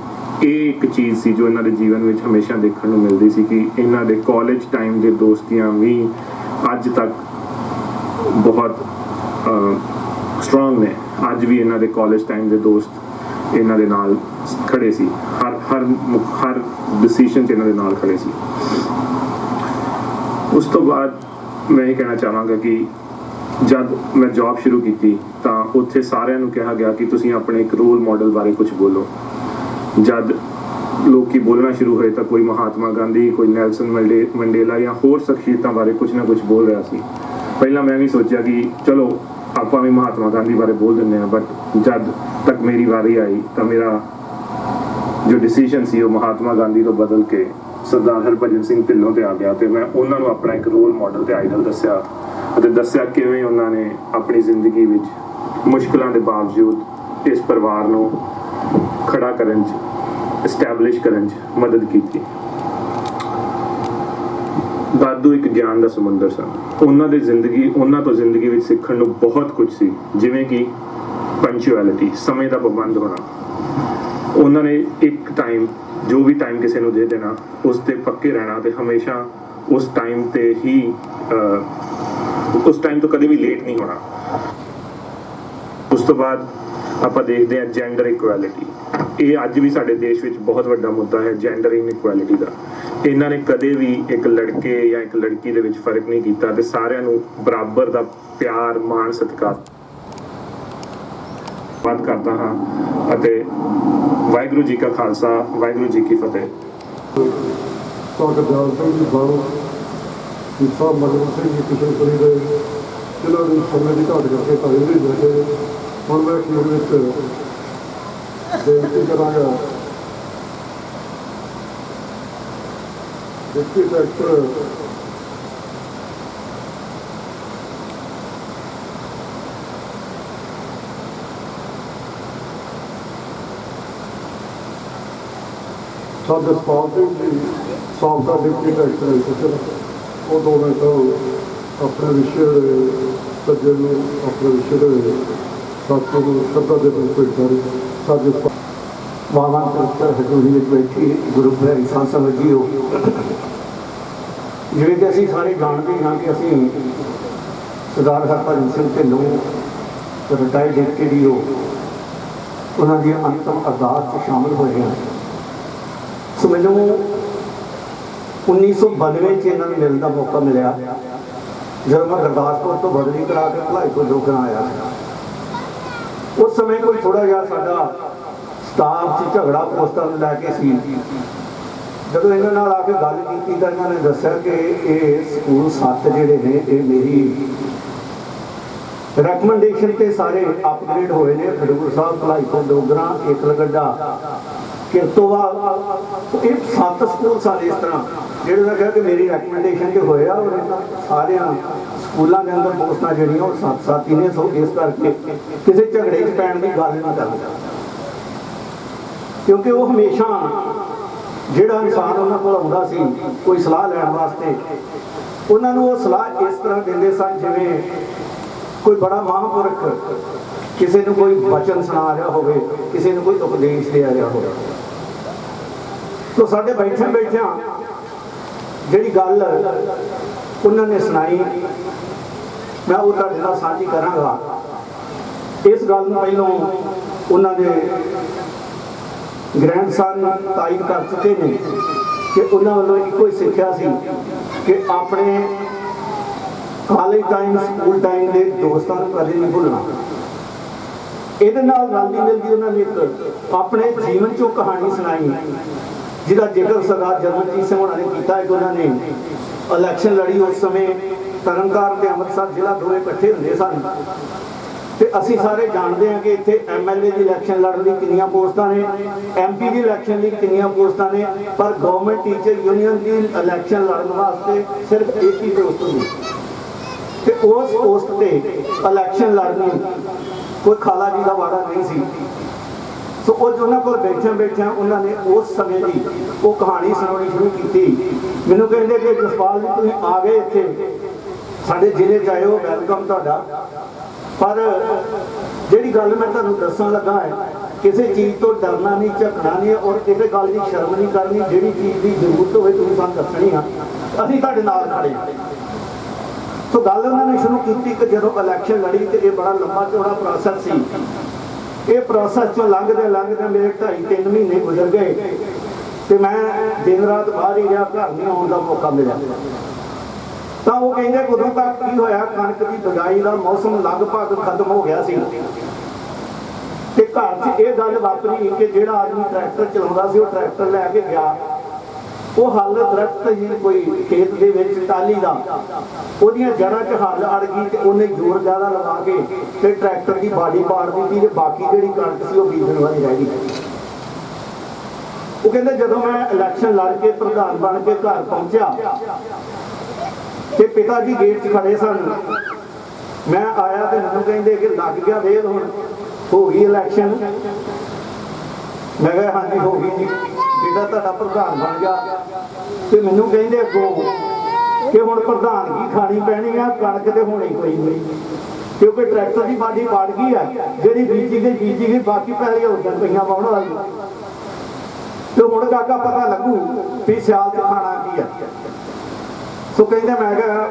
ਇਹ ਇੱਕ ਚੀਜ਼ ਸੀ ਜੋ ਇਹਨਾਂ ਦੇ ਜੀਵਨ ਵਿੱਚ ਹਮੇਸ਼ਾ ਦੇਖਣ ਨੂੰ ਮਿਲਦੀ ਸੀ ਕਿ ਇਹਨਾਂ ਦੇ ਕਾਲਜ ਟਾਈਮ ਦੇ ਦੋਸਤੀਆਂ ਵੀ ਅੱਜ ਤੱਕ ਬਹੁਤ ਸਟਰੋਂਗ ਨੇ। ਅੱਜ ਵੀ ਇਹਨਾਂ ਦੇ ਕਾਲਜ ਟਾਈਮ ਦੇ ਦੋਸਤ ਇਹਨਾਂ ਦੇ ਨਾਲ ਖੜੇ ਸੀ, ਹਰ ਡਿਸੀਜਨ 'ਚ ਇਹਨਾਂ ਦੇ ਨਾਲ ਖੜੇ ਸੀ। ਉਸ ਤੋਂ ਬਾਅਦ ਮੈਂ ਇਹ ਕਹਿਣਾ ਚਾਹਾਂਗਾ ਕਿ ਜਦ ਮੈਂ ਜੌਬ ਸ਼ੁਰੂ ਕੀਤੀ ਤਾਂ ਉੱਥੇ ਸਾਰਿਆਂ ਨੂੰ ਕਿਹਾ ਗਿਆ ਕਿ ਤੁਸੀਂ ਆਪਣੇ ਇੱਕ ਰੋਲ ਮਾਡਲ ਬਾਰੇ ਕੁਝ ਬੋਲੋ। ਜਦ ਲੋਕੀ ਬੋਲਣਾ ਸ਼ੁਰੂ ਹੋਏ ਤਾਂ ਕੋਈ ਮਹਾਤਮਾ ਗਾਂਧੀ, ਕੋਈ ਨੈਲਸਨ ਮੰਡੇਲਾ ਜਾਂ ਹੋਰ ਸ਼ਖਸੀਅਤਾਂ ਬਾਰੇ ਕੁਝ ਨਾ ਕੁਝ ਬੋਲ ਰਿਹਾ ਸੀ। ਪਹਿਲਾਂ ਮੈਂ ਵੀ ਸੋਚਿਆ ਕਿ ਚਲੋ ਆਪਾਂ ਵੀ ਮਹਾਤਮਾ ਗਾਂਧੀ ਬਾਰੇ ਬੋਲ ਦਿੰਦੇ ਹਾਂ, ਬਟ ਜਦ ਤੱਕ ਮੇਰੀ ਵਾਰੀ ਆਈ ਤਾਂ ਮੇਰਾ ਜੋ ਡਿਸੀਜਨ ਸੀ ਉਹ ਮਹਾਤਮਾ ਗਾਂਧੀ ਤੋਂ ਬਦਲ ਕੇ ਸਰਦਾਰ ਹਰਭਜਨ ਸਿੰਘ ਢਿੱਲੋਂ ਤੇ ਆ ਗਿਆ ਤੇ ਮੈਂ ਉਹਨਾਂ ਨੂੰ ਆਪਣਾ ਇੱਕ ਰੋਲ ਮਾਡਲ ਤੇ ਆਈਡਲ ਦੱਸਿਆ ਅਤੇ ਦੱਸਿਆ ਕਿਵੇਂ ਉਹਨਾਂ ਨੇ ਆਪਣੀ ਜ਼ਿੰਦਗੀ ਵਿੱਚ ਮੁਸ਼ਕਲਾਂ ਦੇ ਬਾਵਜੂਦ ਇਸ ਪਰਿਵਾਰ ਨੂੰ ਖੜਾ ਕਰਨ 'ਚ, ਐਸਟੈਬਲਿਸ਼ ਕਰਨ 'ਚ ਮਦਦ ਕੀਤੀ। ਦਾਦੂ ਇੱਕ ਗਿਆਨ ਦਾ ਸਮੁੰਦਰ ਸਨ। ਉਹਨਾਂ ਤੋਂ ਜ਼ਿੰਦਗੀ ਵਿੱਚ ਸਿੱਖਣ ਨੂੰ ਬਹੁਤ ਕੁਝ ਸੀ, ਜਿਵੇਂ ਕਿ ਪੰਕਚੁਅਲਿਟੀ, ਸਮੇਂ ਦਾ ਪਾਬੰਦ ਹੋਣਾ। ਉਹਨਾਂ ਨੇ ਇੱਕ ਟਾਈਮ, ਜੋ ਵੀ ਟਾਈਮ ਕਿਸੇ ਨੂੰ ਦੇ ਦੇਣਾ, ਉਸ ਤੇ ਪੱਕੇ ਰਹਿਣਾ ਤੇ ਹਮੇਸ਼ਾ ਉਸ ਟਾਈਮ ਤੇ ਹੀ ਉਸ ਟਾਈਮ ਤੋਂ ਕਦੇ ਵੀ ਲੇਟ ਨਹੀਂ ਹੋਣਾ। ਉਸ ਤੋਂ ਬਾਅਦ ਆਪਾਂ ਦੇਖਦੇ ਹਾਂ ਜੈਂਡਰ ਇਕੁਐਲਿਟੀ। ਇਹ ਅੱਜ ਵੀ ਸਾਡੇ ਦੇਸ਼ ਵਿੱਚ ਬਹੁਤ ਵੱਡਾ ਮੁੱਦਾ ਹੈ, ਜੈਂਡਰ ਇਨਇਕੁਐਲਿਟੀ ਦਾ। ਇਹਨਾਂ ਨੇ ਕਦੇ ਵੀ ਇੱਕ ਲੜਕੇ ਜਾਂ ਇੱਕ ਲੜਕੀ ਦੇ ਵਿੱਚ ਫਰਕ ਨਹੀਂ ਕੀਤਾ ਤੇ ਸਾਰਿਆਂ ਨੂੰ ਬਰਾਬਰ ਦਾ ਪਿਆਰ, ਮਾਣ, ਸਤਿਕਾਰ ਕਰਦਾ ਹਾਂ ਅਤੇ ਵਾਹਿਗੁਰੂ ਜੀ ਕਾ ਖਾਲਸਾ, ਵਾਹਿਗੁਰੂ ਜੀ ਕੀ ਫਤਿਹ। ਜਗਦਿਆਲ ਸਿੰਘ ਜੀ ਬਾਣੋ, ਸਾਹਿਬ ਮਨਮੋਹਨ ਸਿੰਘ ਜੀ ਕਿਸ਼ਨਪੁਰੀ ਦੇ, ਜਿਨ੍ਹਾਂ ਦੀ ਸਮੇਂ ਦੀ ਘਾਟ ਕਰਕੇ ਤਾਂ ਇਹ ਨਹੀਂ ਬੈਠੇ। ਹੁਣ ਮੈਂ ਅਖੀਰ ਵਿੱਚ ਬੇਨਤੀ ਕਰਾਂਗਾ ਡਿਪਟੀ ਡਾਇਰੈਕਟਰ ਜਸਪਾਲ ਸਿੰਘ ਜੀ, ਸਾਬਕਾ ਡਿਪਟੀ ਡਾਇਰੈਕਟਰ, ਉਹ 2 ਮਿੰਟ ਆਪਣੇ ਵਿਸ਼ੇ ਦੇ ਸੱਜਣ ਨੂੰ, ਆਪਣੇ ਵਿਸ਼ੇ ਦੇ ਸਾਥੀ ਨੂੰ ਸ਼ਬਦਾਂ ਦੇ ਭੇਟ ਕਰੇ। ਸਾਡੇ ਵਾਹਵਾਂ ਕਰਤਾ ਹਜ਼ੂਰੀ ਵਿੱਚ ਬੈਠੀ ਗੁਰੂ ਪਿਆਰੀ ਸੰਤ ਸੰਗਤ ਜੀਓ, ਜਿਵੇਂ ਕਿ ਅਸੀਂ ਸਾਰੇ ਜਾਣਦੇ ਹਾਂ ਕਿ ਅਸੀਂ Sardar Harbhajan Singh Dhillon retired deputy D O ਉਹਨਾਂ ਦੀ ਅੰਤਮ ਅਰਦਾਸ 'ਚ ਸ਼ਾਮਲ ਹੋਏ ਹਾਂ। ਸੋ ਮੈਨੂੰ 1992 'ਚ ਇਹਨਾਂ ਨੂੰ ਮਿਲਣ ਦਾ ਮੌਕਾ ਮਿਲਿਆ, ਜਦੋਂ ਮੈਂ ਗੁਰਦਾਸਪੁਰ ਤੋਂ ਬਦਲੀ ਕਰਾ ਕੇ ਭਲਾਈ ਤੋਂ ਜੋਗਣਾ ਆਇਆ। ਉਸ ਸਮੇਂ ਕੋਈ ਥੋੜਾ ਜਿਹਾ ਸਾਡਾ ਸਟਾਫ 'ਚ ਝਗੜਾ ਪੋਸਟਾਂ ਨੂੰ ਲੈ ਕੇ ਸੀ। ਜਦੋਂ ਇਹਨਾਂ ਨਾਲ ਆ ਕੇ ਗੱਲ ਕੀਤੀ ਤਾਂ ਇਹਨਾਂ ਨੇ ਦੱਸਿਆ ਕਿ ਇਹ ਸਕੂਲ 7 ਜਿਹੜੇ ਨੇ ਇਹ ਮੇਰੀ ਰეკਮੈਂਡੇਸ਼ਨ ਤੇ ਸਾਰੇ ਅਪਗ੍ਰੇਡ ਹੋਏ ਨੇ। ਖਡੂਰ ਸਾਹਿਬ, ਭਲਾਈ ਤੋਂ ਡੋਗਰਾ, ਏਕਲਗੱਡਾ, ਕਿਰਤੋਵਾਲ, ਇਹ 7 ਸਕੂਲ ਸਾਰੇ ਇਸ ਤਰ੍ਹਾਂ ਜਿਹੜੇ ਮੈਂ ਕਿਹਾ ਕਿ ਮੇਰੀ ਰეკਮੈਂਡੇਸ਼ਨ ਤੇ ਹੋਏ ਆ। ਔਰ ਇਹਨਾਂ ਸਾਰਿਆਂ ਸਕੂਲਾਂ ਦੇ ਅੰਦਰ ਪੋਸਟਾਂ ਜਿਹੜੀਆਂ ਉਹ 7-7 ਹੀ ਨੇ। ਸੋ ਇਸ ਕਰਕੇ ਕਿਸੇ ਝਗੜੇ 'ਚ ਪੈਣ ਦੀ ਗੱਲ ਨਹੀਂ ਕਰਦਾ, ਕਿਉਂਕਿ ਉਹ ਹਮੇਸ਼ਾ ਜਿਹੜਾ ਇਨਸਾਨ ਉਹਨਾਂ ਕੋਲ ਆਉਂਦਾ ਸੀ ਕੋਈ ਸਲਾਹ ਲੈਣ ਵਾਸਤੇ, ਉਹਨਾਂ ਨੂੰ ਉਹ ਸਲਾਹ ਇਸ ਤਰ੍ਹਾਂ ਦਿੰਦੇ ਸਨ ਜਿਵੇਂ ਕੋਈ ਬੜਾ ਮਹਾਂਪੁਰਖ ਕਿਸੇ ਨੂੰ ਕੋਈ ਵਚਨ ਸੁਣਾ ਰਿਹਾ ਹੋਵੇ, ਕਿਸੇ ਨੂੰ ਕੋਈ ਉਪਦੇਸ਼ ਦੇ ਰਿਹਾ ਹੋਵੇ। ਸੋ ਸਾਡੇ ਬੈਠਿਆਂ ਜਿਹੜੀ ਗੱਲ ਉਹਨਾਂ ਨੇ ਸੁਣਾਈ, ਮੈਂ ਉਹ ਤੁਹਾਡੇ ਨਾਲ ਸਾਂਝੀ ਕਰਾਂਗਾ। ਇਸ ਗੱਲ ਨੂੰ ਪਹਿਲਾਂ ਉਹਨਾਂ ਦੇ ਗ੍ਰੈਂਡਸਨ ਤਾਇਦ ਕਰ ਚੁੱਕੇ ਨੇ ਕਿ ਉਹਨਾਂ ਵੱਲੋਂ ਇੱਕੋ ਹੀ ਸਿੱਖਿਆ ਸੀ ਕਿ ਆਪਣੇ ਕਾਲਜ ਟਾਈਮ, ਸਕੂਲ ਟਾਈਮ ਦੇ ਦੋਸਤਾਂ ਨੂੰ ਕਦੇ ਨਹੀਂ ਭੁੱਲਣਾ। ਇਹਦੇ ਨਾਲ ਰਲਦੀ ਮਿਲਦੀ ਉਹਨਾਂ ਨੇ ਇੱਕ ਆਪਣੇ ਜੀਵਨ 'ਚੋਂ ਕਹਾਣੀ ਸੁਣਾਈ, ਜਿਹਦਾ ਜ਼ਿਕਰ ਸਰਦਾਰ ਜਰਨਜੀਤ ਸਿੰਘ ਹੋਣਾ ਨੇ ਕੀਤਾ ਹੈ ਕਿ ਉਹਨਾਂ ਨੇ ਇਲੈਕਸ਼ਨ ਲੜੀ। ਉਸ ਸਮੇਂ ਤਰਨਤਾਰਨ ਤੇ ਅੰਮ੍ਰਿਤਸਰ ਜ਼ਿਲ੍ਹਾ ਦੋਵੇਂ ਇਕੱਠੇ ਹੁੰਦੇ ਸਨ ਤੇ ਅਸੀਂ ਸਾਰੇ ਜਾਣਦੇ ਹਾਂ ਕਿ ਇੱਥੇ MLA ਦੀ ਇਲੈਕਸ਼ਨ ਲੜਨ ਲਈ ਕਿੰਨੀਆਂ ਪੋਸਟਾਂ ਨੇ, MP ਦੀ ਇਲੈਕਸ਼ਨ ਲਈ ਕਿੰਨੀਆਂ ਪੋਸਟਾਂ ਨੇ, ਪਰ ਗਵਰਨਮੈਂਟ ਟੀਚਰ ਯੂਨੀਅਨ ਦੀ ਇਲੈਕਸ਼ਨ ਲੜਨ ਵਾਸਤੇ ਸਿਰਫ ਇੱਕ ਹੀ ਪੋਸਟ ਹੁੰਦੀ ਤੇ ਉਸ ਪੋਸਟ ਤੇ ਇਲੈਕਸ਼ਨ ਲੜਨੀ ਕੋਈ ਖਾਲਾ ਜੀ ਦਾ ਵਾੜਾ ਨਹੀਂ ਸੀ। ਸੋ ਉਹ ਉਹਨਾਂ ਕੋਲ ਬੈਠਿਆਂ ਉਹਨਾਂ ਨੇ ਉਸ ਸਮੇਂ ਦੀ ਉਹ ਕਹਾਣੀ ਸੁਣਾਉਣੀ ਸ਼ੁਰੂ ਕੀਤੀ। ਮੈਨੂੰ ਕਹਿੰਦੇ ਕਿ ਜਸਪਾਲ ਜੀ ਤੁਸੀਂ ਆ ਗਏ ਇੱਥੇ ਸਾਡੇ ਜ਼ਿਲ੍ਹੇ 'ਚ ਆਏ ਹੋ, ਵੈਲਕਮ ਤੁਹਾਡਾ। ਪਰ ਜਿਹੜੀ ਗੱਲ ਮੈਂ ਤੁਹਾਨੂੰ ਦੱਸਣ ਲੱਗਾ ਹੈ किसी चीज़ तो डरना नहीं, झकना नहीं और किसी गल की शर्म नहीं करनी। जिहड़ी चीज़ की जरूरत होवे तुसीं सानूं दस्सणी आ, असीं तुहाडे नाल खड़े हां। तो गल उन्होंने शुरू की कि जो इलैक्शन लड़ी तो ये बड़ा लंबा चौड़ा प्रोसैस सी। ये प्रोसैस चों लंघदे लंघदे मेरे 2.5-3 महीने गुजर गए तो मैं दिन रात बाहर ही रहा, घर नहीं आने का मौका मिला। तो वो कहेंगे उदों तक की होया, कणक की बिजाई का मौसम लगभग खत्म हो गया सी ते घर च ये गल वापरी कि जिहड़ा आदमी ट्रैक्टर चलाउंदा सी, वो ट्रैक्टर लैके गया, वो हल दरख्त ही कोई खेत दे विच टाली दा, ओहदियां जड़ां च हल अड़ गई ते उन्हें जोर ज़्यादा लगा के ते ट्रैक्टर की बाड़ी पाड़ दी ते बाकी जिहड़ी कणक सी वो बीजण वाली रह गई। वो कहते जदों मैं इलैक्शन लड़ के प्रधान बन के घर पहुंचा ते पिता जी गेट च खड़े सन। मैं आया तो मैनूं कहिंदे कि लग गया वेल, हुण हो गई इलैक्शन। मैं कहा हाँ जी हो गई जी, बेटा तुहाडा प्रधान बन गया। तो मैनूं कहिंदे अगों कि हुण प्रधानगी खानी पैनी है, कणक तो होनी कोई नहीं क्योंकि ट्रैक्टर की बाड़ी पाड़ गई है, जिहड़ी बीजी गई, बाकी पैली उधर पईयां पाउण वाली। तो हुण काका पता लगू भी सियाल च खाना की है। सो कहते मैं कहा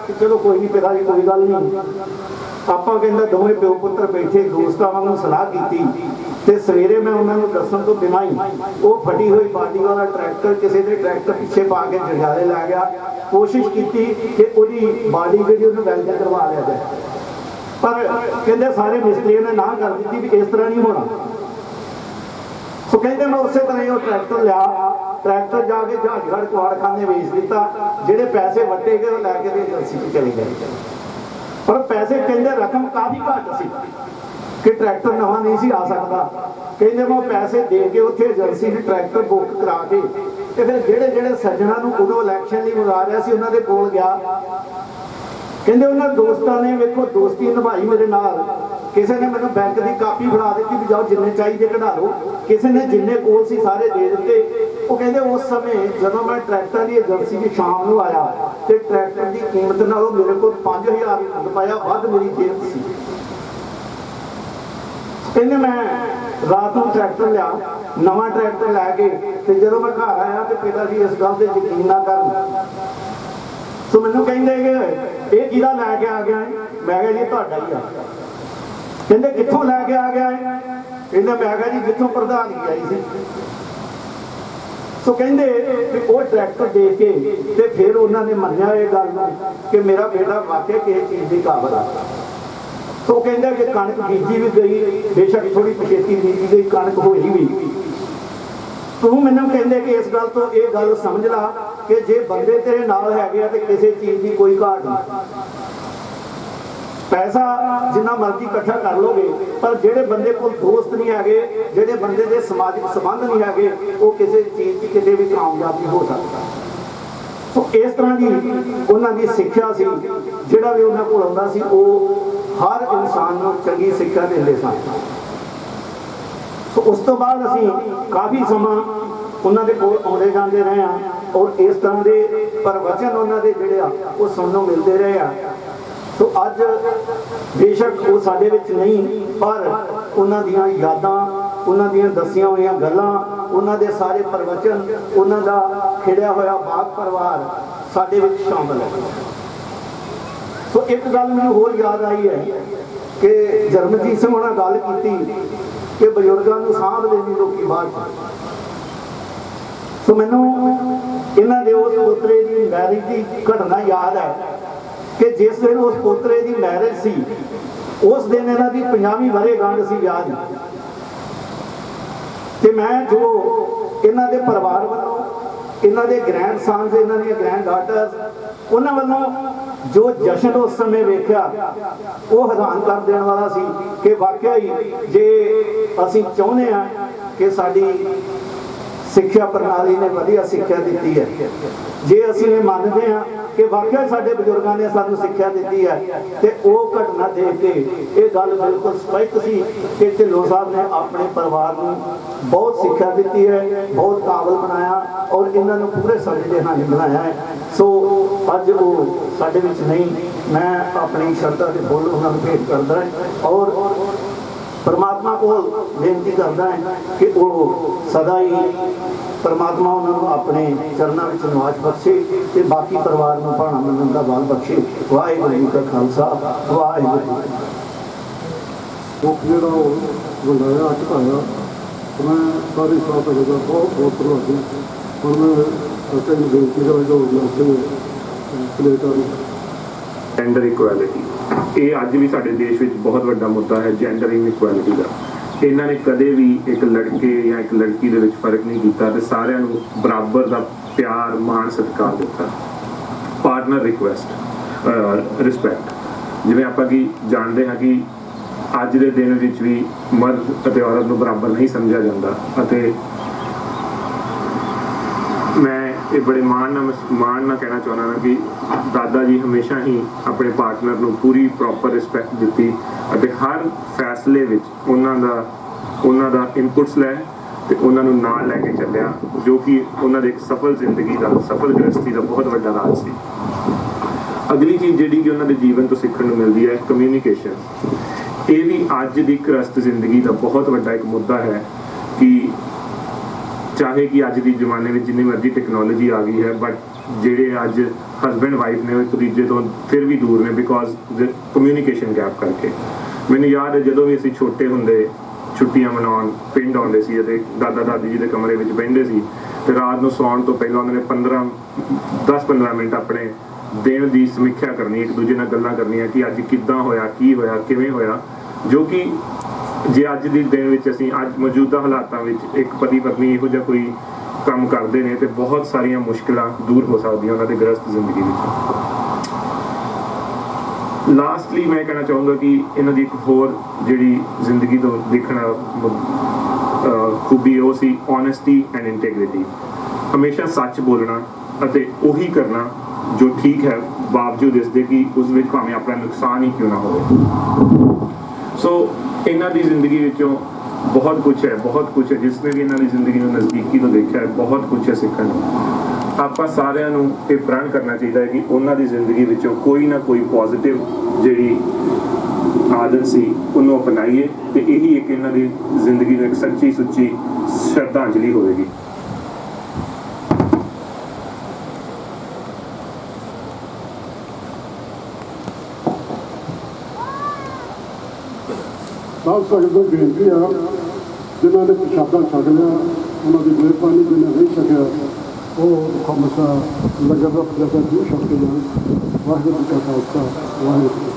कि चलो कोई नहीं पिता जी, कोई गल नहीं। आपां कहंदा दोवें प्यो पुत्र बैठे दोस्तां वांगू सलाह कीती ते सवेरे मैं उन्होंने दस्सण तो बिना ही वो फटी हुई बाडी वाला ट्रैक्टर किसी के ट्रैक्टर पिछे पा के जंजाले लै गया। कोशिश की कि उहदी बाडी जिहड़ी उहनूं वैल्डिंग करवा लिया जाए, पर कहंदे सारे मिस्त्रियों ने ना कर दी भी इस तरह नहीं होना। सो कहते मैं उस तरह ही वो ट्रैक्टर लिया, ट्रैक्टर जाके जहाजगढ़ कुआड़खाने बेच दिता, जेडे पैसे वटे गए वो लैके एजेंसी चले गए। पर पैसे कहते रकम काफ़ी घट सी कि ट्रैक्टर नवा नहीं सी आ सकता। कहते मैं पैसे दे के उत्थे एजेंसी ने ट्रैक्टर बुक करा के ते फिर जेडे जेडे सज्जणा नूं उदों इलैक्शन लई बुला रहा सी उन्हां दे कोल गया। कहते उन्होंने दोस्तों ने वेखो दोस्ती निभाई मेरे नाल। किसी ने मैंने बैंक की कापी फड़ा दी भी जाओ जिन्ने चाहिए कढ़ा लो, किसी ने जिन्ने कोल सी सारे दे दिते। वो कहते उस समय जब मैं ट्रैक्टर की एजेंसी की शाम को आया तो ट्रैक्टर की कीमत नालों मेरे को 5000 रुपया वध मेरी कीमत सी। कहते मैं रात को ट्रैक्टर लिया, नवा ट्रैक्टर लैके तो जो मैं घर आया तो पिता जी इस गल से यकीन ना कर। तो मैनू कहिंदे कि ये किहदा लैके आ गया है? मैं कहा जी तुहाडा ही आ। कहते कित्थों लैके आ गया है? कहते मैं कहा जी जित्थों प्रधानगी आई सी। सो कहते वो ट्रैक्टर दे के ते फिर उन्होंने मन्निया ये गल कि मेरा बेटा वाकई किसी चीज़ की काबल आ। तो कहते कि कणक बीजी भी गई, बेशक थोड़ी पछेती बीजी गई, कणक होई भी। तू मैनू कहते कि इस गल तो ये गल समझ ला कि जे बंदे तेरे नाल हैगे तो किसी चीज़ की कोई घाट नहीं। पैसा जिन्ना मर्जी इकट्ठा कर लोगे, पर जेडे बंदे को दोस्त नहीं है, जेडे बंदे के समाजिक संबंध नहीं है, वो किसी चीज़ की किसी भी कामयाब नहीं हो सकता। तो इस तरह की उन्होंने सिक्ख्या सी, जिहड़ा भी उन्होंने कोल आउंदा सी वो हर इंसान को चंगी सिक्ख्या दिंदे सन। तो उस तो बाद असीं काफ़ी समा उन्होंने कोल आउंदे जांदे रहे हैं और इस तरह के प्रवचन उन्होंने जिहड़े आ वो सुनने मिलते रहे हैं। तो अज बेशक वो साडे विच नहीं, पर उन्हां दीयां यादां, उन्हां दीयां दसियां होईयां गल्लां, उन्हां दे सारे प्रवचन, उन्हां दा खिड़िया होया बाग परिवार साडे विच शामिल है। सो एक गल मैनूं होर याद आई है कि जरमजीत सिंह उन्हां गल कीती कि बजुर्गों को साँभ लेनी लोग बाहर। तो मैनू इन्हां दे उस पोतरे की मैरिज की घटना याद है कि जिस दिन उस पोतरे की मैरिज सी उस दिन इन्हां दी 50वीं वर्षगांठ सी विआह दी। ते मैं जो इन्हां दे परिवार वालों, इन्हां दे ग्रैंड सन्स, इन्हां दी ग्रैंड डॉटर्स, उन्हां वालों जो जश्न उस समय वेख्या वो हैरान कर देने वाला सी कि वाकई जे असीं चाहुंदे हां कि साडी सिक्ख्या प्रणाली ने वधिया सिक्ख्या दी है, जे असीं ये मानते हैं कि वाकई साडे बजुर्गों ने सानूं सिक्ख्या दी है, तो वो घटना देख के ये गल बिल्कुल स्पष्ट सी कि ढिल्लों साहब ने अपने परिवार को बहुत सिक्ख्या दी है, बहुत काबल बनाया और इन्होंने पूरे समय के हानि बनाया है। सो अज वो साडे विच नहीं, मैं अपनी श्रद्धा के फुल उन्होंने भेंट करदा और परमात्मा को बेनती करता है कि वो सदा ही परमात्मा उन्होंने अपने चरणों में निवास बख्शे ते बाकी परिवार में भाणा मनन का बल बख्शे। वाहिगुरू जी का खालसा वाहिगुरू जी दुख जो वंडाया चढ़ाया मैं सारी साथ लगा बहुत बहुत प्रभावी और मैं कई बेनती करेगा प्ले कर ਜੈਂਡਰ ਇਕੁਐਲਿਟੀ ਇਹ ਅੱਜ ਵੀ ਸਾਡੇ ਦੇਸ਼ ਵਿੱਚ ਬਹੁਤ ਵੱਡਾ ਮੁੱਦਾ ਹੈ। ਜੈਂਡਰ ਇਨਇਕੁਐਲਿਟੀ ਦਾ ਇਹਨਾਂ ਨੇ ਕਦੇ ਵੀ ਇੱਕ ਲੜਕੇ ਜਾਂ ਇੱਕ ਲੜਕੀ ਦੇ ਵਿੱਚ ਫਰਕ ਨਹੀਂ ਕੀਤਾ ਤੇ ਸਾਰਿਆਂ ਨੂੰ ਬਰਾਬਰ ਦਾ ਪਿਆਰ ਮਾਣ ਸਤਿਕਾਰ ਦਿੱਤਾ। ਪਾਰਟਨਰ ਰਿਸਪੈਕਟ ਜਿਵੇਂ ਆਪਾਂ ਕੀ ਜਾਣਦੇ ਹਾਂ ਕਿ ਅੱਜ ਦੇ ਦਿਨ ਵਿੱਚ ਵੀ ਮਰਦ ਅਤੇ ਔਰਤ ਨੂੰ ਬਰਾਬਰ ਨਹੀਂ ਸਮਝਿਆ ਜਾਂਦਾ ਅਤੇ ਮੈਂ ਇਹ ਬੜੇ ਮਾਣ ਨਾਲ ਕਹਿਣਾ ਚਾਹੁੰਦਾ ਹਾਂ ਕਿ ਦਾਦਾ ਜੀ ਹਮੇਸ਼ਾ ਹੀ ਆਪਣੇ ਪਾਰਟਨਰ ਨੂੰ ਪੂਰੀ ਪ੍ਰੋਪਰ ਰਿਸਪੈਕਟ ਦਿੱਤੀ ਅਤੇ ਹਰ ਫੈਸਲੇ ਵਿੱਚ ਉਹਨਾਂ ਦਾ ਇਨਪੁਟਸ ਲੈ ਤੇ ਉਹਨਾਂ ਨੂੰ ਨਾਲ ਲੈ ਕੇ ਚੱਲਿਆ, ਜੋ ਕਿ ਉਹਨਾਂ ਦੇ ਇੱਕ ਸਫਲ ਜ਼ਿੰਦਗੀ ਦਾ ਸਫਲ ਗ੍ਰਸਤੀ ਦਾ ਬਹੁਤ ਵੱਡਾ ਰਾਜ ਸੀ। ਅਗਲੀ ਚੀਜ਼ ਜਿਹੜੀ ਕਿ ਉਹਨਾਂ ਦੇ ਜੀਵਨ ਤੋਂ ਸਿੱਖਣ ਨੂੰ ਮਿਲਦੀ ਹੈ ਕਮਿਊਨੀਕੇਸ਼ਨ। ਇਹ ਵੀ ਅੱਜ ਦੀ ਗ੍ਰਸਤ ਜ਼ਿੰਦਗੀ ਦਾ ਬਹੁਤ ਵੱਡਾ ਇੱਕ ਮੁੱਦਾ ਹੈ ਕਿ ਚਾਹੇ ਕਿ ਅੱਜ ਦੀ ਜ਼ਮਾਨੇ ਵਿੱਚ ਜਿੰਨੀ ਮਰਜ਼ੀ ਟੈਕਨੋਲੋਜੀ ਆ ਗਈ ਹੈ ਬਟ ਜਿਹੜੇ ਅੱਜ ਹਸਬੈਂਡ ਵਾਈਫ ਨੇ ਉਹ ਇੱਕ ਦੂਜੇ ਤੋਂ ਫਿਰ ਵੀ ਦੂਰ ਨੇ ਬਿਕੋਜ਼ ਕਮਿਊਨੀਕੇਸ਼ਨ ਗੈਪ ਕਰਕੇ। ਮੈਨੂੰ ਯਾਦ ਹੈ ਜਦੋਂ ਵੀ ਅਸੀਂ ਛੋਟੇ ਹੁੰਦੇ ਛੁੱਟੀਆਂ ਮਨਾਉਣ ਪਿੰਡ ਆਉਂਦੇ ਸੀ ਅਤੇ ਦਾਦਾ ਦਾਦੀ ਜੀ ਦੇ ਕਮਰੇ ਵਿੱਚ ਬਹਿੰਦੇ ਸੀ ਤੇ ਰਾਤ ਨੂੰ ਸੌਣ ਤੋਂ ਪਹਿਲਾਂ ਉਹਨਾਂ ਨੇ 10-15 ਮਿੰਟ ਆਪਣੇ ਦਿਨ ਦੀ ਸਮੀਖਿਆ ਕਰਨੀ, ਇੱਕ ਦੂਜੇ ਨਾਲ ਗੱਲਾਂ ਕਰਨੀਆਂ ਕਿ ਅੱਜ ਕਿੱਦਾਂ ਹੋਇਆ, ਕੀ ਹੋਇਆ, ਕਿਵੇਂ ਹੋਇਆ, ਜੋ ਕਿ ਜੇ ਅੱਜ ਦੇ ਦਿਨ ਵਿੱਚ ਅਸੀਂ ਅੱਜ ਮੌਜੂਦਾ ਹਾਲਾਤਾਂ ਵਿੱਚ ਇੱਕ ਪਤੀ ਪਤਨੀ ਇਹੋ ਜਿਹਾ ਕੋਈ ਕੰਮ ਕਰਦੇ ਨੇ ਤੇ ਬਹੁਤ ਸਾਰੀਆਂ ਮੁਸ਼ਕਿਲਾਂ ਦੂਰ ਹੋ ਸਕਦੀਆਂ ਉਹਨਾਂ ਦੀ ਗ੍ਰਸਤ ਜ਼ਿੰਦਗੀ ਵਿੱਚ। ਲਾਸਟਲੀ ਮੈਂ ਕਹਿਣਾ ਚਾਹੂੰਗਾ ਕਿ ਇਹਨਾਂ ਦੀ ਇੱਕ ਹੋਰ ਜਿਹੜੀ ਜ਼ਿੰਦਗੀ ਤੋਂ ਦੇਖਣਾ ਖੂਬੀ ਉਹ ਸੀ ਓਨੈਸਟੀ ਐਂਡ ਇੰਟੈਗ੍ਰਿਟੀ। ਹਮੇਸ਼ਾ ਸੱਚ ਬੋਲਣਾ ਅਤੇ ਉਹੀ ਕਰਨਾ ਜੋ ਠੀਕ ਹੈ ਬਾਵਜੂਦ ਇਸ ਦੇ ਕਿ ਉਸ ਵਿੱਚ ਭਾਵੇਂ ਆਪਣਾ ਨੁਕਸਾਨ ਹੀ ਕਿਉਂ ਨਾ ਹੋਵੇ। ਸੋ ਇਹਨਾਂ ਦੀ ਜ਼ਿੰਦਗੀ ਵਿੱਚੋਂ ਬਹੁਤ ਕੁਝ ਹੈ ਜਿਸ ਨੇ ਵੀ ਇਹਨਾਂ ਦੀ ਜ਼ਿੰਦਗੀ ਨੂੰ ਨਜ਼ਦੀਕੀ ਤੋਂ ਦੇਖਿਆ ਹੈ, ਬਹੁਤ ਕੁਝ ਹੈ ਸਿੱਖਣ ਨੂੰ। ਆਪਾਂ ਸਾਰਿਆਂ ਨੂੰ ਇਹ ਪ੍ਰਣ ਕਰਨਾ ਚਾਹੀਦਾ ਹੈ ਕਿ ਉਹਨਾਂ ਦੀ ਜ਼ਿੰਦਗੀ ਵਿੱਚੋਂ ਕੋਈ ਨਾ ਕੋਈ ਪੋਜ਼ਿਟਿਵ ਜਿਹੜੀ ਆਦਤ ਸੀ ਉਹਨੂੰ ਅਪਣਾਈਏ ਤੇ ਇਹੀ ਇੱਕ ਇਹਨਾਂ ਦੀ ਜ਼ਿੰਦਗੀ ਨੂੰ ਇੱਕ ਸੱਚੀ ਸੁੱਚੀ ਸ਼ਰਧਾਂਜਲੀ ਹੋਵੇਗੀ। ਸਾਧ ਸੰਗਤ ਨੂੰ ਬੇਨਤੀ ਆ ਜਿਨ੍ਹਾਂ ਨੇ ਪ੍ਰਸ਼ਾਦਾ ਛਕ ਲਿਆ ਉਹਨਾਂ ਦੀ ਮਿਹਰਬਾਨੀ, ਜਿਹਨੇ ਨਹੀਂ ਛਕਿਆ ਉਹ ਹਮੇਸ਼ਾ ਲੰਗਰ ਦਾ ਪ੍ਰਸ਼ਾਦਾ ਜ਼ਰੂਰ ਛਕ ਕੇ ਜਾਣ। ਵਾਹਿਗੁਰੂ ਜੀ ਕਾ ਖਾਲਸਾ ਵਾਹਿਗੁਰੂ।